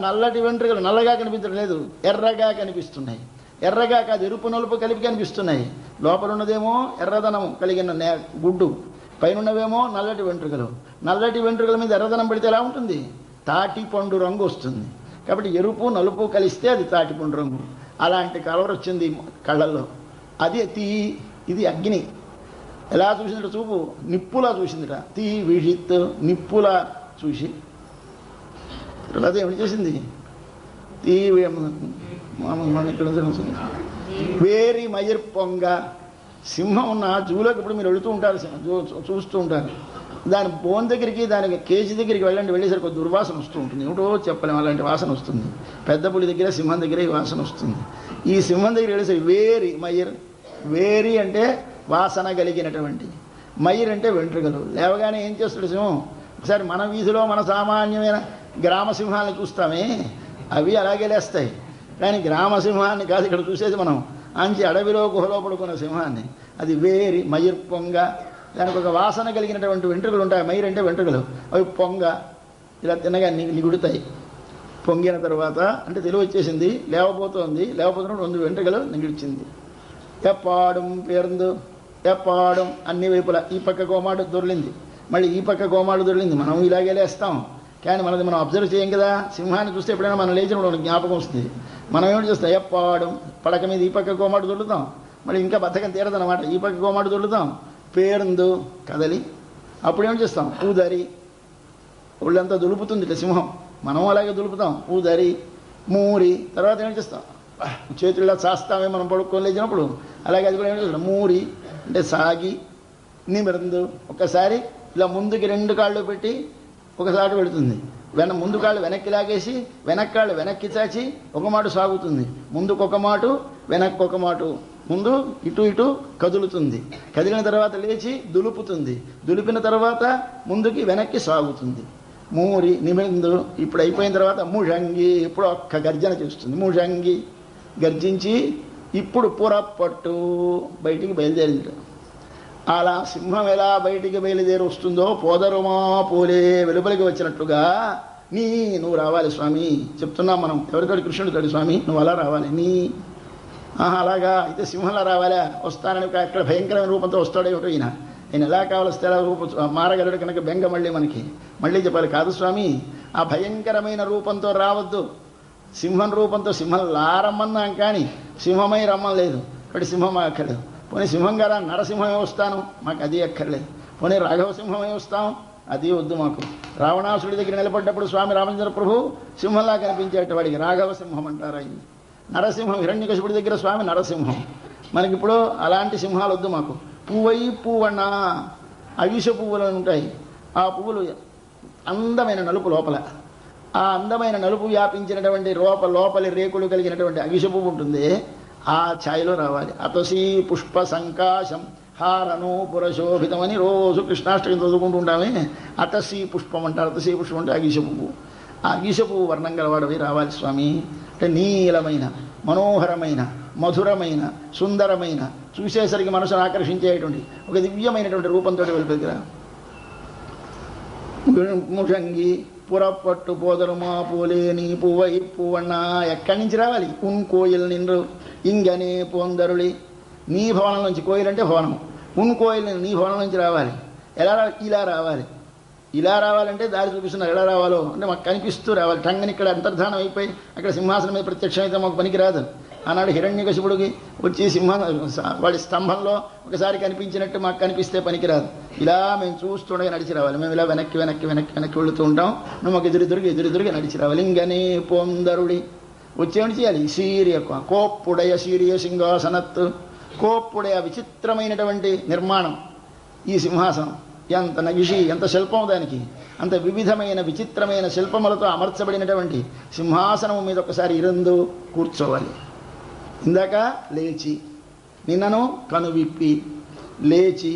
నల్లటి వెంట్రుకలు నల్లగా కనిపించడం లేదు, ఎర్రగా కనిపిస్తున్నాయి. ఎర్రగా కాదు, ఎరుపు నలుపు కలిపి కనిపిస్తున్నాయి. లోపల ఉన్నదేమో ఎర్రదనం కలిగిన గుడ్డు, పైనున్నవేమో నల్లటి వెంట్రుకలు. నల్లటి వెంట్రుకల మీద ఎర్రదనం పెడితే ఎలా ఉంటుంది? తాటి పండు రంగు వస్తుంది. కాబట్టి ఎరుపు నలుపు కలిస్తే అది తాటి పండు రంగు. అలాంటి కలర్ వచ్చింది కళ్ళల్లో. అది ఇది అగ్ని. ఎలా చూసిందట చూపు? నిప్పులా చూసిందిట. తీ విజిత్ నిప్పులా చూసి తర్వాత ఏమిటి చేసింది? తీ ఇక్కడ వేరి మయిర్ పొంగ. సింహం ఉన్న జూలోకి ఇప్పుడు మీరు వెళుతూ ఉంటారు, చూస్తూ ఉంటారు. దాని బోన్ దగ్గరికి, దానికి కేజీ దగ్గరికి వెళ్ళేసరికి ఒక దుర్వాసన వస్తూ ఉంటుంది. ఏమిటో చెప్పలేము, అలాంటి వాసన వస్తుంది. పెద్ద పులి దగ్గర, సింహం దగ్గర ఈ వాసన వస్తుంది. ఈ సింహం దగ్గర వెళ్ళేసరికి వేరి మయిర్. వేరి అంటే వాసన కలిగినటువంటి, మయిర్ అంటే వెంట్రుకలు. లేవగానే ఏం చేస్తాడు సింహం? ఒకసారి మన వీధిలో మన సామాన్యమైన గ్రామ సింహాన్ని చూస్తామే, అవి అలాగే లేస్తాయి. కానీ గ్రామ సింహాన్ని కాదు ఇక్కడ చూసేది మనం. అంచి అడవిలో గుహలో పడుకున్న సింహాన్ని. అది వేరి మయిర్ పొంగ. దానికి ఒక వాసన కలిగినటువంటి వెంట్రుకలు ఉంటాయి. మయిర్ అంటే వెంట్రుకలు. అవి పొంగ ఇలా తిన్నగా నిగుడుతాయి. పొంగిన తర్వాత అంటే తెలివి వచ్చేసింది, లేవపోతున్నప్పుడు 2 వెంట్రుకలు నిగిడిచింది. ఎప్పాడం పేరుందు, ఎప్పాడం అన్ని వైపులా. ఈ పక్క గోమాడు దొర్లింది, మళ్ళీ ఈ పక్క గోమాడు దొర్లింది. మనం ఇలాగే లేస్తాం, కానీ మనది మనం అబ్జర్వ్ చేయం కదా. సింహాన్ని చూస్తే ఎప్పుడైనా మనం లేచినప్పుడు జ్ఞాపకం వస్తుంది. మనం ఏమిటి చేస్తాం? ఎప్పాడం పడక మీద ఈ పక్క గోమాడు దొరుకుతాం, మళ్ళీ ఇంకా బద్ధకం తీరదనమాట. ఈ పక్క గోమాడు దొరుకుతాం, పేరుందు కదలి అప్పుడు ఏం చేస్తాం ఊదరి, ఒళ్ళంతా దులుపుతుంది ఇట్లా సింహం, మనం అలాగే దులుపుతాం. ఊదరి మూరి, తర్వాత ఏం చేస్తాం చేతుల్లో చాస్తామే మనం పడుకొని లేచినప్పుడు, అలాగే అది కూడా ఏం చేస్తాం మూరి అంటే సాగి. నిమిరందు ఒకసారి ఇలా ముందుకి 2 కాళ్ళు పెట్టి ఒకసారి పెడుతుంది, ముందు కాళ్ళు వెనక్కి లాగేసి వెనక్కాళ్ళు వెనక్కి చాచి ఒక మాట సాగుతుంది, ముందుకు ఒక మాట వెనక్కి ఒక మాట, ముందు ఇటు ఇటు కదులుతుంది, కదిలిన తర్వాత లేచి దులుపుతుంది, దులిపిన తర్వాత ముందుకి వెనక్కి సాగుతుంది. మూరి నిమిందు. ఇప్పుడు అయిపోయిన తర్వాత ముషంగి, ఇప్పుడు ఒక్క గర్జన చేస్తుంది. ముషంగి గర్జించి ఇప్పుడు పురపట్టు బయటికి బయలుదేరింది. అలా సింహం ఎలా బయటికి బయలుదేరి వస్తుందో పోదరుమా పోలే వెలుపలికి వచ్చినట్లుగా నువ్వు రావాలి స్వామి చెప్తున్నాం మనం. ఎవరితోటి కృష్ణుడితోటి స్వామి నువ్వు అలా రావాలి అలాగా అయితే సింహంలా రావాలా, వస్తానని అక్కడ భయంకరమైన రూపంతో వస్తాడో ఏమిటో ఈయన ఎలా కావలిస్తే అలా రూపం మారగలడు కనుక బెంగ మళ్ళీ చెప్పాలి. కాదు స్వామి, ఆ భయంకరమైన రూపంతో రావద్దు, సింహం రూపంతో సింహం లారమ్మన్నాం కానీ సింహమై రమ్మలేదు. కాబట్టి సింహం అక్కర్లేదు. పోనీ సింహం గారా నరసింహమే వస్తాను, మాకు అది అక్కర్లేదు. పోనీ రాఘవ సింహమే వస్తాం, అది వద్దు మాకు. రావణాసుడి దగ్గర నిలబడ్డప్పుడు స్వామి రామచంద్ర ప్రభు సింహంలా కనిపించేట వాడికి రాఘవ సింహం అంటారు. అయింది నరసింహం. హిరణ్యకశిపుడి దగ్గర స్వామి నరసింహం. మనకిప్పుడు అలాంటి సింహాలు వద్దు మాకు. పువ్వై పువ్వన్న అవిష పువ్వులు ఉంటాయి, ఆ పువ్వులు అందమైన నలుపు లోపల, ఆ అందమైన నలుపు వ్యాపించినటువంటి లోపలి రేకులు కలిగినటువంటి అవిష పువ్వు ఉంటుంది, ఆ ఛాయలో రావాలి. అతసీ పుష్ప సంకాశం హారను పురశోభితం అని రోజు కృష్ణాష్టకం చదువుకుంటూ ఉంటామే. అతసీ పుష్పం అంటారు. అతసీ పుష్పం అంటే అగిష పువ్వు. ఆ అగిష పువ్వు వర్ణం గలవాడవి రావాలి స్వామి. అంటే నీలమైన మనోహరమైన మధురమైన సుందరమైన చూసేసరికి మనసును ఆకర్షించేటువంటి ఒక దివ్యమైనటువంటి రూపంతో వెళ్ళిపోయిరా. ముషంగి పురపట్టు పోదరుమా పోలేని పువ్వై పువ్వన్నా. ఎక్కడి నుంచి రావాలి? కోయిల్ నిండ్రు ఇంగనే పొందరులి. నీ భవనం నుంచి, కోయిల్ అంటే భవనం, కోయిల్ నీ భవనం నుంచి రావాలి. ఎలా ఇలా రావాలి. ఇలా రావాలంటే దారి చూపిస్తున్నారు. ఎలా రావాలో అంటే మాకు కనిపిస్తూ రావాలి. టంగని ఇక్కడ అంతర్ధానం అయిపోయి అక్కడ సింహాసనం మీద ప్రత్యక్షమైతే మాకు పనికిరాదు. ఆనాడు హిరణ్యకశిపుడికి వచ్చి వాడి స్తంభంలో ఒకసారి కనిపించినట్టు మాకు కనిపిస్తే పనికిరాదు. ఇలా మేము చూస్తుండగా నడిచి రావాలి. మేము ఇలా వెనక్కి వెనక్కి వెనక్కి వెనక్కి వెళుతూ ఉంటాం. నువ్వు మాకు ఎదురుదిరిగి నడిచి రావాలి. ఇంగనే పొందరుడి వచ్చేమని చేయాలి. సీరియ కోప్పుడయ సీరియ సింహాసనత్. కోప్పుడయ విచిత్రమైనటువంటి నిర్మాణం ఈ సింహాసనం. ఎంత నగిషి, ఎంత శిల్పం దానికి, అంత వివిధమైన విచిత్రమైన శిల్పములతో అమర్చబడినటువంటి సింహాసనం మీద ఒకసారి ఇరందు కూర్చోవాలి. ఇందాక లేచి, నిన్నను కనువిప్పి, లేచి,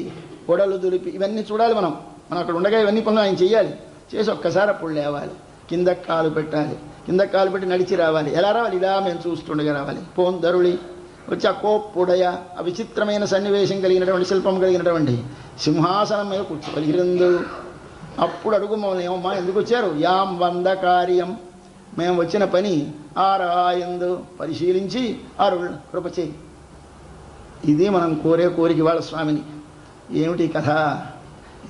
ఒడలు దులిపి, ఇవన్నీ చూడాలి మనం అక్కడ ఉండగా ఇవన్నీ పనులు ఆయన చెయ్యాలి. చేసి ఒక్కసారి అప్పుడు లేవాలి. కింద కాలు పెట్టాలి. కింద కాలు పెట్టి నడిచి రావాలి. ఎలా రావాలి? ఇలా మేము చూస్తుండగా రావాలి. పోందరుళి వచ్చి ఆ కోప్పుడయ ఆ విచిత్రమైన సన్నివేశం కలిగినటువంటి శిల్పం కలిగినటువంటి సింహాసనం మీద కూర్చోవాలి. ఇరందు అప్పుడు అడుగు మమ్మల్ని, ఏమమ్మా ఎందుకు వచ్చారు? యాం వంద కార్యం, మేము వచ్చిన పని ఆరాయందు పరిశీలించి అరుళ్ కృప చేయి. ఇది మనం కోరే కోరిక వాళ్ళ స్వామిని. ఏమిటి కథ?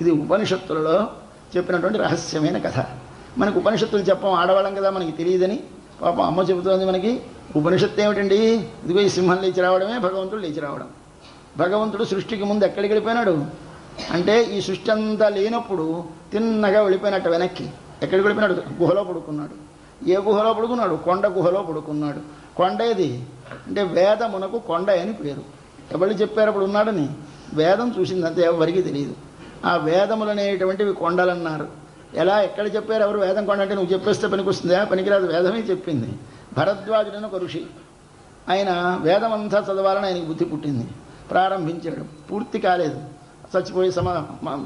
ఇది ఉపనిషత్తులలో చెప్పినటువంటి రహస్యమైన కథ. మనకు ఉపనిషత్తులు చెప్పం, ఆడవాళ్ళం కదా, మనకి తెలియదని పాపం అమ్మ చెబుతోంది మనకి. ఉపనిషత్తు ఏమిటండి? ఇదిగో ఈ సింహం లేచి రావడమే భగవంతుడు లేచి రావడం. భగవంతుడు సృష్టికి ముందు ఎక్కడికి వెళ్ళిపోయినాడు అంటే ఈ సృష్టి అంతా లేనప్పుడు తిన్నగా వెళ్ళిపోయినట్టు వెనక్కి. ఎక్కడికి వెళ్ళిపోయినాడు? గుహలో పడుకున్నాడు. ఏ గుహలో పడుకున్నాడు? కొండ గుహలో పడుకున్నాడు. కొండ ఏది అంటే వేదమునకు కొండ అని పేరు. ఎవరు చెప్పారు అప్పుడు ఉన్నాడని? వేదం చూసింది అంతే, ఎవరికి తెలియదు. ఆ వేదములు అనేటువంటివి కొండలన్నారు. ఎలా ఎక్కడ చెప్పారు? ఎవరు వేదం కొండ అంటే నువ్వు చెప్పేస్తే పనికి వస్తుందా? పనికిరాదు. వేదమే చెప్పింది. భరద్వాజుడని ఒక ఋషి, ఆయన వేదమంతా చదవాలని ఆయనకి బుద్ధి పుట్టింది. ప్రారంభించాడు, పూర్తి కాలేదు, చచ్చిపోయి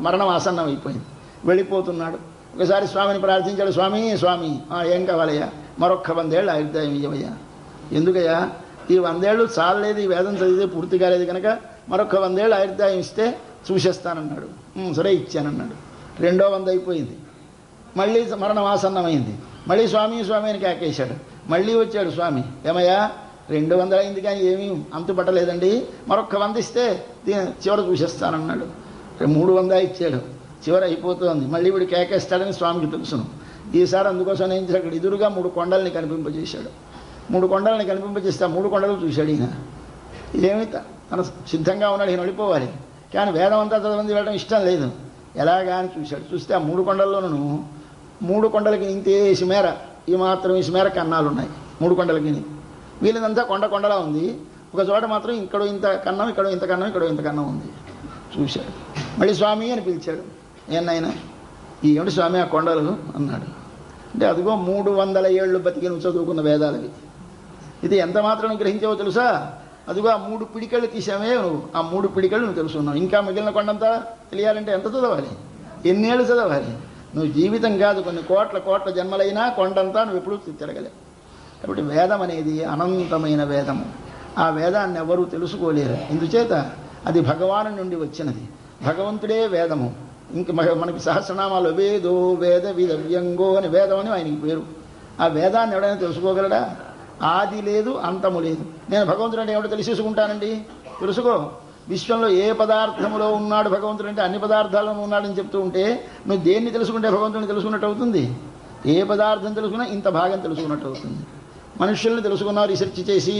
మరణం ఆసన్నం అయిపోయింది. వెళ్ళిపోతున్నాడు. ఒకసారి స్వామిని ప్రార్థించాడు. స్వామి స్వామి ఏం కావాలయ్యా? మరొక్క 100 ఏళ్ళు ఆయుర్దాయం ఇవ్వయ్యా. ఎందుకయ్యా? ఈ 100 ఏళ్ళు చాలలేదు, ఈ వేదం చదివితే పూర్తి కాలేదు కనుక మరొక్క 100 ఏళ్ళు ఆయుర్దాయం ఇస్తే చూసేస్తానన్నాడు. సరే ఇచ్చానన్నాడు. 2వ 100 అయిపోయింది. మళ్ళీ మరణం ఆసన్నమైంది. మళ్ళీ స్వామి స్వామి అని కేకేశాడు. మళ్ళీ వచ్చాడు స్వామి. ఏమయ్యా 200 అయింది కానీ ఏమీ అంతు పట్టలేదండి, మరొక్క 100 ఇస్తే చివర చూసేస్తానన్నాడు. 300 ఇచ్చాడు. చివర అయిపోతుంది. మళ్ళీ వీడు కేకేస్తాడని స్వామికి తెలుసును. ఈసారి అందుకోసం ఏం చేశాడు? అక్కడ ఎదురుగా 3 కొండల్ని కనిపింపజేశాడు. 3 కొండల్ని కనిపింపజేస్తే 3 కొండలు చూశాడు ఈయన. ఏమి తన సిద్ధంగా ఉన్నాడు, ఈయన వెళ్ళిపోవాలి. కానీ వేదం అంతా చదవంది వెళ్ళడం ఇష్టం లేదు. ఎలాగా అని చూశాడు. చూస్తే ఆ 3 కొండల్లోనూ 3 కొండలకి ఇంతే ఇసుమేర, ఈ మాత్రం ఇసుమేర కన్నాలు ఉన్నాయి 3 కొండలకి. వీళ్ళదంతా కొండలా ఉంది. ఒక చోట మాత్రం ఇక్కడ ఇంత కన్నం, ఇక్కడ ఇంత కన్నం, ఇక్కడ ఇంత కన్నం ఉంది. చూశాడు. మళ్ళీ స్వామి అని పిలిచాడు. ఏనాయన ఏమిటి స్వామి ఆ కొండలు అన్నాడు. అంటే అదిగో 300 ఏళ్ళు బతికి నువ్వు చదువుకున్న వేదాలవి. ఇది ఎంత మాత్రం గ్రహించావో తెలుసా? అదిగో ఆ 3 పిడికళ్ళు తీసామే నువ్వు, ఆ 3 పిడికళ్ళు నువ్వు తెలుసుకున్నావు. ఇంకా మిగిలిన కొండంతా తెలియాలంటే ఎంత చదవాలి, ఎన్నేళ్ళు చదవాలి? నువ్వు జీవితం కాదు, కొన్ని కోట్ల జన్మలైనా కొండంతా నువ్వు ఎప్పుడూ తిరగలేవు. కాబట్టి వేదం అనేది అనంతమైన వేదము. ఆ వేదాన్ని ఎవరూ తెలుసుకోలేరు. ఇందుచేత అది భగవాను నుండి వచ్చినది. భగవంతుడే వేదము. ఇంక మనకి సహస్రనామాలు వేదో వేద విదవ్యంగో అని వేదం అని ఆయనకి పేరు. ఆ వేదాన్ని ఎవడైనా తెలుసుకోగలడా? ఆది లేదు, అంతము లేదు. నేను భగవంతుడు అంటే ఎవడో తెలిసేసుకుంటానండి? తెలుసుకో. విశ్వంలో ఏ పదార్థములో ఉన్నాడు భగవంతుడు అంటే అన్ని పదార్థాలను ఉన్నాడని చెప్తూ ఉంటే నువ్వు దేన్ని తెలుసుకుంటే భగవంతుడిని తెలుసుకున్నట్టు అవుతుంది? ఏ పదార్థం తెలుసుకున్నా ఇంత భాగం తెలుసుకున్నట్టు అవుతుంది. మనుషుల్ని తెలుసుకున్నావు రీసెర్చ్ చేసి,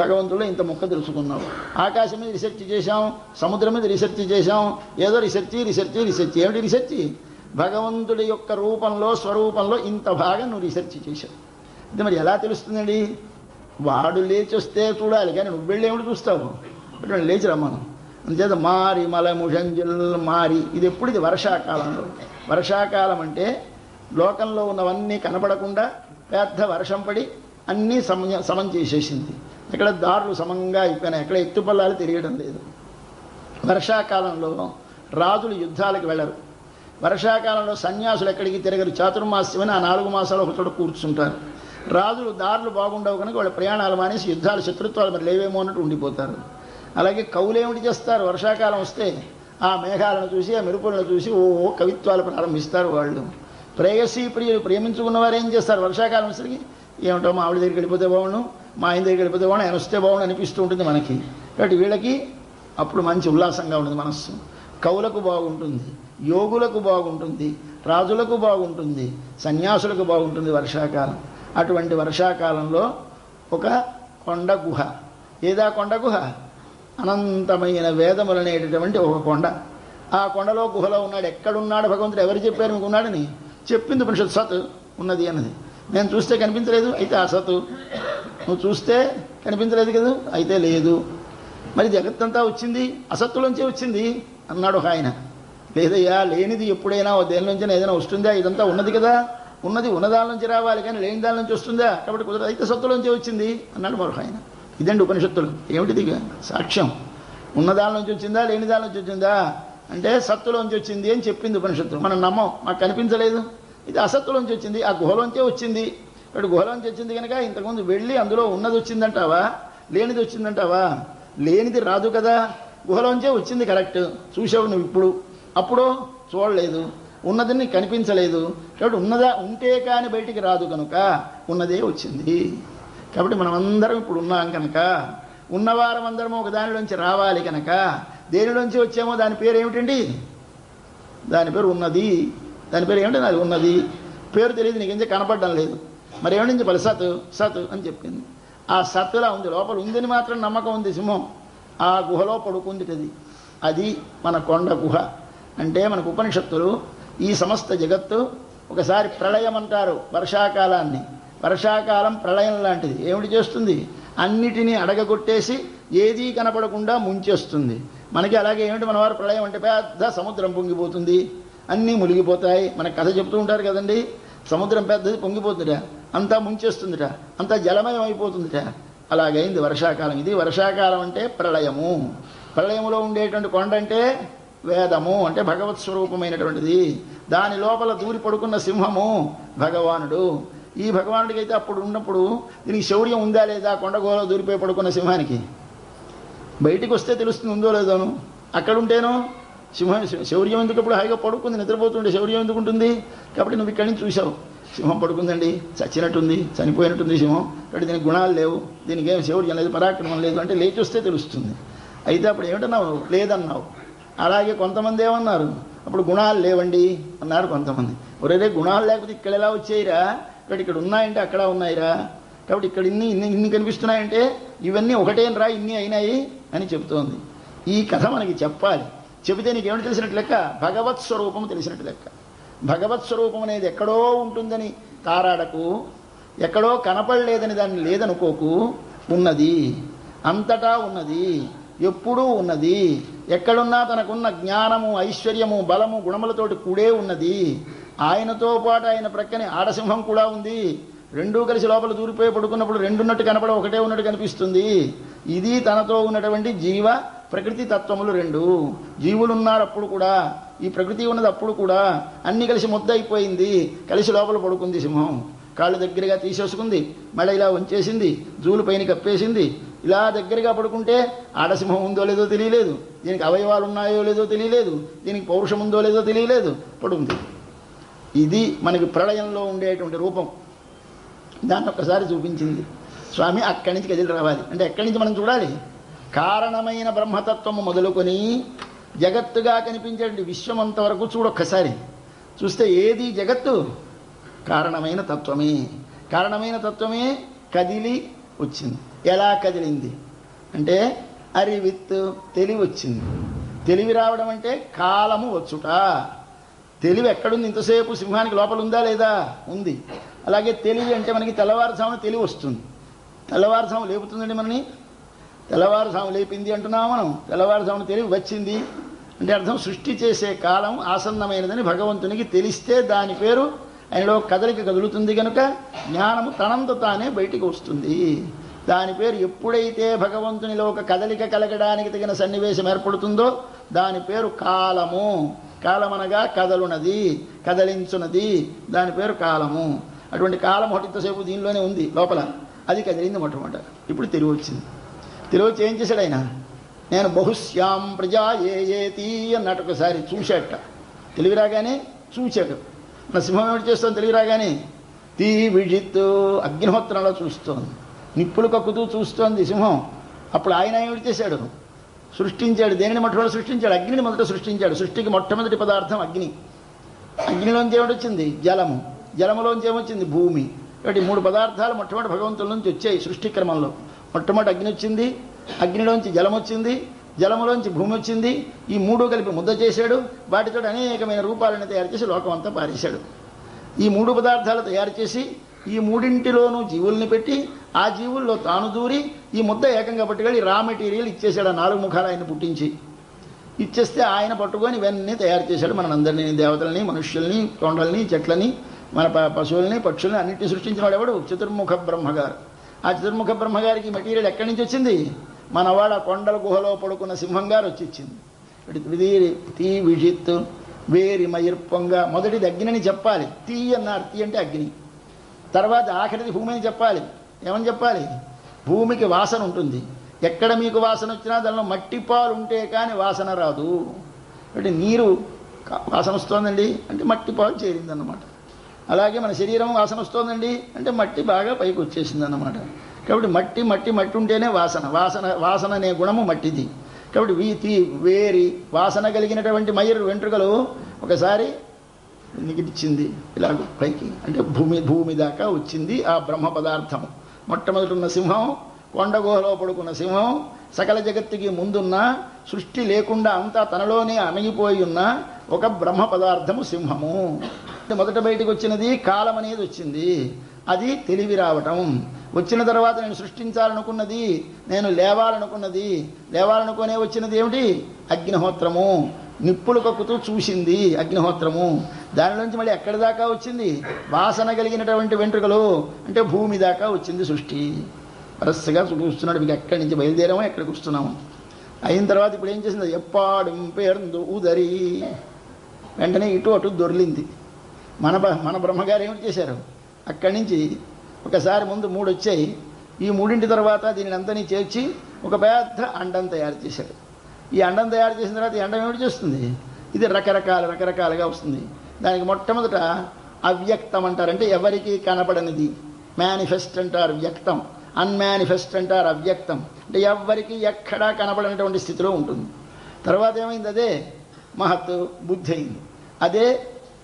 భగవంతుడు ఇంత ముక్క తెలుసుకున్నావు. ఆకాశం మీద రీసెర్చ్ చేశాం, సముద్రం మీద రీసెర్చ్ చేశాం, ఏదో రీసెర్చ్. ఏమిటి రీసెర్చ్? భగవంతుడి యొక్క రూపంలో, స్వరూపంలో ఇంత భాగం నువ్వు రీసెర్చ్ చేశావు. ఇది మరి ఎలా తెలుస్తుందండి? వాడు లేచి వస్తే చూడాలి, కానీ నువ్వు వెళ్ళి ఏమిటి చూస్తావు? లేచి రమ్మను. అందుచేత మారి మలముషంజల్ మారి, ఇది ఎప్పుడు? ఇది వర్షాకాలంలో. వర్షాకాలం అంటే లోకంలో ఉన్నవన్నీ కనపడకుండా పెద్ద వర్షం పడి అన్నీ సమం చేసేసింది. ఇక్కడ దారులు సమంగా అయిపోయినాయి, ఎక్కడ ఎత్తుపల్లాలు తెలియడం లేదు. వర్షాకాలంలో రాజులు యుద్ధాలకు వెళ్ళరు. వర్షాకాలంలో సన్యాసులు ఎక్కడికి తిరగరు. చాతుర్మాస్యమని ఆ 4 మాసాలు ఒక చోట కూర్చుంటారు. రాజులు దారులు బాగుండవు కనుక వాళ్ళ ప్రయాణాలు మానేసి యుద్ధాలు, శత్రుత్వాలు మరి లేవేమో అన్నట్టు ఉండిపోతారు. అలాగే కవులేమిటి చేస్తారు? వర్షాకాలం వస్తే ఆ మేఘాలను చూసి, ఆ మెరుపులను చూసి కవిత్వాలు ప్రారంభిస్తారు. వాళ్ళు ప్రేయసీ ప్రియులు ప్రేమించుకున్న వారు ఏం చేస్తారు? వర్షాకాలం వచ్చేసరికి ఏమిటో మా ఆవిడ దగ్గరికి వెళ్ళిపోతే బాగుండు, మా ఆయన దగ్గరికి వెళ్ళిపోతే బాగుండు, ఆయన వస్తే బాగుండు అనిపిస్తూ ఉంటుంది మనకి. కాబట్టి వీళ్ళకి అప్పుడు మంచి ఉల్లాసంగా ఉంటుంది మనస్సు. కవులకు బాగుంటుంది, యోగులకు బాగుంటుంది, రాజులకు బాగుంటుంది, సన్యాసులకు బాగుంటుంది వర్షాకాలం. అటువంటి వర్షాకాలంలో ఒక కొండ గుహ. ఏదా కొండ గుహ? అనంతమైన వేదములు అనేటటువంటి ఒక కొండ. ఆ కొండలో గుహలో ఉన్నాడు. ఎక్కడున్నాడు భగవంతుడు? ఎవరు చెప్పారు మీకు ఉన్నాడని? చెప్పింది ఉపనిషత్తు. సత్ ఉన్నది అన్నది. నేను చూస్తే కనిపించలేదు, అయితే అసతు. నువ్వు చూస్తే కనిపించలేదు కదా, అయితే లేదు. మరి జగత్తంతా వచ్చింది అసత్తులోంచే వచ్చింది అన్నాడు ఒక ఆయన. లేదయ్యా, లేనిది ఎప్పుడైనా దేని నుంచి ఏదైనా వస్తుందా? ఇదంతా ఉన్నది కదా, ఉన్నది ఉన్నదాని నుంచి రావాలి, కానీ లేని దాని నుంచి వస్తుందా? కాబట్టి కుదరదు, అయితే సత్తులోంచే వచ్చింది అన్నాడు మరొక ఆయన. ఇదండి ఉపనిషత్తులు. ఏమిటిది? సాక్ష్యం. ఉన్నదాని నుంచి వచ్చిందా, లేని దాని నుంచి వచ్చిందా అంటే సత్తులోంచి వచ్చింది అని చెప్పింది ఉపనిషత్తులు. మనం నమ్మం, మాకు కనిపించలేదు, ఇది అసత్తులోంచి వచ్చింది, ఆ గుహలోంచే వచ్చింది. ఇప్పుడు గుహలోంచి వచ్చింది కనుక ఇంతకుముందు వెళ్ళి అందులో ఉన్నది వచ్చిందంటావా, లేనిది వచ్చిందంటావా? లేనిది రాదు కదా, గుహలోంచే వచ్చింది. కరెక్ట్, చూసావు నువ్వు ఇప్పుడు. అప్పుడు చూడలేదు, ఉన్నదని కనిపించలేదు. కాబట్టి ఉన్నదా ఉంటే కానీ బయటికి రాదు కనుక ఉన్నదే వచ్చింది. కాబట్టి మనమందరం ఇప్పుడు ఉన్నాం కనుక, ఉన్నవారం అందరము ఒక దానిలోంచి రావాలి కనుక దేనిలోంచి వచ్చామో దాని పేరు ఏమిటండి? దాని పేరు ఉన్నది. దాని పేరు ఏమిటండి? అది ఉన్నది. పేరు తెలియదు, నీకేం కనపడడం లేదు. మరి ఏమిటి చెప్పాలి? సత్ సత్ అని చెప్పింది. ఆ సత్తులా ఉంది, లోపల ఉందని మాత్రం నమ్మకం ఉంది. సింహం ఆ గుహలో పడుకుంది. అది మన కొండ గుహ. అంటే మనకు ఉపనిషత్తులు ఈ సమస్త జగత్తు ఒకసారి ప్రళయం అంటారు వర్షాకాలాన్ని. వర్షాకాలం ప్రళయం లాంటిది. ఏమిటి చేస్తుంది? అన్నిటినీ అడగగొట్టేసి ఏదీ కనపడకుండా ముంచేస్తుంది. మనకి అలాగే ఏమిటి మన వారు ప్రళయం అంటే పెద్ద సముద్రం పొంగిపోతుంది, అన్నీ మునిగిపోతాయి. మన కథ చెప్తూ ఉంటారు కదండి, సముద్రం పెద్దది పొంగిపోతుందిట, అంతా ముంచేస్తుందిట, అంతా జలమయం అయిపోతుందిట. అలాగైంది వర్షాకాలం. ఇది వర్షాకాలం అంటే ప్రళయము. ప్రళయములో ఉండేటువంటి కొండ అంటే వేదము, అంటే భగవత్ స్వరూపమైనటువంటిది. దాని లోపల దూరి పడుకున్న సింహము భగవానుడు. ఈ భగవానుడికి అయితే అప్పుడు ఉన్నప్పుడు దీనికి శౌర్యం ఉందా లేదా? కొండ గుహలో దూరిపోయి పడుకున్న సింహానికి బయటికి వస్తే తెలుస్తుంది ఉందో లేదోను. అక్కడ ఉంటేనో సింహం శౌర్యం ఎందుకు? అప్పుడు హాయిగా పడుకుంది, నిద్రపోతుండే. శౌర్యం ఎందుకు ఉంటుంది? కాబట్టి నువ్వు ఇక్కడి నుంచి చూసావు, సింహం పడుకుందండి, చచ్చినట్టుంది, చనిపోయినట్టుంది సింహం. కాబట్టి దీనికి గుణాలు లేవు, దీనికి ఏం శౌర్యం లేదు, పరాక్రమం లేదు అంటే లేచి వస్తే తెలుస్తుంది. అయితే అప్పుడు ఏమిటన్నావు? లేదన్నావు. అలాగే కొంతమంది ఏమన్నారు? అప్పుడు గుణాలు లేవండి అన్నారు కొంతమంది. ఒరే గుణాలు లేకపోతే ఇక్కడ ఎలా వచ్చాయిరా? కాబట్టి ఇక్కడ ఉన్నాయంటే అక్కడ ఉన్నాయిరా. కాబట్టి ఇక్కడ ఇన్ని కనిపిస్తున్నాయంటే ఇవన్నీ ఒకటేనరా, ఇన్ని అయినాయి అని చెప్తోంది. ఈ కథ మనకి చెప్పాలి. చెబితే నీకేమిటి తెలిసినట్టు లెక్క? భగవత్ స్వరూపము తెలిసినట్టు లెక్క. భగవత్ స్వరూపం అనేది ఎక్కడో ఉంటుందని తారాడకు, ఎక్కడో కనపడలేదని దాన్ని లేదనుకోకు. ఉన్నది, అంతటా ఉన్నది, ఎప్పుడూ ఉన్నది. ఎక్కడున్నా తనకున్న జ్ఞానము, ఐశ్వర్యము, బలము, గుణములతోటి కూడే ఉన్నది. ఆయనతో పాటు ఆయన ప్రక్కనే ఆడసింహం కూడా ఉంది. రెండూ కలిసి లోపల దూరిపోయి పడుకున్నప్పుడు రెండున్నట్టు కనపడ, ఒకటే ఉన్నట్టు కనిపిస్తుంది. ఇది తనతో ఉన్నటువంటి జీవ ప్రకృతి తత్వములు రెండు. జీవులున్నారు అప్పుడు కూడా, ఈ ప్రకృతి ఉన్నది అప్పుడు కూడా. అన్నీ కలిసి ముద్ద అయిపోయింది, కలిసి లోపల పడుకుంది సింహం. కాళ్ళు దగ్గరగా తీసేసుకుంది, మళ్ళీ ఇలా వంచేసింది, జూలు పైన కప్పేసింది. ఇలా దగ్గరగా పడుకుంటే ఆడసింహం ఉందో లేదో తెలియలేదు, దీనికి అవయవాలు ఉన్నాయో లేదో తెలియలేదు, దీనికి పౌరుషం ఉందో లేదో తెలియలేదు, పడుకుంది. ఇది మనకి ప్రళయంలో ఉండేటువంటి రూపం. దాన్ని ఒక్కసారి చూపించింది స్వామి. అక్కడి నుంచి కదిలి రావాలి అంటే ఎక్కడి నుంచి మనం చూడాలి? కారణమైన బ్రహ్మతత్వము మొదలుకొని జగత్తుగా కనిపించేటువంటి విశ్వం అంతవరకు చూడొక్కసారి. చూస్తే ఏది జగత్తు? కారణమైన తత్వమే. కారణమైన తత్వమే కదిలి వచ్చింది. ఎలా కదిలింది అంటే అరివిత్తు, తెలివి వచ్చింది. తెలివి రావడం అంటే కాలము వచ్చుట. తెలివి ఎక్కడుంది? ఇంతసేపు సింహానికి లోపల ఉందా లేదా? ఉంది. అలాగే తెలివి అంటే మనకి తెల్లవారుజామున తెలివి వస్తుంది. తెల్లవారుజాము లేపుతుందండి మనని. తెల్లవారుజాము లేపింది అంటున్నాము మనం. తెల్లవారుజామున తెలివి వచ్చింది అంటే అర్థం సృష్టి చేసే కాలం ఆసన్నమైనదని భగవంతునికి తెలిస్తే దాని పేరు ఆయనలో కదలిక కదులుతుంది. కనుక జ్ఞానము తనంత తానే బయటికి వస్తుంది. దాని పేరు ఎప్పుడైతే భగవంతునిలో ఒక కదలిక కలగడానికి తగిన సన్నివేశం ఏర్పడుతుందో దాని పేరు కాలము. కాలమనగా కదలునది, కదలించున్నది, దాని పేరు కాలము. అటువంటి కాలం ఒకటి ఇంతసేపు దీనిలోనే ఉంది లోపల. అది కదిలింది మొట్టమొదట. ఇప్పుడు తెలివి వచ్చింది. తెలివి వచ్చి ఏం చేశాడు ఆయన? నేను బహుశ్యాం ప్రజా ఏతి అన్నట్టు ఒకసారి చూశాట. తెలివి రాగానే చూశాడు. మన సింహం ఏమిటి చేస్తోంది? తెలివి రాగానే తీ విజిత్ అగ్నిహోత్రంలో చూస్తోంది, నిప్పులు కక్కుతూ చూస్తోంది సింహం. అప్పుడు ఆయన ఏమిటి చేశాడు? సృష్టించాడు. దేనిని మొట్టమొదటి సృష్టించాడు? అగ్నిని మొదట సృష్టించాడు. సృష్టికి మొట్టమొదటి పదార్థం అగ్ని. అగ్నిలోంచి ఏమిటి వచ్చింది? జలము. జలములోంచి ఏమొచ్చింది? భూమి. కాబట్టి మూడు పదార్థాలు మొట్టమొదటి భగవంతుల నుంచి వచ్చాయి సృష్టి క్రమంలో. మొట్టమొదటి అగ్ని వచ్చింది, అగ్నిలోంచి జలం వచ్చింది, జలములోంచి భూమి వచ్చింది. ఈ మూడు కలిపి ముద్ద చేశాడు. వాటితో అనేకమైన రూపాలను తయారు చేసి లోకం అంతా పారేశాడు. ఈ మూడు పదార్థాలు తయారు చేసి ఈ మూడింటిలోనూ జీవుల్ని పెట్టి ఆ జీవుల్లో తాను దూరి ఈ ముద్ద ఏకంగా పట్టుకెళ్ళి రా మెటీరియల్ ఇచ్చేశాడు. ఆ నాలుగు ముఖాలు ఆయన పుట్టించి ఇచ్చేస్తే ఆయన పట్టుకొని ఇవన్నీ తయారు చేశాడు. మనందరినీ, దేవతల్ని, మనుష్యుల్ని, కొండల్ని, చెట్లని, మన పశువుల్ని, పక్షుల్ని అన్నింటినీ సృష్టించిన వాడు ఎవడు? చతుర్ముఖ బ్రహ్మగారు. ఆ చతుర్ముఖ బ్రహ్మగారికి మెటీరియల్ ఎక్కడి నుంచి వచ్చింది? మనవాడ కొండల గుహలో పడుకున్న సింహంగారు వచ్చి ఇచ్చింది. తీ విజిత్ వేరి మయిర్పొంగ. మొదటిది అగ్నిని చెప్పాలి. తీ అన్నారు. తీ అంటే అగ్ని. తర్వాత ఆఖరిది భూమి అని చెప్పాలి. ఏమని చెప్పాలి? భూమికి వాసన ఉంటుంది. ఎక్కడ మీకు వాసన వచ్చినా దానిలో మట్టి పాలు ఉంటే కానీ వాసన రాదు. అంటే నీరు వాసన వస్తోందండి అంటే మట్టి పాలు చేరిందన్నమాట. అలాగే మన శరీరం వాసన వస్తోందండి అంటే మట్టి బాగా పైకి వచ్చేసిందన్నమాట. కాబట్టి మట్టి మట్టి మట్టి ఉంటేనే వాసన. వాసన అనే గుణము మట్టిది. కాబట్టి వీతి వేరి వాసన కలిగినటువంటి మయూరు వెంట్రుకలు ఒకసారి నిగిటిచ్చింది ఇలా పైకి. అంటే భూమి దాకా వచ్చింది ఆ బ్రహ్మ పదార్థము. మొట్టమొదటి ఉన్న సింహం, కొండగుహలో పడుకున్న సింహం, సకల జగత్తుకి ముందున్న సృష్టి లేకుండా అంతా తనలోనే అణగిపోయి ఉన్న ఒక బ్రహ్మ పదార్థము సింహము. మొదట బయటకు వచ్చినది కాలం అనేది వచ్చింది. అది తెలివి రావటం. వచ్చిన తర్వాత నేను సృష్టించాలనుకున్నది, నేను లేవాలనుకునే వచ్చినది ఏమిటి? అగ్నిహోత్రము. నిప్పులు కక్కుతూ చూసింది అగ్నిహోత్రము. దానిలోంచి మళ్ళీ ఎక్కడి దాకా వచ్చింది? వాసన కలిగినటువంటి వెంట్రుకలు. అంటే భూమి దాకా వచ్చింది సృష్టి. వరసగా చూస్తున్నాడు. మీకు ఎక్కడి నుంచి బయలుదేరామో ఎక్కడికి వస్తున్నాము. అయిన తర్వాత ఇప్పుడు ఏం చేసింది? ఎప్పాడు పేరు ఉదరి. వెంటనే ఇటు అటు దొర్లింది. మన బ్రహ్మగారు ఏమిటి చేశారు? అక్కడి నుంచి ఒకసారి ముందు మూడు వచ్చాయి. ఈ మూడింటి తర్వాత దీనిని అంతని చేర్చి ఒక పెద్ద అండం తయారు చేశాడు. ఈ అండం తయారు చేసిన తర్వాత ఈ అండం ఏమిటి చేస్తుంది? ఇది రకరకాలుగా వస్తుంది. దానికి మొట్టమొదట అవ్యక్తం అంటారు. అంటే ఎవరికి కనపడనిది. మేనిఫెస్ట్ అంటారు వ్యక్తం, అన్మానిఫెస్ట్ అంటారు అవ్యక్తం. అంటే ఎవరికి ఎక్కడా కనపడనటువంటి స్థితిలో ఉంటుంది. తర్వాత ఏమైంది? అదే మహత్తు బుద్ధి అయింది, అదే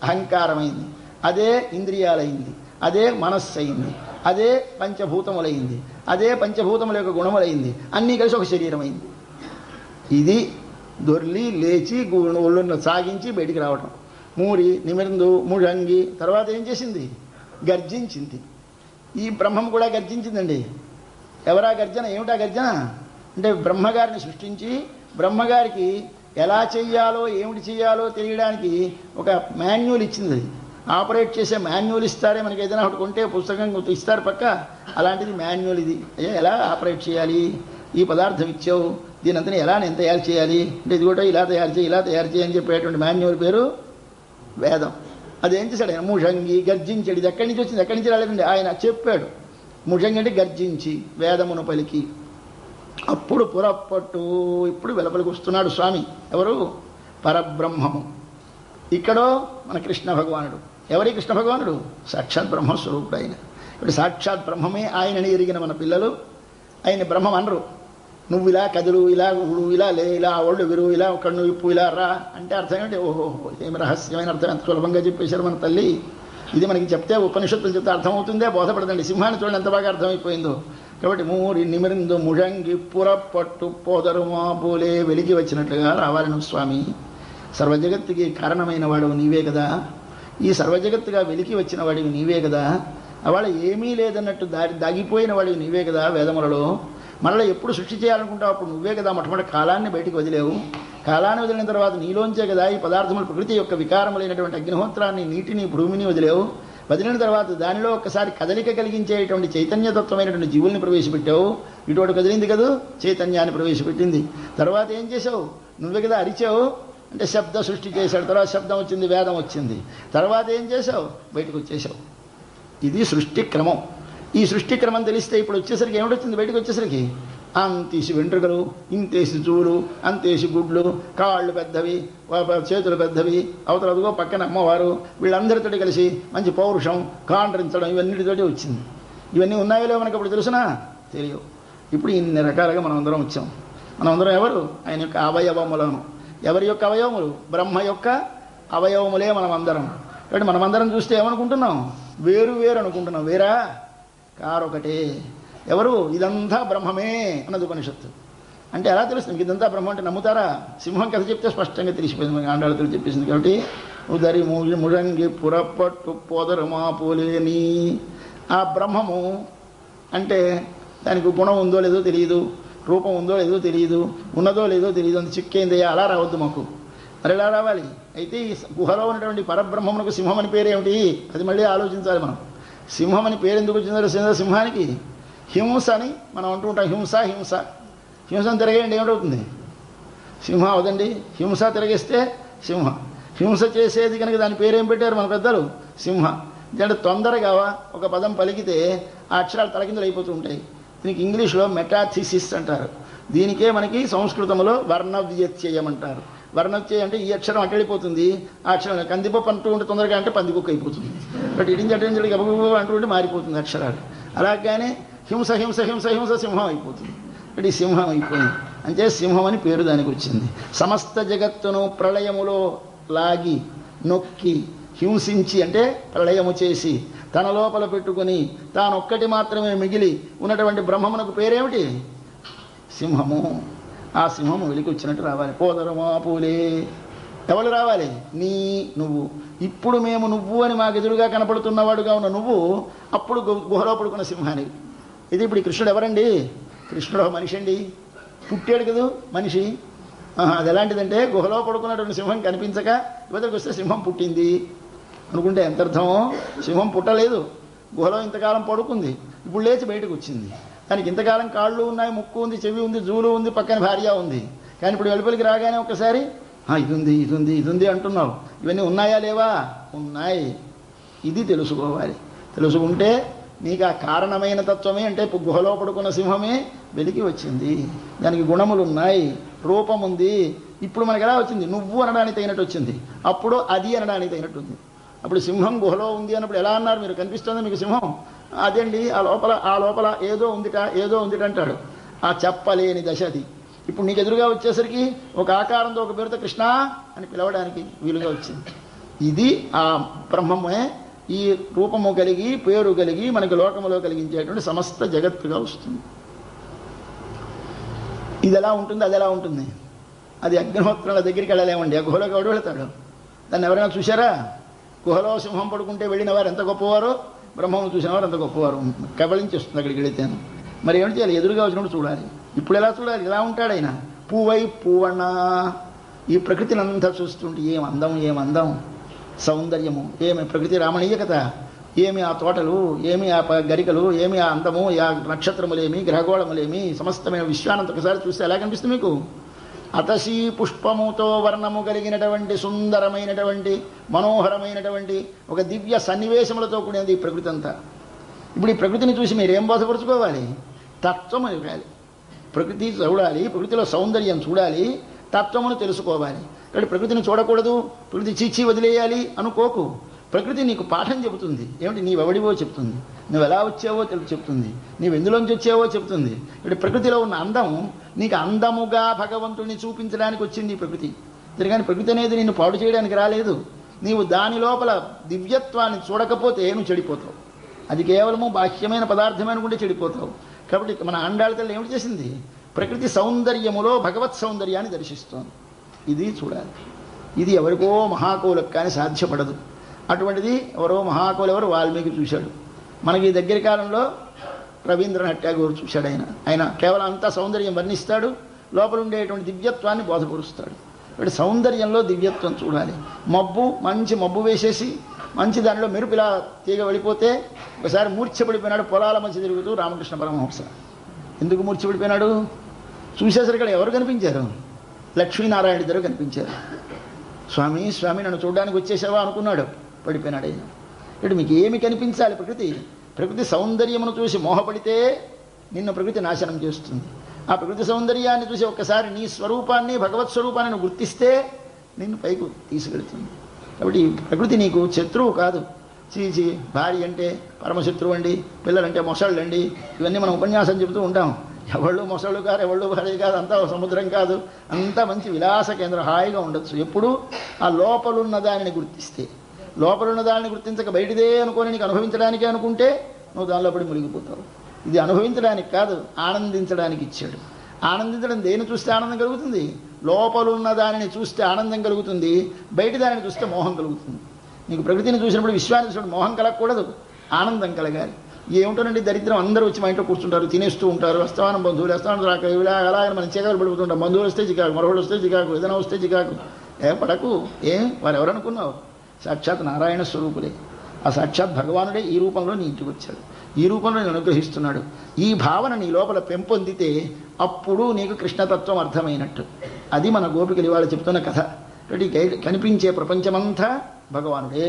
అహంకారమైంది, అదే ఇంద్రియాలైంది, అదే మనస్సు అయింది, అదే పంచభూతములైంది, అదే పంచభూతముల యొక్క గుణములైంది. అన్నీ కలిసి ఒక శరీరం అయింది. ఇది దొర్లి లేచి ఒళ్ళున్న సాగించి బయటికి రావటం. మూరి నిమిర్ందు ముഴంగి తర్వాత ఏం చేసింది? గర్జించింది. ఈ బ్రహ్మం కూడా గర్జించిందండి. ఎవరా గర్జన? ఏమిటా గర్జన అంటే బ్రహ్మగారిని సృష్టించి బ్రహ్మగారికి ఎలా చెయ్యాలో ఏమిటి చెయ్యాలో తెలియడానికి ఒక మాన్యువల్ ఇచ్చింది. అది ఆపరేట్ చేసే మాన్యువల్ ఇస్తారే మనకి. ఏదైనా ఒకటి కొంటే పుస్తకం ఇస్తారు పక్క, అలాంటిది మాన్యువల్ ఇది. ఎలా ఆపరేట్ చేయాలి, ఈ పదార్థం ఇచ్చావు దీని అంతా ఎలా నేను తయారు చేయాలి అంటే ఇది కూడా ఇలా తయారు చేయి ఇలా తయారు చేయి అని చెప్పేటువంటి మాన్యువల్ పేరు వేదం. అదేం చేశాడు ఆయన? ముషంగి గర్జించాడు. ఇది ఎక్కడి నుంచి వచ్చింది? ఎక్కడి నుంచి రాలేదండి, ఆయన చెప్పాడు. ముషంగి అంటే గర్జించి వేదమును పలికి. అప్పుడు పురప్పట్టు ఇప్పుడు వెలుపలికి వస్తున్నాడు స్వామి. ఎవరు? పరబ్రహ్మము. ఇక్కడో మన కృష్ణ భగవానుడు. ఎవరి కృష్ణ భగవానుడు? సాక్షాత్ బ్రహ్మస్వరూపుడు ఆయన. ఇప్పుడు సాక్షాత్ బ్రహ్మమే ఆయనని ఎరిగిన మన పిల్లలు ఆయన బ్రహ్మం అనరు. నువ్వు ఇలా కదులు, ఇలా ఊడు, ఇలా లే, ఇలా ఒళ్ళు విరు, ఇలా కన్ను ఇప్పు, ఇలా రా అంటే అర్థం ఏంటి? ఓహో ఏమి రహస్యమైన అర్థం, ఎంత సులభంగా చెప్పేశారు మన తల్లి. ఇది మనకి చెప్తే ఉపనిషత్తులు చెప్తే అర్థమవుతుందే, బోధపడదండి. సింహాన్ని చూడండి ఎంత బాగా అర్థమైపోయిందో. కాబట్టి మూరి నిమిరిందు ముషంగి పురప్పట్టు పోదరుమా పోలే వెలికి వచ్చినట్లుగా రావాలి నువ్వు స్వామి. సర్వజగత్తుకి కారణమైన వాడు నీవే కదా. ఈ సర్వజగత్తుగా వెలికి వచ్చిన వాడివి నీవే కదా. అవాళ ఏమీ లేదన్నట్టు దాగిపోయిన వాడివి నీవే కదా వేదములలో. మరలా ఎప్పుడు సృష్టి చేయాలనుకుంటావు అప్పుడు నువ్వే కదా మొట్టమొదటి కాలాన్ని బయటికి వదిలేవు. కాలాన్ని వదిలిన తర్వాత నీలోంచే కదా ఈ పదార్థములు ప్రకృతి యొక్క వికారములైనటువంటి అగ్నిహోత్రాన్ని, నీటిని, భూమిని వదిలేవు. వదిలిన తర్వాత దానిలో ఒక్కసారి కదలిక కలిగించేటువంటి చైతన్యతత్వమైనటువంటి జీవుల్ని ప్రవేశపెట్టావు. ఇటువంటి కదిలింది కదా చైతన్యాన్ని ప్రవేశపెట్టింది. తర్వాత ఏం చేసావు? నువ్వే కదా అరిచావు అంటే శబ్ద సృష్టి చేశాడు. తర్వాత శబ్దం వచ్చింది, వేదం వచ్చింది. తర్వాత ఏం చేసావు? బయటకు వచ్చేసావు. ఇది సృష్టి క్రమం. ఈ సృష్టి క్రమం తెలిస్తే ఇప్పుడు వచ్చేసరికి ఏమిటొచ్చింది? బయటకు వచ్చేసరికి అంతేసి వెంట్రుకలు, ఇంతేసి చూలు, అంతేసి గుడ్లు, కాళ్ళు పెద్దవి, చేతులు పెద్దవి, అవతల అదిగో పక్కన అమ్మవారు, వీళ్ళందరితో కలిసి మంచి పౌరుషం, కాండ్రించడం, ఇవన్నిటితోటి వచ్చింది. ఇవన్నీ ఉన్నాయో మనకు అప్పుడు తెలుసునా? తెలియవు. ఇప్పుడు ఇన్ని రకాలుగా మనం అందరం వచ్చాం. మనం అందరం ఎవరు? ఆయన యొక్క అవయవములను. ఎవరి యొక్క అవయవములు? బ్రహ్మ యొక్క అవయవములే మనం అందరం. కాబట్టి మనమందరం చూస్తే ఏమనుకుంటున్నాం? వేరు వేరు అనుకుంటున్నాం. వేరా? కారొకటే. ఎవరు? ఇదంతా బ్రహ్మమే అన్నది ఉపనిషత్తు. అంటే ఎలా తెలుస్తుంది ఇదంతా బ్రహ్మ అంటే? నమ్ముతారా? సింహం కథ చెప్తే స్పష్టంగా తెలిసిపోయింది. మనకి ఆండాళ్ళతో చెప్పేసింది. కాబట్టి ఉదరి ముഴంగి పురప్పట్టు పోదరుమా పోలేని ఆ బ్రహ్మము అంటే దానికి గుణం ఉందో లేదో తెలియదు, రూపం ఉందో లేదో తెలియదు, ఉన్నదో లేదో తెలియదు. అంత చిక్కేందయ్యా, అలా రావద్దు మాకు. మరి ఎలా రావాలి? అయితే ఈ గుహలో ఉన్నటువంటి పరబ్రహ్మమునకు సింహం అని పేరేమిటి? అది మళ్ళీ ఆలోచించాలి మనం. సింహం అని పేరు ఎందుకు వచ్చిందో సింహానికి? హింస అని మనం అంటూ ఉంటాం. హింస హింస హింసను తిరగేయండి ఏమిటవుతుంది? సింహం అవదండి. హింస తిరగేస్తే సింహ. హింస చేసేది కనుక దాని పేరేం పెట్టారు మన పెద్దలు? సింహ. అంటే తొందరగా ఒక పదం పలికితే ఆ అక్షరాలు తలకిందులు అయిపోతూ ఉంటాయి. దీనికి ఇంగ్లీష్లో మెటాథిసిస్ అంటారు. దీనికే మనకి సంస్కృతంలో వర్ణవ్యత్యయం అంటారు. వర్ణవ్యత్యయం అంటే ఈ అక్షరం అట్టడిపోతుంది, ఆ అక్షరం కందిపప్పు అంటూ ఉంటే తొందరగా అంటే పందికొక్క అయిపోతుంది. బట్ ఇటించి అటు గబగబ అంటూ ఉంటే మారిపోతుంది అక్షరాలు. అలాగానే హింస హింస హింస హింస సింహం అయిపోతుంది. అంటే ఈ సింహం అయిపోయింది అంటే సింహం అని పేరు దానికి వచ్చింది. సమస్త జగత్తును ప్రళయములో లాగి నొక్కి హింసించి అంటే ప్రళయము చేసి తన లోపల పెట్టుకుని తానొక్కటి మాత్రమే మిగిలి ఉన్నటువంటి బ్రహ్మమునకు పేరేమిటి? సింహము. ఆ సింహము వెలికి వచ్చినట్టు రావాలి. పోదరమా పూలే. ఎవరు రావాలి? నువ్వు. ఇప్పుడు మేము నువ్వు అని మాకు ఎదురుగా కనపడుతున్నవాడుగా ఉన్న నువ్వు అప్పుడు గుహలో పడుకున్న సింహానికి. ఇది ఇప్పుడు కృష్ణుడు ఎవరండి? కృష్ణుడు మనిషి అండి. పుట్టాడు కదా మనిషి. అది ఎలాంటిదంటే గుహలో పడుకున్నటువంటి సింహం కనిపించక ఇవతలకు వస్తే సింహం పుట్టింది అనుకుంటే ఎంత అర్థమో? సింహం పుట్టలేదు, గుహలో ఇంతకాలం పడుకుంది, ఇప్పుడు లేచి బయటకు వచ్చింది. దానికి ఇంతకాలం కాళ్ళు ఉన్నాయి, ముక్కు ఉంది, చెవి ఉంది, జూలు ఉంది, పక్కన భార్య ఉంది. కానీ ఇప్పుడు వెలుపలికి రాగానే ఒకసారి ఇది ఉంది ఇది ఉంది ఇది ఉంది అంటున్నావు. ఇవన్నీ ఉన్నాయా లేవా? ఉన్నాయి. ఇది తెలుసుకోవాలి. తెలుసుకుంటే నీకు ఆ కారణమైన తత్వమే అంటే గుహలో పడుకున్న సింహమే వెలికి వచ్చింది. దానికి గుణములు ఉన్నాయి, రూపం ఉంది. ఇప్పుడు మనకు ఎలా వచ్చింది? నువ్వు అనడానికి తగినట్టు వచ్చింది. అప్పుడు అది అనడానికి తగినట్టుంది. అప్పుడు సింహం గుహలో ఉంది అన్నప్పుడు ఎలా అన్నారు మీరు? కనిపిస్తుంది మీకు సింహం? అదండి ఆ లోపల ఏదో ఉందిట అంటాడు. ఆ చెప్పలేని దశ అది. ఇప్పుడు నీకు ఎదురుగా వచ్చేసరికి ఒక ఆకారంతో ఒక పేరుతో కృష్ణ అని పిలవడానికి వీలుగా వచ్చింది. ఇది ఆ బ్రహ్మమే ఈ రూపము కలిగి పేరు కలిగి మనకి లోకములో కలిగించేటువంటి సమస్త జగత్తుగా వస్తుంది. ఇది ఎలా ఉంటుంది, అది ఎలా ఉంటుంది? అది అగ్నిహోత్రాల దగ్గరికి వెళ్ళలేమండి. ఆ గుహలోకి ఎవడు వెళతాడు? దాన్ని ఎవరైనా చూశారా? గుహలో సింహం పడుకుంటే వెళ్ళిన వారు ఎంత గొప్పవారో, బ్రహ్మను చూసిన వారు ఎంత గొప్పవారు. కబళించేస్తుంది అక్కడికి వెళితేను. మరి ఏమిటి చేయాలి? ఎదురుగా వచ్చినప్పుడు చూడాలి. ఇప్పుడు ఎలా చూడాలి? ఇలా ఉంటాడు ఆయన. పూవై పూవణ. ఈ ప్రకృతిని అంతా చూస్తుంటే ఏం అందం, ఏం అందం, సౌందర్యము, ఏమి ప్రకృతి రామణీయకత, ఏమి ఆ తోటలు, ఏమి ఆ గరికలు, ఏమి ఆ అందము, ఆ నక్షత్రములేమి, గ్రహగోళములేమి, సమస్తమైన విశ్వానంత ఒకసారి చూస్తే ఎలా కనిపిస్తుంది మీకు? అతశీ పుష్పముతో వర్ణము కలిగినటువంటి సుందరమైనటువంటి మనోహరమైనటువంటి ఒక దివ్య సన్నివేశములతో కూడినది ఈ ప్రకృతి అంతా. ఇప్పుడు ఈ ప్రకృతిని చూసి మీరేం బోధపరుచుకోవాలి? తత్వం ఇవ్వాలి. ప్రకృతి చూడాలి, ప్రకృతిలో సౌందర్యం చూడాలి, తత్వమును తెలుసుకోవాలి. కాబట్టి ప్రకృతిని చూడకూడదు, ప్రకృతి చీచి వదిలేయాలి అనుకోకు. ప్రకృతి నీకు పాఠం చెబుతుంది. ఏమిటి? నీవెవడివో చెప్తుంది, నువ్వు ఎలా వచ్చావో చెప్తుంది, నీవు ఎందులోంచి వచ్చావో చెప్తుంది. ఇప్పుడు ప్రకృతిలో ఉన్న అందం నీకు అందముగా భగవంతుడిని చూపించడానికి వచ్చింది ఈ ప్రకృతి. కానీ ప్రకృతి అనేది నిన్ను పాడు చేయడానికి రాలేదు. నీవు దాని లోపల దివ్యత్వాన్ని చూడకపోతే నువ్వు చెడిపోతావు. అది కేవలము బాహ్యమైన పదార్థమే అనుకుంటే చెడిపోతావు. కాబట్టి మన ఆండాళ్ళ తల్లి ఏమిటి చేసింది? ప్రకృతి సౌందర్యములో భగవత్ సౌందర్యాన్ని దర్శిస్తోంది. ఇది చూడాలి. ఇది ఎవరికో మహాకవులకు కానీ సాధ్యపడదు. అటువంటిది ఎవరో మహాకవులు ఎవరు? వాల్మీకి చూశాడు. మనకి ఈ దగ్గర కాలంలో రవీంద్రనాథ్ ఠాగూర్ చూశాడు. ఆయన కేవలం అంతా సౌందర్యం వర్ణిస్తాడు, లోపల ఉండేటువంటి దివ్యత్వాన్ని బోధపరుస్తాడు. కాబట్టి సౌందర్యంలో దివ్యత్వం చూడాలి. మబ్బు, మంచి మబ్బు వేసేసి మంచి దానిలో మెరుపులా తీగ వెళ్ళిపోతే ఒకసారి మూర్ఛపడిపోయినాడు పొలాల మధ్య తిరుగుతూ రామకృష్ణ పరమహంస. ఎందుకు మూర్ఛపడిపోయినాడు? చూసేసరికి ఎవరు కనిపించారు? లక్ష్మీనారాయణ ఇద్దరు కనిపించారు. స్వామి స్వామి నన్ను చూడడానికి వచ్చేసావా అనుకున్నాడు, పడిపోయినాడు ఆయన. ఇప్పుడు మీకు ఏమి కనిపించాలి? ప్రకృతి సౌందర్యమును చూసి మోహపడితే నిన్ను ప్రకృతి నాశనం చేస్తుంది. ఆ ప్రకృతి సౌందర్యాన్ని చూసి ఒక్కసారి నీ స్వరూపాన్ని, భగవత్ స్వరూపాన్ని నువ్వు గుర్తిస్తే నిన్ను పైకి తీసుకెళ్తుంది. కాబట్టి ప్రకృతి నీకు శత్రువు కాదు. చీచి భార్య అంటే పరమశత్రువు అండి, పిల్లలంటే మొసళ్ళు అండి, ఇవన్నీ మనం ఉపన్యాసం చెబుతూ ఉంటాం. ఎవళ్ళు మొసళ్ళు కాదు, ఎవళ్ళు భార్య కాదు, అంతా సముద్రం కాదు, అంతా మంచి విలాస కేంద్రం, హాయిగా ఉండొచ్చు. ఎప్పుడు ఆ లోపలున్న దానిని గుర్తిస్తే. లోపలున్న దానిని గుర్తించక బయటిదే అనుకొని నీకు అనుభవించడానికే అనుకుంటే నువ్వు దానిలో పడి మునిగిపోతావు. ఇది అనుభవించడానికి కాదు, ఆనందించడానికి ఇచ్చాడు. ఆనందించడం దేని చూస్తే ఆనందం కలుగుతుంది? లోపలున్న దానిని చూస్తే ఆనందం కలుగుతుంది, బయట దానిని చూస్తే మోహం కలుగుతుంది. నీకు ప్రకృతిని చూసినప్పుడు, విశ్వాన్ని చూసినప్పుడు మోహం కలగకూడదు, ఆనందం కలగాలి. ఏమిటోనండి దరిద్రం, అందరూ వచ్చి మా ఇంట్లో కూర్చుంటారు, తినేస్తూ ఉంటారు, అస్తమానం బంధువులు, అస్తమానం రాక ఇలా అలాగే మనం చికాకులు పడిపోతుంటాం. బంధువులు వస్తే చికాకు, మరొకడు వస్తే చికాకు, ఏదైనా వస్తే చికాకు. పడకు. వారు ఎవరనుకున్నావు? సాక్షాత్ నారాయణ స్వరూపులే. ఆ సాక్షాత్ భగవానుడే ఈ రూపంలో నీ ఇంటికి వచ్చాడు, ఈ రూపంలో నేను అనుగ్రహిస్తున్నాడు. ఈ భావన నీ లోపల పెంపొందితే అప్పుడు నీకు కృష్ణతత్వం అర్థమైనట్టు. అది మన గోపికలు ఇవాళ చెప్తున్న కథ. కనిపించే ప్రపంచమంతా భగవానుడే.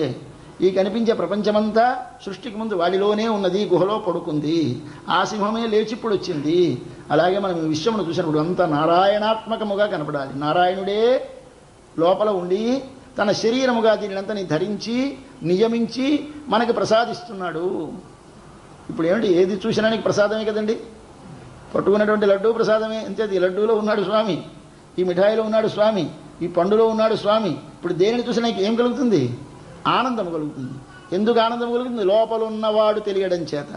ఈ కనిపించే ప్రపంచమంతా సృష్టికి ముందు వాడిలోనే ఉన్నది, గుహలో పడుకుంది. ఆ సింహమే లేచిప్పుడు వచ్చింది. అలాగే మనం ఈ విశ్వమును చూసినప్పుడు అంతా నారాయణాత్మకముగా కనపడాలి. నారాయణుడే లోపల ఉండి తన శరీరముగా దీనినంతని ధరించి నియమించి మనకి ప్రసాదిస్తున్నాడు. ఇప్పుడు ఏమిటి? ఏది చూసినా నీకు ప్రసాదమే కదండి. పట్టుకున్నటువంటి లడ్డూ ప్రసాదమే. అంతే. ఈ లడ్డూలో ఉన్నాడు స్వామి, ఈ మిఠాయిలో ఉన్నాడు స్వామి, ఈ పండులో ఉన్నాడు స్వామి. ఇప్పుడు దేనిని చూసినా నీకు ఏం కలుగుతుంది? ఆనందం కలుగుతుంది. ఎందుకు ఆనందం కలుగుతుంది? లోపల ఉన్నవాడు తెలియడం చేత.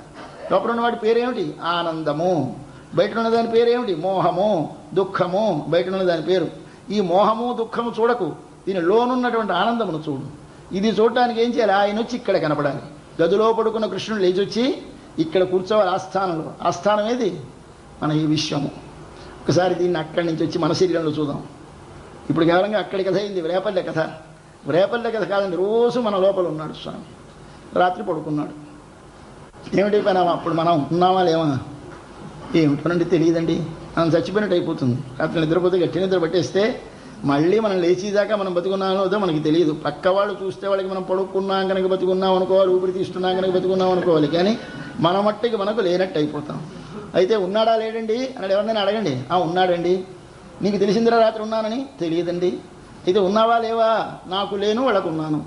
లోపల ఉన్నవాడి పేరేమిటి? ఆనందము. బయట ఉన్న దాని పేరేమిటి? మోహము, దుఃఖము. బయట ఉన్న దాని పేరు. ఈ మోహము దుఃఖము చూడకు, దీని లోనున్నటువంటి ఆనందమును చూడు. ఇది చూడటానికి ఏం చేయాలి? ఆయన వచ్చి ఇక్కడ కనపడాలి. గదిలో పడుకున్న కృష్ణుడు లేచి వచ్చి ఇక్కడ కూర్చోవాలి ఆస్థానంలో. ఆస్థానం ఏది? మన ఈ విశ్వము. ఒకసారి దీన్ని అక్కడి నుంచి వచ్చి మన శరీరంలో చూద్దాం. ఇప్పుడు కేవలంగా అక్కడి కథ అయింది, రేపల్లె కథ. రేపల్లె కథ కాదండి, రోజు మన లోపల ఉన్నాడు స్వామి. రాత్రి పడుకున్నాడు. ఏమిటైపోయినామా? అప్పుడు మనం ఉన్నామా లేవా? ఏమిటోనండి తెలియదండి. మనం చచ్చిపోయినట్టు అయిపోతుంది. రాత్రి నిద్రపోతే గట్టి నిద్ర పట్టేస్తే మళ్ళీ మనం లేచేదాకా మనం బతుకున్నామో అదో మనకి తెలియదు. పక్క వాళ్ళు చూస్తే వాళ్ళకి మనం పడుకున్నాం కనుక బతుకున్నాం అనుకోవాలి, ఊపిరి తీస్తున్నాం కనుక బతుకున్నాం అనుకోవాలి. కానీ మన మట్టికి మనకు లేనట్టు అయిపోతాం. అయితే ఉన్నాడా లేడండి అని ఎవరినైనా అడగండి. ఉన్నాడండి. నీకు తెలిసిందిరా రాత్రి ఉన్నానని? తెలియదండి. అయితే ఉన్నావా లేవా? నాకు లేను, వాళ్ళకు ఉన్నాను.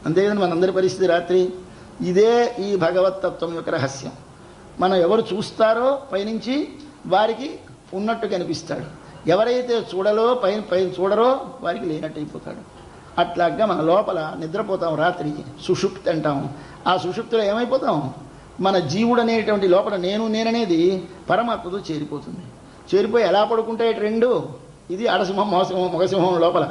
అంతే కదండి మనందరి పరిస్థితి రాత్రి. ఇదే ఈ భగవత్తత్వం యొక్క రహస్యం. మనం ఎవరు చూస్తారో పైనుంచి వారికి ఉన్నట్టు కనిపిస్తాడు. ఎవరైతే పైన చూడరో వారికి లేనట్టు అయిపోతాడు. అట్లాగా మన లోపల నిద్రపోతాం రాత్రి, సుషుప్తి అంటాం. ఆ సుషుప్తిలో ఏమైపోతాం? మన జీవుడు అనేటువంటి లోపల నేననేది పరమాత్మతో చేరిపోతుంది. చేరిపోయి ఎలా పడుకుంటాయి రెండు? ఇది ఆడసింహం మోసింహం మగసింహం లోపల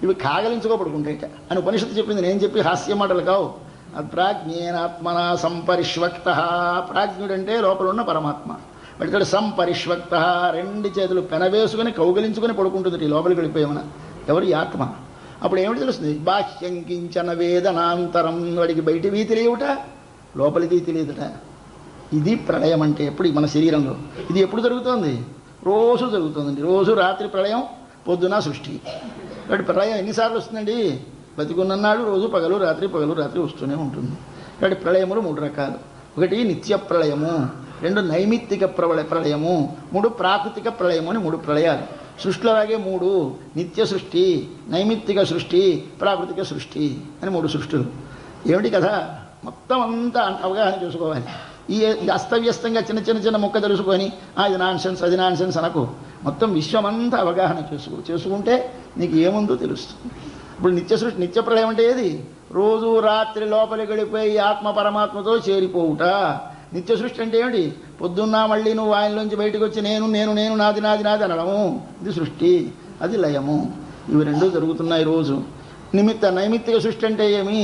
ఇవి కాగలించుకోబడుకుంటాయిట అని ఉపనిషత్తు చెప్పింది. నేను చెప్పి హాస్య మాటలు కావు. అప్రాజ్ఞేనాత్మన సంపరిష్వక్త. ప్రాజ్ఞుడంటే లోపల ఉన్న పరమాత్మ. వాడితో సంపరిష్వక్త, రెండు చేతులు పెనవేసుకుని కౌగలించుకొని పడుకుంటుంది. లోపలికి వెళ్ళిపోయామన ఎవరు? ఈ ఆత్మ. అప్పుడు ఏమిటి తెలుస్తుంది? బాహ్యం కించన వేదనాంతరం. వాడికి బయటివి తెలియవుట, లోపలికి తెలియదుట. ఇది ప్రళయం అంటే. ఎప్పుడు మన శరీరంలో ఇది ఎప్పుడు జరుగుతోంది? రోజు జరుగుతుందండి. రోజు రాత్రి ప్రళయం, పొద్దున సృష్టి. కాబట్టి ప్రళయం ఎన్నిసార్లు వస్తుందండి? బతికున్నన్నాడు రోజు పగలు రాత్రి వస్తూనే ఉంటుంది. కాబట్టి ప్రళయములు 3 రకాలు. ఒకటి నిత్య ప్రళయము, 2 నైమిత్తిక ప్రళయము, 3 ప్రాకృతిక ప్రళయము అని 3 ప్రళయాలు. సృష్టిలాగే 3: నిత్య సృష్టి, నైమిత్తిక సృష్టి, ప్రాకృతిక సృష్టి అని 3 సృష్టులు. ఏమిటి కదా? మొత్తం అంతా అవగాహన చేసుకోవాలి. ఈ అస్తవ్యస్తంగా చిన్న ముక్క తెలుసుకొని ఇది నాన్సెన్స్ అది నాన్సెన్స్ అనకు. మొత్తం విశ్వమంతా అవగాహన చేసుకుంటే నీకు ఏముందో తెలుస్తుంది. ఇప్పుడు నిత్య ప్రళయం అంటే ఏది? రోజు రాత్రి లోపలికి వెళ్ళిపోయి ఆత్మ పరమాత్మతో చేరిపోవుట. నిత్య సృష్టి అంటే ఏమిటి? పొద్దున్న మళ్ళీ నువ్వు ఆయనలోంచి బయటకు వచ్చి నేను నేను నేను నాది నాది నాది అనడము. ఇది సృష్టి, అది లయము. ఇవి 2 జరుగుతున్నాయి రోజు. నైమిత్తిక సృష్టి అంటే ఏమి?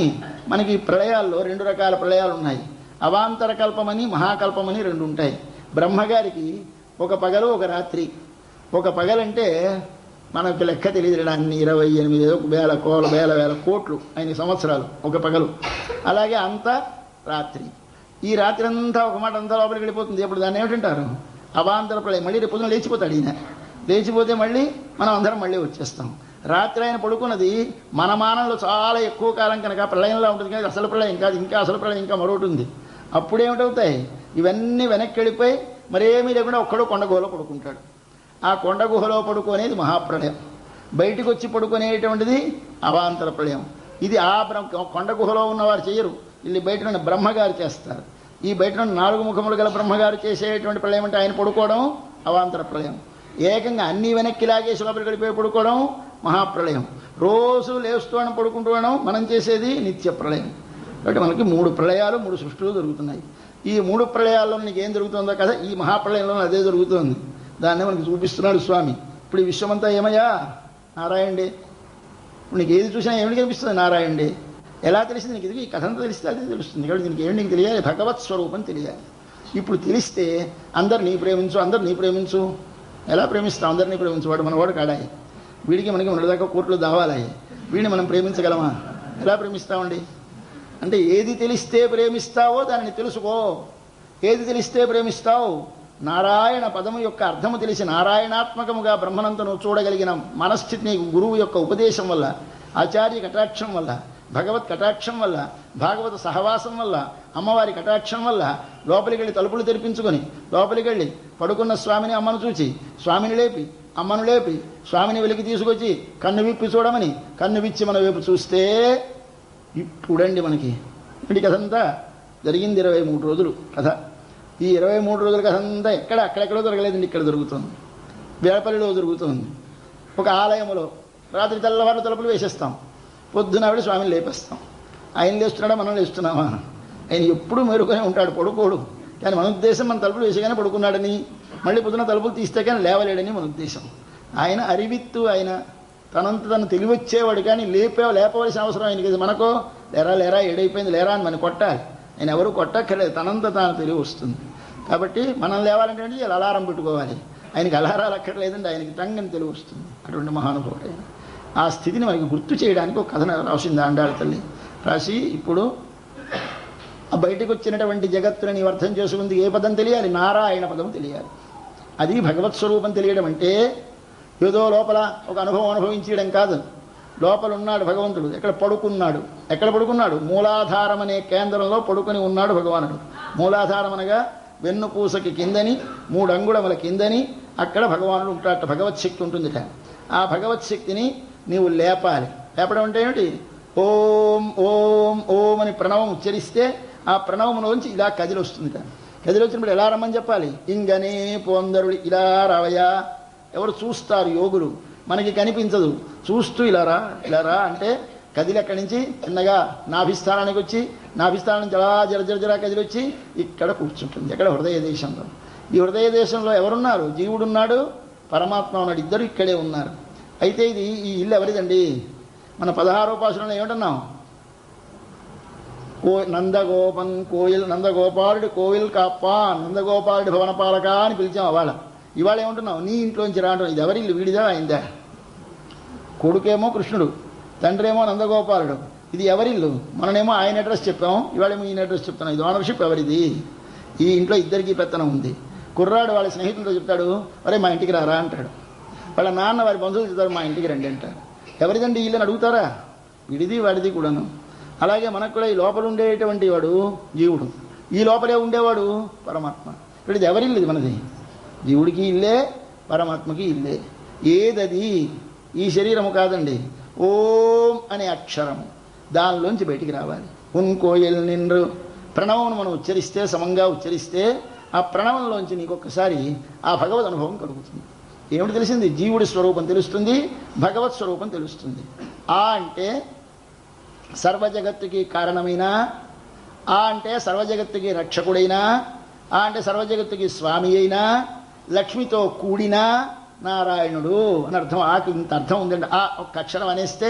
మనకి ప్రళయాల్లో 2 రకాల ప్రళయాలు ఉన్నాయి. అవాంతర కల్పమని, మహాకల్పమని 2 ఉంటాయి. బ్రహ్మగారికి ఒక పగలు ఒక రాత్రి. ఒక పగలంటే మనకు లెక్క తెలియదు, అన్ని 28 వేల కోట్లు ఆయన సంవత్సరాలు ఒక పగలు. అలాగే అంత రాత్రి. ఈ రాత్రి అంతా ఒక మాట అంతా లోపలికి వెళ్ళిపోతుంది. అప్పుడు దాన్ని ఏమిటంటారు? అవాంతర ప్రళయం. మళ్ళీ రేపు పొద్దున లేచిపోతాడు ఈయన. లేచిపోతే మళ్ళీ మనం అందరం మళ్ళీ వచ్చేస్తాం. రాత్రి ఆయన పడుకున్నది మన మానంలో చాలా ఎక్కువ కాలం కనుక ప్రళయంలో ఉంటుంది. కానీ అసలు ప్రళయం కాదు, ఇంకా అసలు ప్రళయం ఇంకా మరొకటి ఉంది. అప్పుడేమిటవుతాయి? ఇవన్నీ వెనక్కి వెళ్ళిపోయి మరేమీ లేకుండా ఒక్కడో కొండ గుహలో పడుకుంటాడు. ఆ కొండ గుహలో పడుకునేది మహాప్రళయం. బయటికి వచ్చి పడుకునేటువంటిది అవాంతర ప్రళయం. ఇది ఆ కొండ గుహలో ఉన్నవారు చేయరు. ಇಲ್ಲಿ బయట నుండి బ్రహ్మగారు చేస్తారు. ఈ బయట నుండి 4 ముఖములు గల బ్రహ్మగారు చేసేటువంటి ప్రళయం అంటే ఆయన పడుకోవడం అవాంతర ప్రళయం. ఏకంగా అన్నీ వెనక్కి లాగేసి లోపలికి గడిపోయి పడుకోవడం మహాప్రళయం. రోజు లేస్తూనే పడుకుంటూ మనం చేసేది నిత్య ప్రళయం. కాబట్టి మనకి 3 ప్రళయాలు 3 సృష్టిలు జరుగుతున్నాయి. ఈ 3 ప్రళయాల్లో నీకు ఏం జరుగుతుందో కదా, ఈ మహాప్రళయంలో అదే జరుగుతుంది. దాన్నే మనకి చూపిస్తున్నాడు స్వామి. ఇప్పుడు ఈ విశ్వమంతా ఏమయ్యా? నారాయణుడే. ఇప్పుడు నీకు ఏది చూసినా ఏమిటి కనిపిస్తుంది? నారాయణుడే. ఎలా తెలిసింది నీకు? ఇది ఈ కథ అంతా తెలిస్తే అదే తెలుస్తుంది. కాబట్టి దీనికి ఏమిటి నీకు తెలియాలి? భగవత్ స్వరూపం తెలియాలి. ఇప్పుడు తెలిస్తే అందరినీ ప్రేమించు. ఎలా ప్రేమిస్తాం? అందరినీ ప్రేమించు. వాడు మనవాడు కాడాయి. వీడికి మనకి ఉన్నదాకా కోట్లు దావాలాయి. వీడిని మనం ప్రేమించగలమా? ఎలా ప్రేమిస్తామండి? అంటే ఏది తెలిస్తే ప్రేమిస్తావో దానిని తెలుసుకో. ఏది తెలిస్తే ప్రేమిస్తావు? నారాయణ పదము యొక్క అర్థము తెలిసి నారాయణాత్మకముగా బ్రహ్మనంతను చూడగలిగిన మనస్థితి నీకు గురువు యొక్క ఉపదేశం వల్ల, ఆచార్య కటాక్షం వల్ల, భగవత్ కటాక్షం వల్ల, భాగవత సహవాసం వల్ల, అమ్మవారి కటాక్షం వల్ల లోపలికి వెళ్ళి తలుపులు తెరిపించుకొని లోపలికి వెళ్ళి పడుకున్న స్వామిని అమ్మను చూచి, స్వామిని లేపి అమ్మను లేపి స్వామిని వెలికి తీసుకొచ్చి కన్ను విప్పి చూడమని కన్ను విచ్చి మన వైపు చూస్తే ఇప్పుడండి మనకి ఇంటి కథ అంతా జరిగింది 23 రోజులు కథ. ఈ 23 రోజుల కథ అంతా అక్కడెక్కడో జరగలేదండి, ఇక్కడ జరుగుతుంది. వేపల్లిలో జరుగుతుంది. ఒక ఆలయంలో రాత్రి తెల్లవారు తలుపులు వేసేస్తాం. పొద్దున ఆవిడ స్వామిని లేపేస్తాం. ఆయన లేస్తున్నాడా, మనం లేస్తున్నామా? ఆయన ఎప్పుడూ మెరుకునే ఉంటాడు, పడుకోడు. కానీ మన ఉద్దేశం మన తలుపులు వేసేగానే పడుకున్నాడని, మళ్ళీ పొద్దున తలుపులు తీస్తే కానీ లేవలేడని మన ఉద్దేశం. ఆయన అరివిత్తు, ఆయన తనంత తను తెలివచ్చేవాడు. కానీ లేపవలసిన అవసరం ఆయనకి. మనకో లేరా ఏడైపోయింది లేరా అని మనం కొట్టాలి. ఆయన ఎవరు కొట్టక్కర్లేదు, తనంత తాను తెలివి వస్తుంది. కాబట్టి మనం లేవాలంటే ఇలా అలారం పెట్టుకోవాలి. ఆయనకి అలారాలు అక్కర్లేదండి, ఆయనకి టంగని తెలివి వస్తుంది. అటువంటి మహానుభావుడు ఆయన. ఆ స్థితిని మనకి గుర్తు చేయడానికి ఒక కథను రాసింది ఆండాళ్ళ తల్లి. రాసి ఇప్పుడు ఆ బయటకు వచ్చినటువంటి జగత్తుని నీవు అర్థం చేసుకుంది ఏ పదం తెలియాలి? నారాయణ పదం తెలియాలి. అది భగవత్ స్వరూపం తెలియడం అంటే ఏదో లోపల ఒక అనుభవం అనుభవించడం కాదు. లోపల ఉన్నాడు భగవంతుడు. ఎక్కడ పడుకున్నాడు? మూలాధారం అనే కేంద్రంలో పడుకొని ఉన్నాడు భగవానుడు. మూలాధారం అనగా వెన్నుపూసకి కిందని 3 అంగుళముల కిందని అక్కడ భగవానుడు ఉంటాడట. భగవత్ శక్తి ఉంటుందిట. ఆ భగవత్ శక్తిని నీవు లేపాలి. లేపడం అంటే ఏమిటి? ఓం ఓం ఓం అని ప్రణవం ఉచ్చరిస్తే ఆ ప్రణవంలోంచి ఇలా కదిలి వస్తుందిట. కదిలి వచ్చినప్పుడు ఎలా రమ్మని చెప్పాలి? ఇంగనే పొందరుడు ఇలా రావయ్యా. ఎవరు చూస్తారు? యోగులు. మనకి కనిపించదు. చూస్తూ ఇలా రా అంటే కదిలి అక్కడి నుంచి చిన్నగా నాభిస్థానానికి వచ్చి, నాభిస్థానం నుంచి అలా జర కదిలి వచ్చి ఇక్కడ కూర్చుంటుంది. ఎక్కడ? హృదయ దేశంలో. ఈ హృదయ దేశంలో ఎవరున్నారు? జీవుడున్నాడు, పరమాత్మ ఉన్నాడు, ఇద్దరు ఇక్కడే ఉన్నారు. అయితే ఈ ఇల్లు ఎవరిదండి? మన 16వ పాసురంలో ఏమిటన్నాం? నందగోపన్ కోయిల్, నందగోపాలుడి కోయిల్ కాప్పాన్, నందగోపాలుడి భవనపాలక అని పిలిచాం. ఇవాళ ఏమంటున్నావు? నీ ఇంట్లోంచి రావడం. ఇది ఎవరి ఇల్లు? వీడిదా అయిందా? కొడుకేమో కృష్ణుడు, తండ్రేమో నందగోపాలుడు. ఇది ఎవరిల్లు? మననేమో ఆయన అడ్రస్ చెప్పాం, ఇవాళేమో ఈయన అడ్రస్ చెప్తున్నాం. ఇది ఓనర్షిప్ ఎవరిది? ఈ ఇంట్లో ఇద్దరికీ పెత్తనం ఉంది. కుర్రాడు వాళ్ళ స్నేహితులతో చెప్తాడు, అరే మా ఇంటికి రారా అంటాడు. వాళ్ళ నాన్న వారి బంధువులు చెప్తారు, మా ఇంటికి రండి అంటారు. ఎవరిదండి ఇల్లు అని అడుగుతారా? విడిది వాడిది కూడాను. అలాగే మనకు కూడా ఈ లోపల ఉండేటువంటి వాడు జీవుడు, ఈ లోపలే ఉండేవాడు పరమాత్మ. ఇప్పుడు ఇది ఎవరిల్లు? ఇది మనది. జీవుడికి ఇల్లే, పరమాత్మకి ఇల్లే. ఏదది? ఈ శరీరము కాదండి, ఓం అనే అక్షరం, దానిలోంచి బయటికి రావాలి. కోయల్ నిండ్రు ప్రణవం మనం ఉచ్చరిస్తే, సమంగా ఉచ్చరిస్తే ఆ ప్రణవంలోంచి నీకొక్కసారి ఆ భగవద్ అనుభవం కలుగుతుంది. ఏమిటి తెలిసింది? జీవుడి స్వరూపం తెలుస్తుంది, భగవత్ స్వరూపం తెలుస్తుంది. ఆ అంటే సర్వజగత్తుకి కారణమైన, ఆ అంటే సర్వజగత్తుకి రక్షకుడైనా, ఆ అంటే సర్వజగత్తుకి స్వామి అయినా, లక్ష్మితో కూడిన నారాయణుడు అని అర్థం. ఆకు ఇంత అర్థం ఉందండి. ఆ ఒక్క అక్షరం అనేస్తే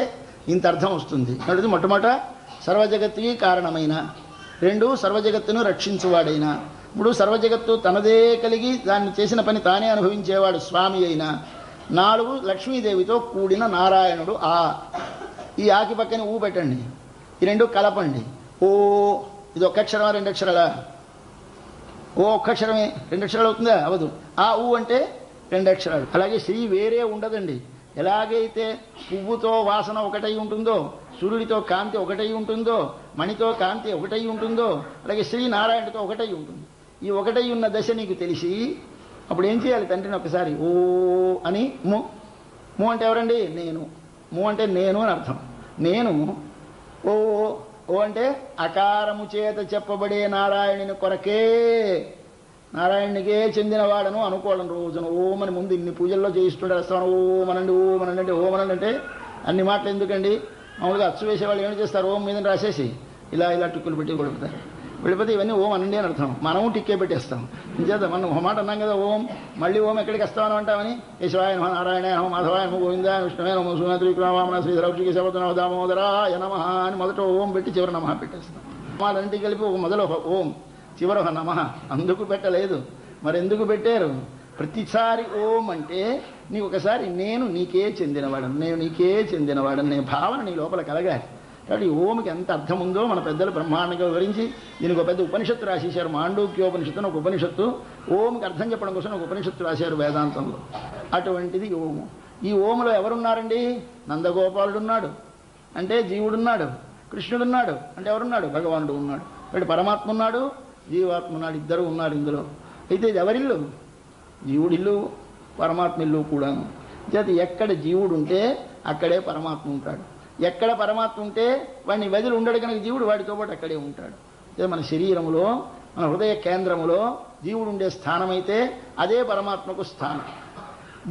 ఇంత అర్థం వస్తుంది. అంటే మొట్టమొదట సర్వజగత్తుకి కారణమైన, 2 సర్వజగత్తును రక్షించువాడైనా, 3 సర్వజగత్తు తనదే కలిగి దాన్ని చేసిన పని తానే అనుభవించేవాడు స్వామి అయినా, 4 లక్ష్మీదేవితో కూడిన నారాయణుడు. ఈ ఆకి పక్కన ఊ పెట్టండి, ఈ 2 కలపండి. ఓ ఇది ఒక్క అక్షరమా 2 అక్షరాలా? ఓ ఒక్క అక్షరమే 2 అక్షరాలు అవుతుందా? అవదు. ఆ ఊ అంటే 2 అక్షరాలు. అలాగే శ్రీ వేరే ఉండదండి. ఎలాగైతే పువ్వుతో వాసన ఒకటై ఉంటుందో, సూర్యుడితో కాంతి ఒకటై ఉంటుందో, మణితో కాంతి ఒకటై ఉంటుందో, అలాగే శ్రీనారాయణతో ఒకటై ఉంటుంది. ఈ ఒకటై ఉన్న దశ నీకు తెలిసి అప్పుడు ఏం చేయాలి? తండ్రిని ఒకసారి ఓ అని ము అంటే ఎవరండి? నేను. ము అంటే నేను అని అర్థం. నేను ఓ అంటే అకారము చేత చెప్పబడే నారాయణుని కొరకే, నారాయణునికే చెందినవాడను అనుకోవడం. రోజున ఓమని ముందు ఇన్ని పూజల్లో చేయిస్తుంటే వస్తాను, ఓమనండి ఓమనండి ఓమనండి అంటే అన్ని మాటలు ఎందుకండి? మామూలుగా అచ్చు వేసేవాళ్ళు ఏం చేస్తారు? ఓం మీద రాసేసి ఇలా టిక్కులు పెట్టి కొడుపుతారు. వెళ్ళిపోతే ఇవన్నీ ఓం అనండి అని అర్థం. మనము టిక్కే పెట్టేస్తాం. ఇంచేత మనం ఒక మాట అన్నాం కదా, ఓం మళ్ళీ ఓం ఎక్కడికి వస్తామని అంటామని. యశవాయ నమః, నారాయణాయ నమః, మాధవాయ నమః, గోవిందాయ విష్ణువే నమః, సునాత్రిక్రమవామన శ్రీధరౌషికి శవతనవ దామోదరాయ నమః అని మొదట ఓం పెట్టి చివరి నమః పెట్టేస్తాం. వాళ్ళంటికి కలిపి ఒక మొదలు ఒక ఓం, చివరి ఒక నమః. అందుకు పెట్టలేదు. మరి ఎందుకు పెట్టారు? ప్రతిసారి ఓం అంటే నీకు ఒకసారి నేను నీకే చెందినవాడను, నేను నీకే చెందినవాడని నే భావన నీ లోపల కలగాలి. కాబట్టి ఓంకి ఎంత అర్థం ఉందో మన పెద్దలు బ్రహ్మాండంగా వివరించి దీనికి ఒక పెద్ద ఉపనిషత్తు రాసేశారు. మాండూక్యోపనిషత్తు ఒక ఉపనిషత్తు. ఓంకి అర్థం చెప్పడం కోసం ఒక ఉపనిషత్తు రాశారు వేదాంతంలో. అటువంటిది ఓము. ఈ ఓములో ఎవరున్నారండి? నందగోపాలుడు ఉన్నాడు అంటే జీవుడున్నాడు, కృష్ణుడున్నాడు అంటే ఎవరున్నాడు? భగవానుడు ఉన్నాడు. కాబట్టి పరమాత్మ ఉన్నాడు, జీవాత్మ ఉన్నాడు, ఇద్దరు ఉన్నారు ఇందులో. అయితే ఇది ఎవరిల్లు? జీవుడిల్లు, పరమాత్మ ఇల్లు కూడాను. చేతి ఎక్కడ జీవుడు ఉంటే అక్కడే పరమాత్మ ఉంటాడు. ఎక్కడ పరమాత్మ ఉంటే వాడిని వదిలి ఉండడు కనుక జీవుడు వాడితో పాటు అక్కడే ఉంటాడు. మన శరీరంలో, మన హృదయ కేంద్రములో జీవుడు ఉండే స్థానం అయితే అదే పరమాత్మకు స్థానం.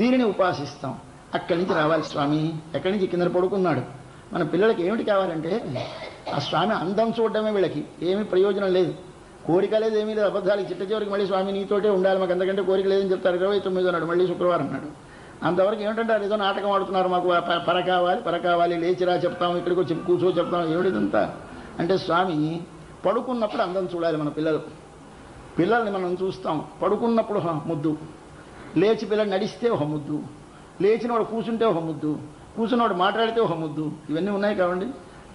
దీనిని ఉపాసిస్తాం. అక్కడి నుంచి రావాలి స్వామి. ఎక్కడి నుంచి? కింద పడుకున్నాడు. మన పిల్లలకి ఏమిటి కావాలంటే ఆ స్వామి అందం చూడడమే. వీళ్ళకి ఏమీ ప్రయోజనం లేదు, కోరిక లేదు, ఏమీ లేదు. అబద్ధాలు చిట్ట చివరికి మళ్ళీ స్వామి నీతోటే ఉండాలి, మాకు అంతకంటే కోరిక లేదని చెప్తారు. 29 నాడు మళ్ళీ శుక్రవారం అన్నాడు. అంతవరకు ఏమిటంటే ఏదో నాటకం ఆడుతున్నారు, మాకు పర కావాలి లేచిరా చెప్తాం, ఇక్కడికి వచ్చి కూర్చో చెప్తాం. ఏమిటిదంతా అంటే స్వామి పడుకున్నప్పుడు అందం చూడాలి. మన పిల్లల్ని మనం చూస్తాం. పడుకున్నప్పుడు ఒక ముద్దు, లేచి పిల్లలు నడిస్తే ఒక ముద్దు, లేచినవాడు కూర్చుంటే ఒక ముద్దు, కూర్చున్నవాడు మాట్లాడితే ఒక ముద్దు. ఇవన్నీ ఉన్నాయి కావండి.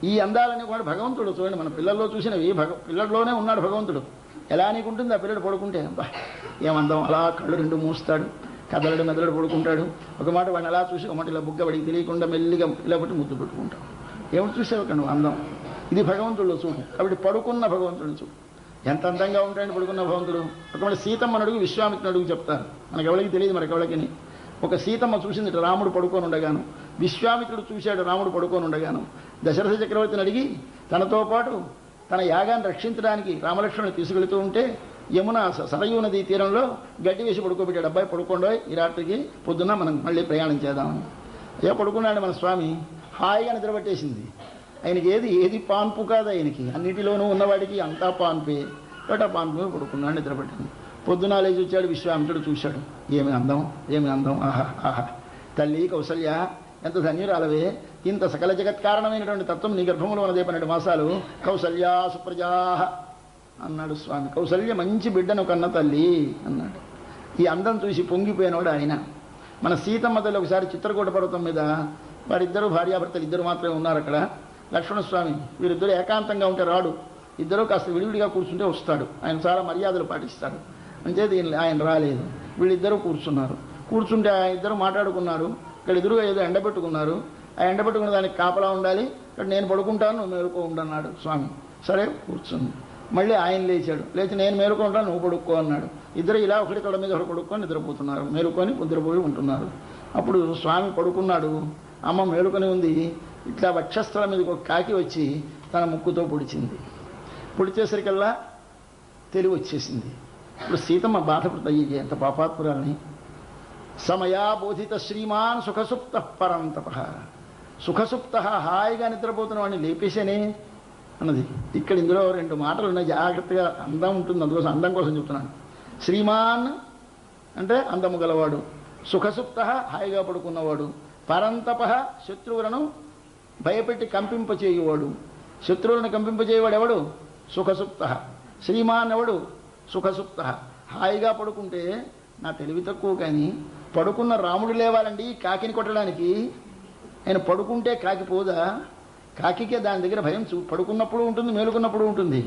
ఈ అందాలన్నీ కూడా భగవంతుడు చూడండి. మన పిల్లల్లో చూసినవి పిల్లల్లోనే ఉన్నాడు భగవంతుడు. ఎలా నీకుంటుంది ఆ పిల్లడు పడుకుంటే? ఏమందాం, అలా కళ్ళు 2 మూస్తాడు, కదలడు మెదలడు పడుకుంటాడు. ఒక మాట వాడిని అలా చూసి ఒక మాట ఇలా బుగ్గ పడికి తెలియకుండా మెల్లిగా ఇలా పట్టి ముద్దు పెట్టుకుంటాం. ఏమిటి చూసావు కండు అందం? ఇది భగవంతుడు చూడు. కాబట్టి పడుకున్న భగవంతుడు చూడు ఎంత అందంగా ఉంటాయని. పడుకున్న భగవంతుడు ఒకవేళ సీతమ్మను అడుగు, విశ్వామిత్రుని అడుగు చెప్తారు. మనకు ఎవరికి తెలియదు, మనకు ఎవరికి. ఒక సీతమ్మ చూసింది రాముడు పడుకొని ఉండగాను, విశ్వామిత్రుడు చూశాడు రాముడు పడుకొని ఉండగాను. దశరథ చక్రవర్తిని అడిగి తనతో పాటు తన యాగాన్ని రక్షించడానికి రామలక్ష్మణుని తీసుకెళ్తూ ఉంటే యమున సరయూ నదీ తీరంలో గడ్డి వేసి పడుకోబెట్టాడు. అబ్బాయి పడుకోండో, ఈ రాత్రికి పొద్దున్న మనం మళ్ళీ ప్రయాణం చేద్దామని. అయ్యా పడుకున్నాడు మన స్వామి. హాయిగా నిద్రపట్టేసింది. ఆయనకి ఏది పాన్పు కాదు. ఆయనకి అన్నిటిలోనూ ఉన్నవాడికి అంతా పాన్పే. బట్ ఆ పాన్పు పడుకున్నాడు, నిద్రపట్టింది. పొద్దున లేచి వచ్చాడు. విశ్వామిత్రుడు చూశాడు. ఏమి అందం, ఏమి అందం! ఆహా ఆహా! తల్లి కౌసల్య, ఎంత ధన్యురాలవే! ఇంత సకల జగత్కారణమైనటువంటి తత్వం నీ గర్భంలో ఉన్నదే 12 మాసాలు. కౌసల్యా సుప్రజా అన్నాడు స్వామి. కౌసల్య మంచి బిడ్డను కన్న తల్లి అన్నాడు. ఈ అందం చూసి పొంగిపోయినవాడు ఆయన. మన సీతమ్మ తల్లి ఒకసారి చిత్రకూట పర్వతం మీద వారిద్దరూ భార్యాభర్తలు ఇద్దరు మాత్రమే ఉన్నారు అక్కడ. లక్ష్మణస్వామి వీరిద్దరూ ఏకాంతంగా ఉంటే రాడు, ఇద్దరూ కాస్త విడివిడిగా కూర్చుంటే వస్తాడు. ఆయన చాలా మర్యాదలు పాటిస్తాడు. అంటే ఆయన రాలేదు. వీళ్ళిద్దరూ కూర్చున్నారు. కూర్చుంటే ఆ ఇద్దరు మాట్లాడుకున్నారు. ఇక్కడ ఎదురుగా ఏదో ఎండబెట్టుకున్నారు. ఆ ఎండబెట్టుకున్న దానికి కాపలా ఉండాలి. ఇక్కడ నేను పడుకుంటాను, నువ్వు మేలుకో ఉండన్నాడు స్వామి. సరే కూర్చుంది. మళ్ళీ ఆయన లేచాడు. లేచి నేను మేలుకో ఉంటాను, నువ్వు పడుక్కో అన్నాడు. ఇద్దరు ఇలా ఒకటి తొడ మీద ఒకటి పడుక్కొని నిద్రపోతున్నారు. మేలుకొని నిద్రపోయి ఉంటున్నారు. అప్పుడు స్వామి పడుకున్నాడు. అమ్మ మేలుకొని ఉంది. ఇట్లా వక్షస్థలం మీదకి ఒక కాకి వచ్చి తన ముక్కుతో పొడిచింది. పొడిచేసరికల్లా తెలివి వచ్చేసింది. ఇప్పుడు సీతమ్మ బాధపడుతుంది, ఎంత పాపాత్మురాలని. సమయా బోధిత శ్రీమాన్ సుఖసుప్త పరంతప. సుఖసుప్త, హాయిగా నిద్రపోతున్న వాడిని లేపేసేనే అన్నది. ఇక్కడ ఇందులో 2 మాటలు ఉన్నాయి, జాగ్రత్తగా. అందం ఉంటుంది, అందుకోసం అందం కోసం చెప్తున్నాను. శ్రీమాన్ అంటే అందము గలవాడు, సుఖసుప్త హాయిగా పడుకున్నవాడు, పరంతప శత్రువులను భయపెట్టి కంపింపచేయువాడు. శత్రువులను కంపింపచేయవాడు ఎవడు? సుఖసుప్త. శ్రీమాన్ ఎవడు? సుఖసుప్త. హాయిగా పడుకుంటే నా తెలివి తక్కువ కానీ పడుకున్న రాముడు లేవాలండి కాకిని కొట్టడానికి. ఆయన పడుకుంటే కాకి పోదా? కాకికే దాని దగ్గర భయం పడుకున్నప్పుడు ఉంటుంది, మేలుకున్నప్పుడు ఉంటుంది.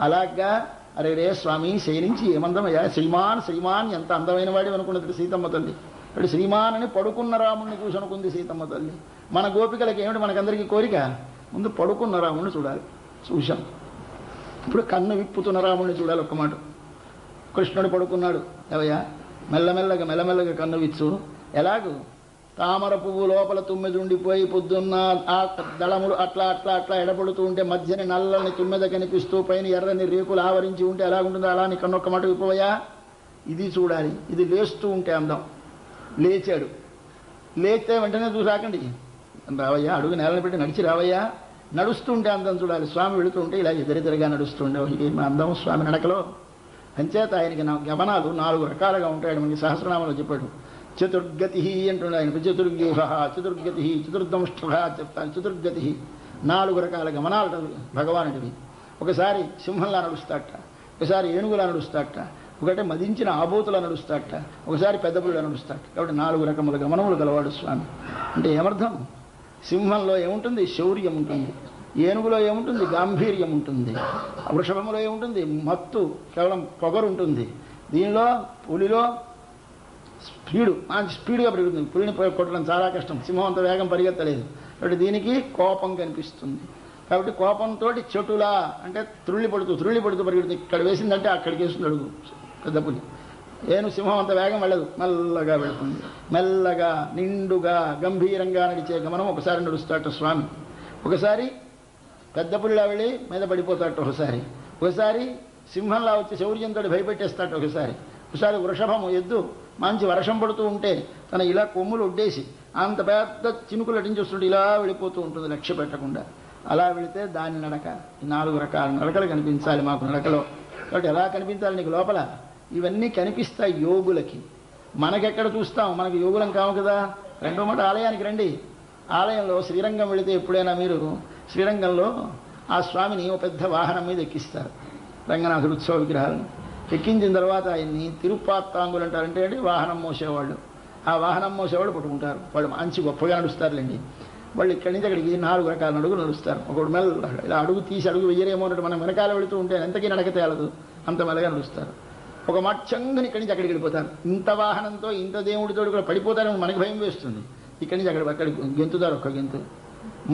అలాగా అరే రే స్వామి శయనించి ఏమందమయ్యా, శ్రీమాన్ శ్రీమాన్ ఎంత అందమైన వాడి అనుకున్నది సీతమ్మ తల్లి. ఇప్పుడు శ్రీమాన్ అని పడుకున్న రాముడిని చూసి అనుకుంది సీతమ్మ తల్లి. మన గోపికలకి ఏమిటి, మనకందరికీ కోరిక ముందు పడుకున్న రాముడిని చూడాలి. చూశాం. ఇప్పుడు కన్ను విప్పుతున్న రాముడిని చూడాలి. ఒక్క మాట. కృష్ణుడు పడుకున్నాడు. ఎవయ్యా మెల్లమెల్లగా మెల్లమెల్లగా కన్ను విచ్చు. ఎలాగూ తామర పువ్వు లోపల 9 ఉండిపోయి పొద్దున్న ఆ దళములు అట్లా అట్లా అట్లా ఎడపడుతూ ఉంటే మధ్యని నల్లని 9 కనిపిస్తూ పైన ఎర్రని రేకులు ఆవరించి ఉంటే ఎలాగుంటుందో అలా నీ కన్నొక్క మాట విప్పవయ్యా. ఇది చూడాలి. ఇది లేస్తూ ఉంటే అందం. లేచాడు. లేస్తే వెంటనే చూసాకండి, రావయ్యా అడుగు నేలను పెట్టి నడిచి రావయ్యా. నడుస్తుంటే అందం చూడాలి. స్వామి వెళుతూ ఉంటే ఇలా ఎదురెదురుగా నడుస్తుండే ఏమి అందం స్వామి నడకలో. అంచేత ఆయనకి గమనాలు 4 రకాలుగా ఉంటాడు. మనకి సహస్రనామంలో చెప్పాడు. చతుర్గతి అంటున్నాడు ఆయన. చతుర్వ్యూహ, చతుర్గతి, చతుర్దంష్ట చెప్తాను. చతుర్గతి 4 రకాల గమనాలు భగవానుడివి. ఒకసారి సింహంలా నడుస్తాట, ఒకసారి ఏనుగులా నడుస్తాట, ఒకటే మదించిన ఆబోతులా నడుస్తాట, ఒకసారి పెద్ద పులిలా నడుస్తాట. కాబట్టి 4 రకముల గమనములు గలవాడు స్వామి. అంటే ఏమర్థం? సింహంలో ఏముంటుంది? శౌర్యం ఉంటుంది. ఏనుగులో ఏముంటుంది? గాంభీర్యం ఉంటుంది. వృషభములో ఏముంటుంది? మత్తు, కేవలం పొగరు ఉంటుంది. దీనిలో పులిలో మంచి స్పీడ్గా పెరుగుతుంది. పులిని కొట్టడం చాలా కష్టం. సింహం అంత వేగం పరిగెత్తలేదు. కాబట్టి దీనికి కోపం కనిపిస్తుంది. కాబట్టి కోపంతో చెటులా అంటే త్రుళ్ళి పడుతూ పరిగెడుతుంది. ఇక్కడ వేసిందంటే అక్కడికి వేస్తుంది అడుగు పెద్ద పులి. సింహం అంత వేగం వెళ్ళదు, మెల్లగా వెళుతుంది. మెల్లగా నిండుగా గంభీరంగా నడిచే గమనం ఒకసారి నడుస్తాట స్వామి. ఒకసారి పెద్ద పులిలా వెళ్ళి మీద పడిపోతాట. ఒకసారి సింహంలా వచ్చి శౌర్యంతో భయపెట్టేస్తాట. ఒకసారి వృషభము ఎద్దు మంచి వర్షం పడుతూ ఉంటే తన ఇలా కొమ్ములు ఒడ్డేసి అంత పెద్ద చినుకులు అటించొస్తుంటే ఇలా వెళ్ళిపోతూ ఉంటుంది లక్ష్య పెట్టకుండా. అలా వెళితే దాని నడక. ఈ 4 రకాల నడకలు కనిపించాలి మాకు నడకలో. కాబట్టి ఎలా కనిపించాలి నీకు లోపల? ఇవన్నీ కనిపిస్తాయి యోగులకి. మనకెక్కడ చూస్తాం? మనకు యోగులం కావు కదా. 2వ మాట ఆలయానికి రండి. ఆలయంలో శ్రీరంగం వెళితే ఎప్పుడైనా మీరు శ్రీరంగంలో ఆ స్వామిని ఒక పెద్ద వాహనం మీద ఎక్కిస్తారు. రంగనాథుడు ఉత్సవ విగ్రహాలను ఎక్కించిన తర్వాత ఆయన్ని తిరుపాత్తాంగులు అంటారంటే వాహనం మోసేవాళ్ళు. ఆ వాహనం మోసేవాళ్ళు పట్టుకుంటారు. వాళ్ళు మంచి గొప్పగా నడుస్తారులేండి. వాళ్ళు ఇక్కడి నుంచి అక్కడికి 4 రకాల అడుగులు నడుస్తారు. ఒకడు మెల్ల ఇలా అడుగు తీసి అడుగు వెయ్యరేమో అన్నట్టు మనం వెనకాల వెళుతూ ఉంటే ఎంతకీ నడక తేలదు, అంత మెల్లగా నడుస్తారు. ఒక మచ్చంగుని ఇక్కడి నుంచి అక్కడికి వెళ్ళిపోతారు. ఇంత వాహనంతో ఇంత దేవుడితో కూడా పడిపోతారని మనకు భయం వేస్తుంది. ఇక్కడి నుంచి అక్కడికి గెంతుతారు. ఒక్క గెంతు.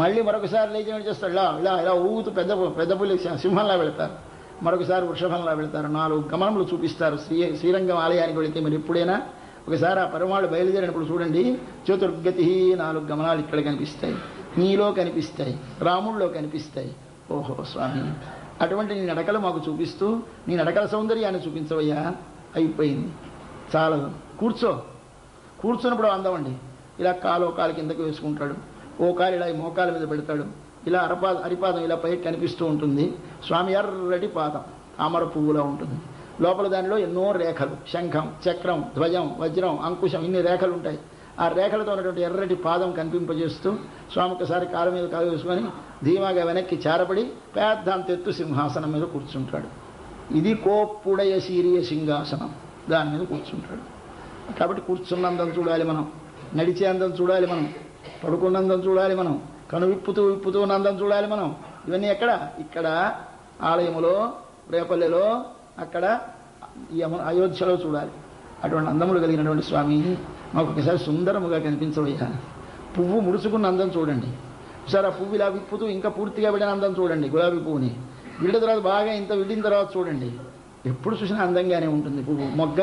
మళ్ళీ మరొకసారి లేచి చేస్తారు. ఇలా ఊగుతూ పెద్ద పులి సింహంలా వెళతారు. మరొకసారి వృషభంలా వెళతారు. 4 గమనములు చూపిస్తారు. శ్రీరంగం ఆలయానికి వెళితే మీరు ఎప్పుడైనా ఒకసారి ఆ పరమాడు బయలుదేరినప్పుడు చూడండి. చతుర్గతి 4 గమనాలు ఇక్కడ కనిపిస్తాయి. నీలో కనిపిస్తాయి, రాముడిలో కనిపిస్తాయి. ఓహో స్వామి, అటువంటి నీ నడకలు మాకు చూపిస్తూ నీ నడకల సౌందర్యాన్ని చూపించవయ్యా. అయిపోయింది, చాలదు. కూర్చున్నప్పుడు అందమండి. ఇలా కాలు కిందకు వేసుకుంటాడు. ఓ కాలు ఇలా మోకాల మీద పెడతాడు. ఇలా అరిపాదం ఇలా పైకి కనిపిస్తూ ఉంటుంది. స్వామి ఎర్రటి పాదం తామర పువ్వులా ఉంటుంది. లోపల దానిలో ఎన్నో రేఖలు, శంఖం, చక్రం, ధ్వజం, వజ్రం, అంకుశం, ఇన్ని రేఖలు ఉంటాయి. ఆ రేఖలతో ఉన్నటువంటి ఎర్రటి పాదం కనిపింపజేస్తూ స్వామి ఒకసారి కాళ్ళ మీద కాలు వేసుకొని ధీమాగా వెనక్కి చారపడి పెద్దంతెత్తు సింహాసనం మీద కూర్చుంటాడు. ఇది కోప్పుడయ సీరియ సింహాసనం, దాని మీద కూర్చుంటాడు. కాబట్టి కూర్చున్నందం చూడాలి మనం, నడిచే అందం చూడాలి మనం, పడుకున్నందం చూడాలి మనం, కను విప్పుతూ ఉన్నందం చూడాలి మనం. ఇవన్నీ ఎక్కడ? ఇక్కడ ఆలయములో, రేపల్లెలో, అక్కడ అయోధ్యలో చూడాలి. అటువంటి అందములు కలిగినటువంటి స్వామి మాకు ఒకసారి సుందరముగా కనిపించవయ్యా. పువ్వు ముడుచుకున్న అందం చూడండి, ఒకసారి ఆ పువ్వు ఇలా విప్పుతూ ఇంకా పూర్తిగా విడిన అందం చూడండి. గులాబీ పువ్వుని విడిన తర్వాత బాగా ఇంత విడిన తర్వాత చూడండి, ఎప్పుడు చూసినా అందంగానే ఉంటుంది. పువ్వు మొగ్గ,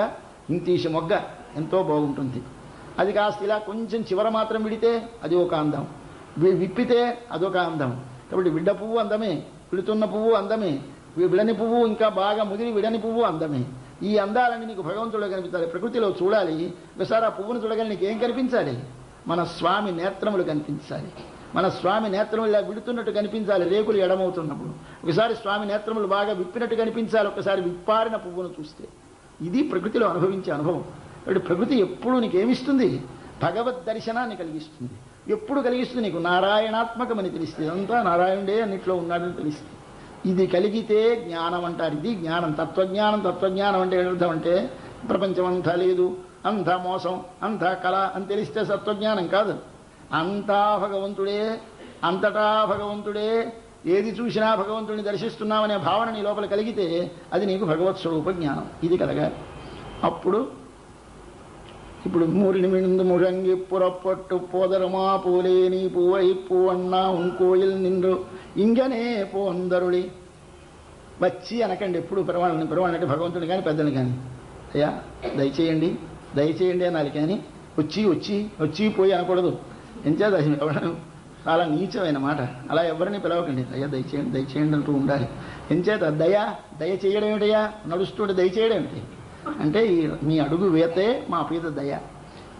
ఇంతీసి మొగ్గ ఎంతో బాగుంటుంది. అది కాస్త ఇలా కొంచెం చివర మాత్రం విడితే అది ఒక అందం, విప్పితే అదొక అందం. కాబట్టి విడ్డ పువ్వు అందమే, విడుతున్న పువ్వు అందమే, విడని పువ్వు ఇంకా బాగా ముదిరి విడని పువ్వు అందమే. ఈ అందాలని నీకు భగవంతుడు కనిపించాలి, ప్రకృతిలో చూడాలి. ఒకసారి ఆ పువ్వును చూడగానే నీకు ఏం కనిపించాలి? మన స్వామి నేత్రములు కనిపించాలి. మన స్వామి నేత్రములు ఇలా విడుతున్నట్టు కనిపించాలి రేకులు ఎడమవుతున్నప్పుడు. ఒకసారి స్వామి నేత్రములు బాగా విప్పినట్టు కనిపించాలి ఒకసారి విప్పారిన పువ్వును చూస్తే. ఇది ప్రకృతిలో అనుభవించే అనుభవం. కాబట్టి ప్రకృతి ఎప్పుడు నీకేమిస్తుంది? భగవద్ దర్శనాన్ని కలిగిస్తుంది. ఎప్పుడు కలిగిస్తుంది? నీకు నారాయణాత్మకమని తెలిస్తే, ఇదంతా నారాయణుడే అన్నిట్లో ఉన్నాడని తెలిస్తే. ఇది కలిగితే జ్ఞానం అంటారు. ఇది జ్ఞానం, తత్వజ్ఞానం. తత్వజ్ఞానం అంటే అర్థం అంటే ప్రపంచం అంతా లేదు, అంతా మోసం, అంతా కళ అని తెలిస్తే సత్వజ్ఞానం కాదు. అంతా భగవంతుడే, అంతటా భగవంతుడే, ఏది చూసినా భగవంతుడిని దర్శిస్తున్నామనే భావన నీ లోపల కలిగితే అది నీకు భగవత్ స్వరూప జ్ఞానం. ఇది కలగాలి. అప్పుడు ఇప్పుడు మూరిని మిందు ముழங்கி புறப்பட்டு போதருமா போலே நீ பூவை பூவண்ணா உன்కోயில் నిన్ను ఇంగనే పోందరుడి. వచ్చి అనకండి ఎప్పుడు పెరవాళ్ళని భగవంతుని కానీ పెద్దలు కానీ, అయ్యా దయచేయండి దయచేయండి అనాలి. కానీ వచ్చి వచ్చి వచ్చి పోయి అనకూడదు. ఎంచేత చాలా నీచమైన మాట. అలా ఎవరిని పిలవకండి. అయ్యా దయచేయండి దయచేయండి అంటూ ఉండాలి. ఎంచేత దయ చేయడం ఏమిటయ్యా? నడుస్తుంటే దయచేయడం ఏమిటి అంటే మీ అడుగు వేతే మా మీద దయ.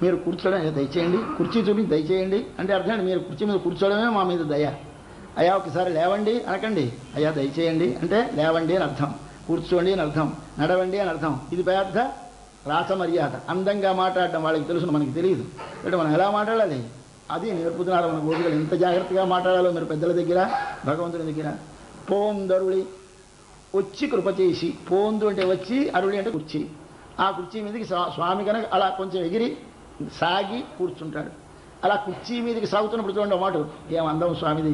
మీరు కూర్చోవడం దయచేయండి, కుర్చీ చూపించి దయచేయండి అంటే అర్థం మీరు కుర్చీ మీద కూర్చోవడమే మా మీద దయ. అయ్యా ఒకసారి లేవండి అనకండి, అయ్యా దయచేయండి అంటే లేవండి అని అర్థం, కూర్చోండి అని అర్థం, నడవండి అని అర్థం. ఇది పెద్ద రాసమర్యాద. అందంగా మాట్లాడడం వాళ్ళకి తెలుసు, మనకి తెలియదు. అంటే మనం ఎలా మాట్లాడాలి అది నేర్పుతున్నారు మన గోపికలు. ఎంత జాగ్రత్తగా మాట్లాడాలో మీరు పెద్దల దగ్గర, భగవంతుని దగ్గర. పోందరుడి వచ్చి కృప చేసి, పోందు అంటే వచ్చి, అరుడి అంటే కుర్చీ. ఆ కుర్చీ మీదకి స్వామి కనుక అలా కొంచెం ఎగిరి సాగి కూర్చుంటాడు. అలా కుర్చీ మీదకి సాగుతున్నప్పుడు చూడండి మాట ఏం అందం స్వామిది.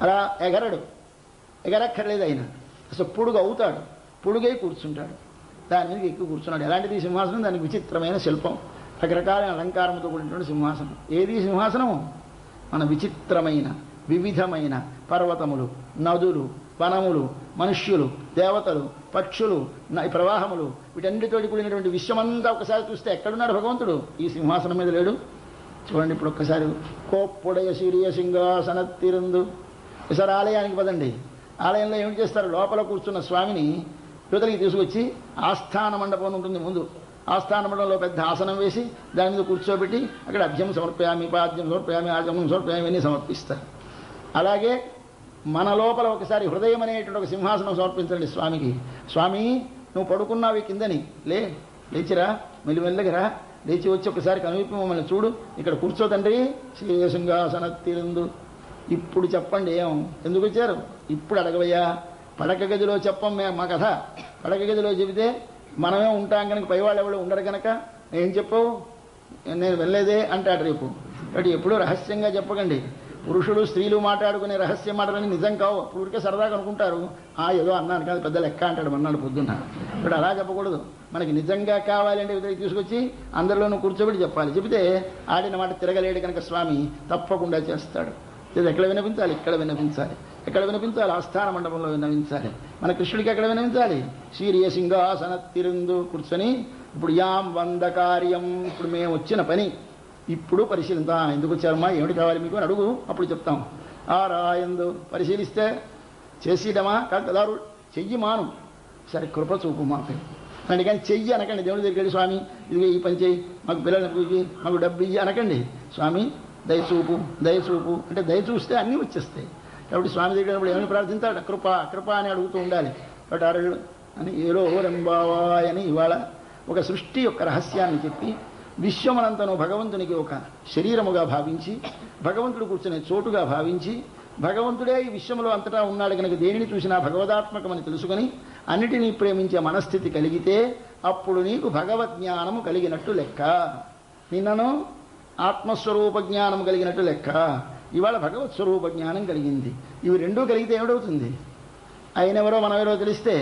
అలా ఎగరడు, ఎగరక్కర్లేదు. ఆయన అసలు పొడుగు అవుతాడు, పొడుగై కూర్చుంటాడు. దాని మీదకి ఎక్కువ కూర్చున్నాడు. ఎలాంటిది సింహాసనం? దానికి విచిత్రమైన శిల్పం, రకరకాల అలంకారంతో కూడినటువంటి సింహాసనం. ఏది సింహాసనము? మన విచిత్రమైన వివిధమైన పర్వతములు, నదులు, వనములు, మనుష్యులు, దేవతలు, పక్షులు, ప్రవాహములు, వీటన్నిటితోటి కూడినటువంటి విశ్వమంతా ఒకసారి చూస్తే ఎక్కడున్నాడు భగవంతుడు? ఈ సింహాసనం మీద లేడు. చూడండి ఇప్పుడు ఒక్కసారి. కోప్పుడయ సీరియ సింహాసనత్తిరందు. ఒకసారి ఆలయానికి పదండి. ఆలయంలో ఏమిటి చేస్తారు? లోపల కూర్చున్న స్వామిని యువతలకి తీసుకొచ్చి ఆస్థాన మండపం ఉంటుంది ముందు. ఆస్థాన మండపంలో పెద్ద ఆసనం వేసి దాని మీద కూర్చోబెట్టి అక్కడ అభ్యం సమర్పయామి, పాద్యం సమర్పయామి, ఆచమనం సమర్పయామి అని సమర్పిస్తారు. అలాగే మన లోపల ఒకసారి హృదయం అనేటువంటి ఒక సింహాసనం సమర్పించండి స్వామికి. స్వామి నువ్వు పడుకున్నావి కిందని, లేచిరా, మెల్లిమెల్లగిరా, లేచి వచ్చి ఒకసారి కనువిప్పి మమ్మల్ని చూడు, ఇక్కడ కూర్చో తండ్రి, శ్రీయ సింహాసనత్తిరందు. ఇప్పుడు చెప్పండి ఎందుకు వచ్చారు? ఇప్పుడు అడగవయ్యా. పడక గదిలో చెప్పం మా కథ. పడక గదిలో చెబితే మనమే ఉంటాం కనుక పైవాళ్ళు ఎవరు ఉండరు కనుక ఏం చెప్పవు, నేను వెళ్ళలేదే అంటాడు రేపు. కాబట్టి ఎప్పుడూ రహస్యంగా చెప్పకండి. పురుషులు స్త్రీలు మాట్లాడుకునే రహస్య మాటలని నిజం కావు. ఊరికే సరదాగా అనుకుంటారు, ఏదో అన్నాను కాదు పెద్ద లెక్క అంటాడు మన్నాడు పొద్దున్న. ఇప్పుడు అలా చెప్పకూడదు. మనకి నిజంగా కావాలంటే తీసుకొచ్చి అందరిలోనూ కూర్చోబెట్టి చెప్పాలి. చెబితే ఆడిన మాట తిరగలేడు కనుక స్వామి తప్పకుండా చేస్తాడు. ఇది ఎక్కడ వినిపించాలి? ఇక్కడ వినిపించాలి. ఎక్కడ వినిపించాలి? ఆస్థాన మండపంలో వినిపించాలి. మన కృష్ణుడికి ఎక్కడ వినిపించాలి? శ్రీయ సింహాసనత్తిరందు కూర్చొని ఇప్పుడు యాం వంద కార్యం, ఇప్పుడు మేము వచ్చిన పని ఇప్పుడు పరిశీలిద్దాం. ఎందుకు వచ్చారమ్మా, ఏమిటి కావాలి మీకు అని అడుగు, అప్పుడు చెప్తాం. రాయందు పరిశీలిస్తే చేసేయడమా కాదు కదా, చెయ్యి మాను, సరే కృప చూపు మాకు అంటే. కానీ చెయ్యి అనకండి. దేవుడి దగ్గరికి వెళ్ళి స్వామి ఇది ఈ పని చెయ్యి, మాకు పిల్లలకి మాకు డబ్బు ఇయ్యి అనకండి. స్వామి దయచూపు దయచూపు అంటే దయ చూస్తే అన్నీ వచ్చేస్తాయి. కాబట్టి స్వామి దగ్గర ఏమైనా ప్రార్థించాడు? కృప కృప అని అడుగుతూ ఉండాలి. కాబట్టి అని ఏలోహోరంబావాయ్ అని ఇవాళ ఒక సృష్టి యొక్క రహస్యాన్ని చెప్పి విశ్వమనంతను భగవంతునికి ఒక శరీరముగా భావించి భగవంతుడు కూర్చునే చోటుగా భావించి భగవంతుడే ఈ విశ్వంలో అంతటా ఉన్నాడు కనుక దేనిని చూసినా భగవదాత్మకమని తెలుసుకొని అన్నిటినీ ప్రేమించే మనస్థితి కలిగితే అప్పుడు నీకు భగవద్జ్ఞానము కలిగినట్టు లెక్క. నిన్నను ఆత్మస్వరూప జ్ఞానము కలిగినట్టు లెక్క. ఇవాళ భగవత్ స్వరూప జ్ఞానం కలిగింది. ఇవి రెండూ కలిగితే ఏమిటవుతుంది? ఆయనెవరో మనవెవరో తెలిస్తే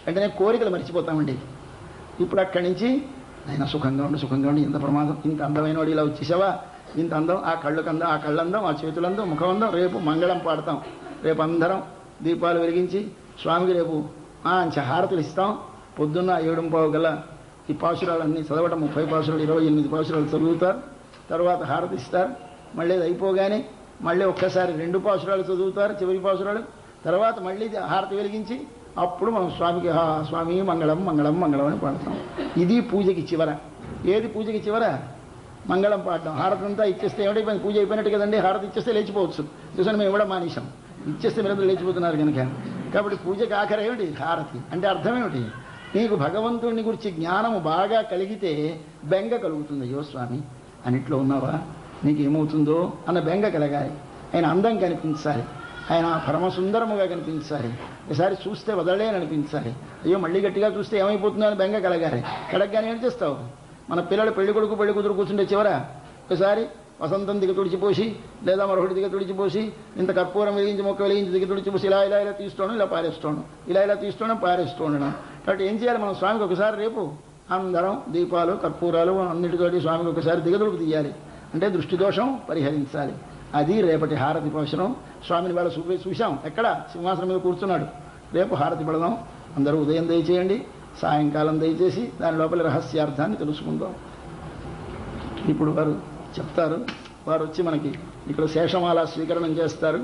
వెంటనే కోరికలు మర్చిపోతామండి. ఇప్పుడు అక్కడి నుంచి ఆయన సుఖంగా ఉండి సుఖంగా ఉండి, ఇంత ప్రమాదం, ఇంత అందమైన వాడు ఇలా వచ్చేసావా, ఇంత అందం, ఆ కళ్ళకందం, ఆ కళ్ళందం, ఆ చేతులందం, ముఖమందం, రేపు మంగళం పాడతాం, రేపు అందరం దీపాలు వెలిగించి స్వామికి రేపు మంచి హారతులు ఇస్తాం. పొద్దున్న 7:15 గల ఈ పాసురాలన్నీ చదవటం, 30 పాసురాలు 28 పాసురాలు చదువుతారు. తర్వాత హారతి ఇస్తారు. మళ్ళీ అది అయిపోగానే మళ్ళీ ఒక్కసారి 2 పాసురాలు చదువుతారు, చివరి పాసురాలు. తర్వాత మళ్ళీ హారతి వెలిగించి అప్పుడు మనం స్వామికి స్వామి మంగళం మంగళం మంగళం అని పాడతాం. ఇది పూజకి చివర. ఏది పూజకి చివర? మంగళం పాడటం. హారతి అంతా ఇచ్చేస్తే ఏమిటైపోయింది? పూజ అయిపోయినట్టు కదండి. హారతి ఇచ్చేస్తే లేచిపోవచ్చు. చూసాను, మేము ఇవ్వడం మానేశాం. ఇచ్చేస్తే మీరందరూ లేచిపోతున్నారు కనుక. కాబట్టి పూజకి ఆఖరి ఏమిటి? హారతి. అంటే అర్థం ఏమిటి? నీకు భగవంతుడిని గురించి జ్ఞానము బాగా కలిగితే బెంగ కలుగుతుంది. అయ్యో స్వామి అన్నిట్లో ఉన్నావా, నీకేమవుతుందో అన్న బెంగ కలగాలి. ఆయన అందం కనిపించాలి, ఆయన పరమసుందరముగా కనిపించాలి. ఒకసారి చూస్తే వదలలేని అనిపించాలి. అయ్యో మళ్ళీ గట్టిగా చూస్తే ఏమైపోతుందో అని బెంగ కలగాలి. కడగగానే ఏం చేస్తావు? మన పిల్లలు పెళ్లి కొడుకు పెళ్లి కూతురు కూర్చుంటే చివర ఒకసారి వసంతం దిగ తుడిచిపోసి, లేదా మరొకటి దిగ తుడిచిపోసి, ఇంత కర్పూరం వెలిగించి మొక్క వెలిగించి దిగ తుడిచిపోసి ఇలా ఇలా ఇలా తీసుకోవడం, ఇలా పారేసుకోవడం, ఇలా ఇలా తీసుకోవడం, పారేస్తూ ఉండడం. కాబట్టి ఏం చేయాలి? మనం స్వామికి ఒకసారి రేపు అందరం దీపాలు కర్పూరాలు అన్నిటితోటి స్వామికి ఒకసారి దిగదుడుపు తీయాలి. అంటే దృష్టి దోషం పరిహరించాలి. అది రేపటి హారతి పోషణం. స్వామిని వాళ్ళ చూశాం, ఎక్కడ సింహాసనం మీద కూర్చున్నాడు. రేపు హారతి పడదాం. అందరూ ఉదయం దయచేయండి, సాయంకాలం దయచేసి దాని లోపల రహస్యార్థాన్ని తెలుసుకుందాం. ఇప్పుడు వారు చెప్తారు. వారు వచ్చి మనకి ఇక్కడ శేషమాల స్వీకరణం చేస్తారు.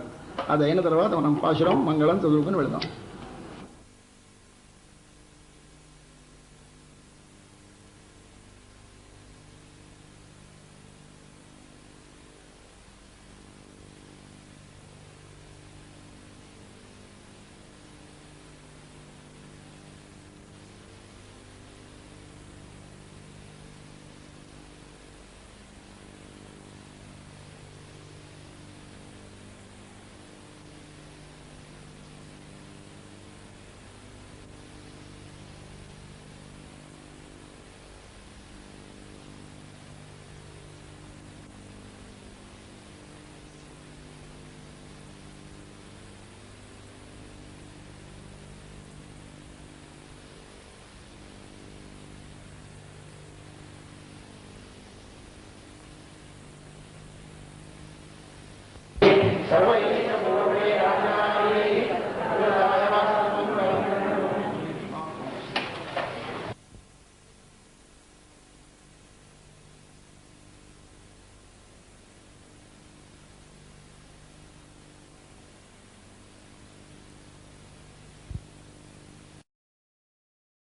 అది అయిన తర్వాత మనం పాశురం మంగళం చదువుకుని వెళదాం. సర్వ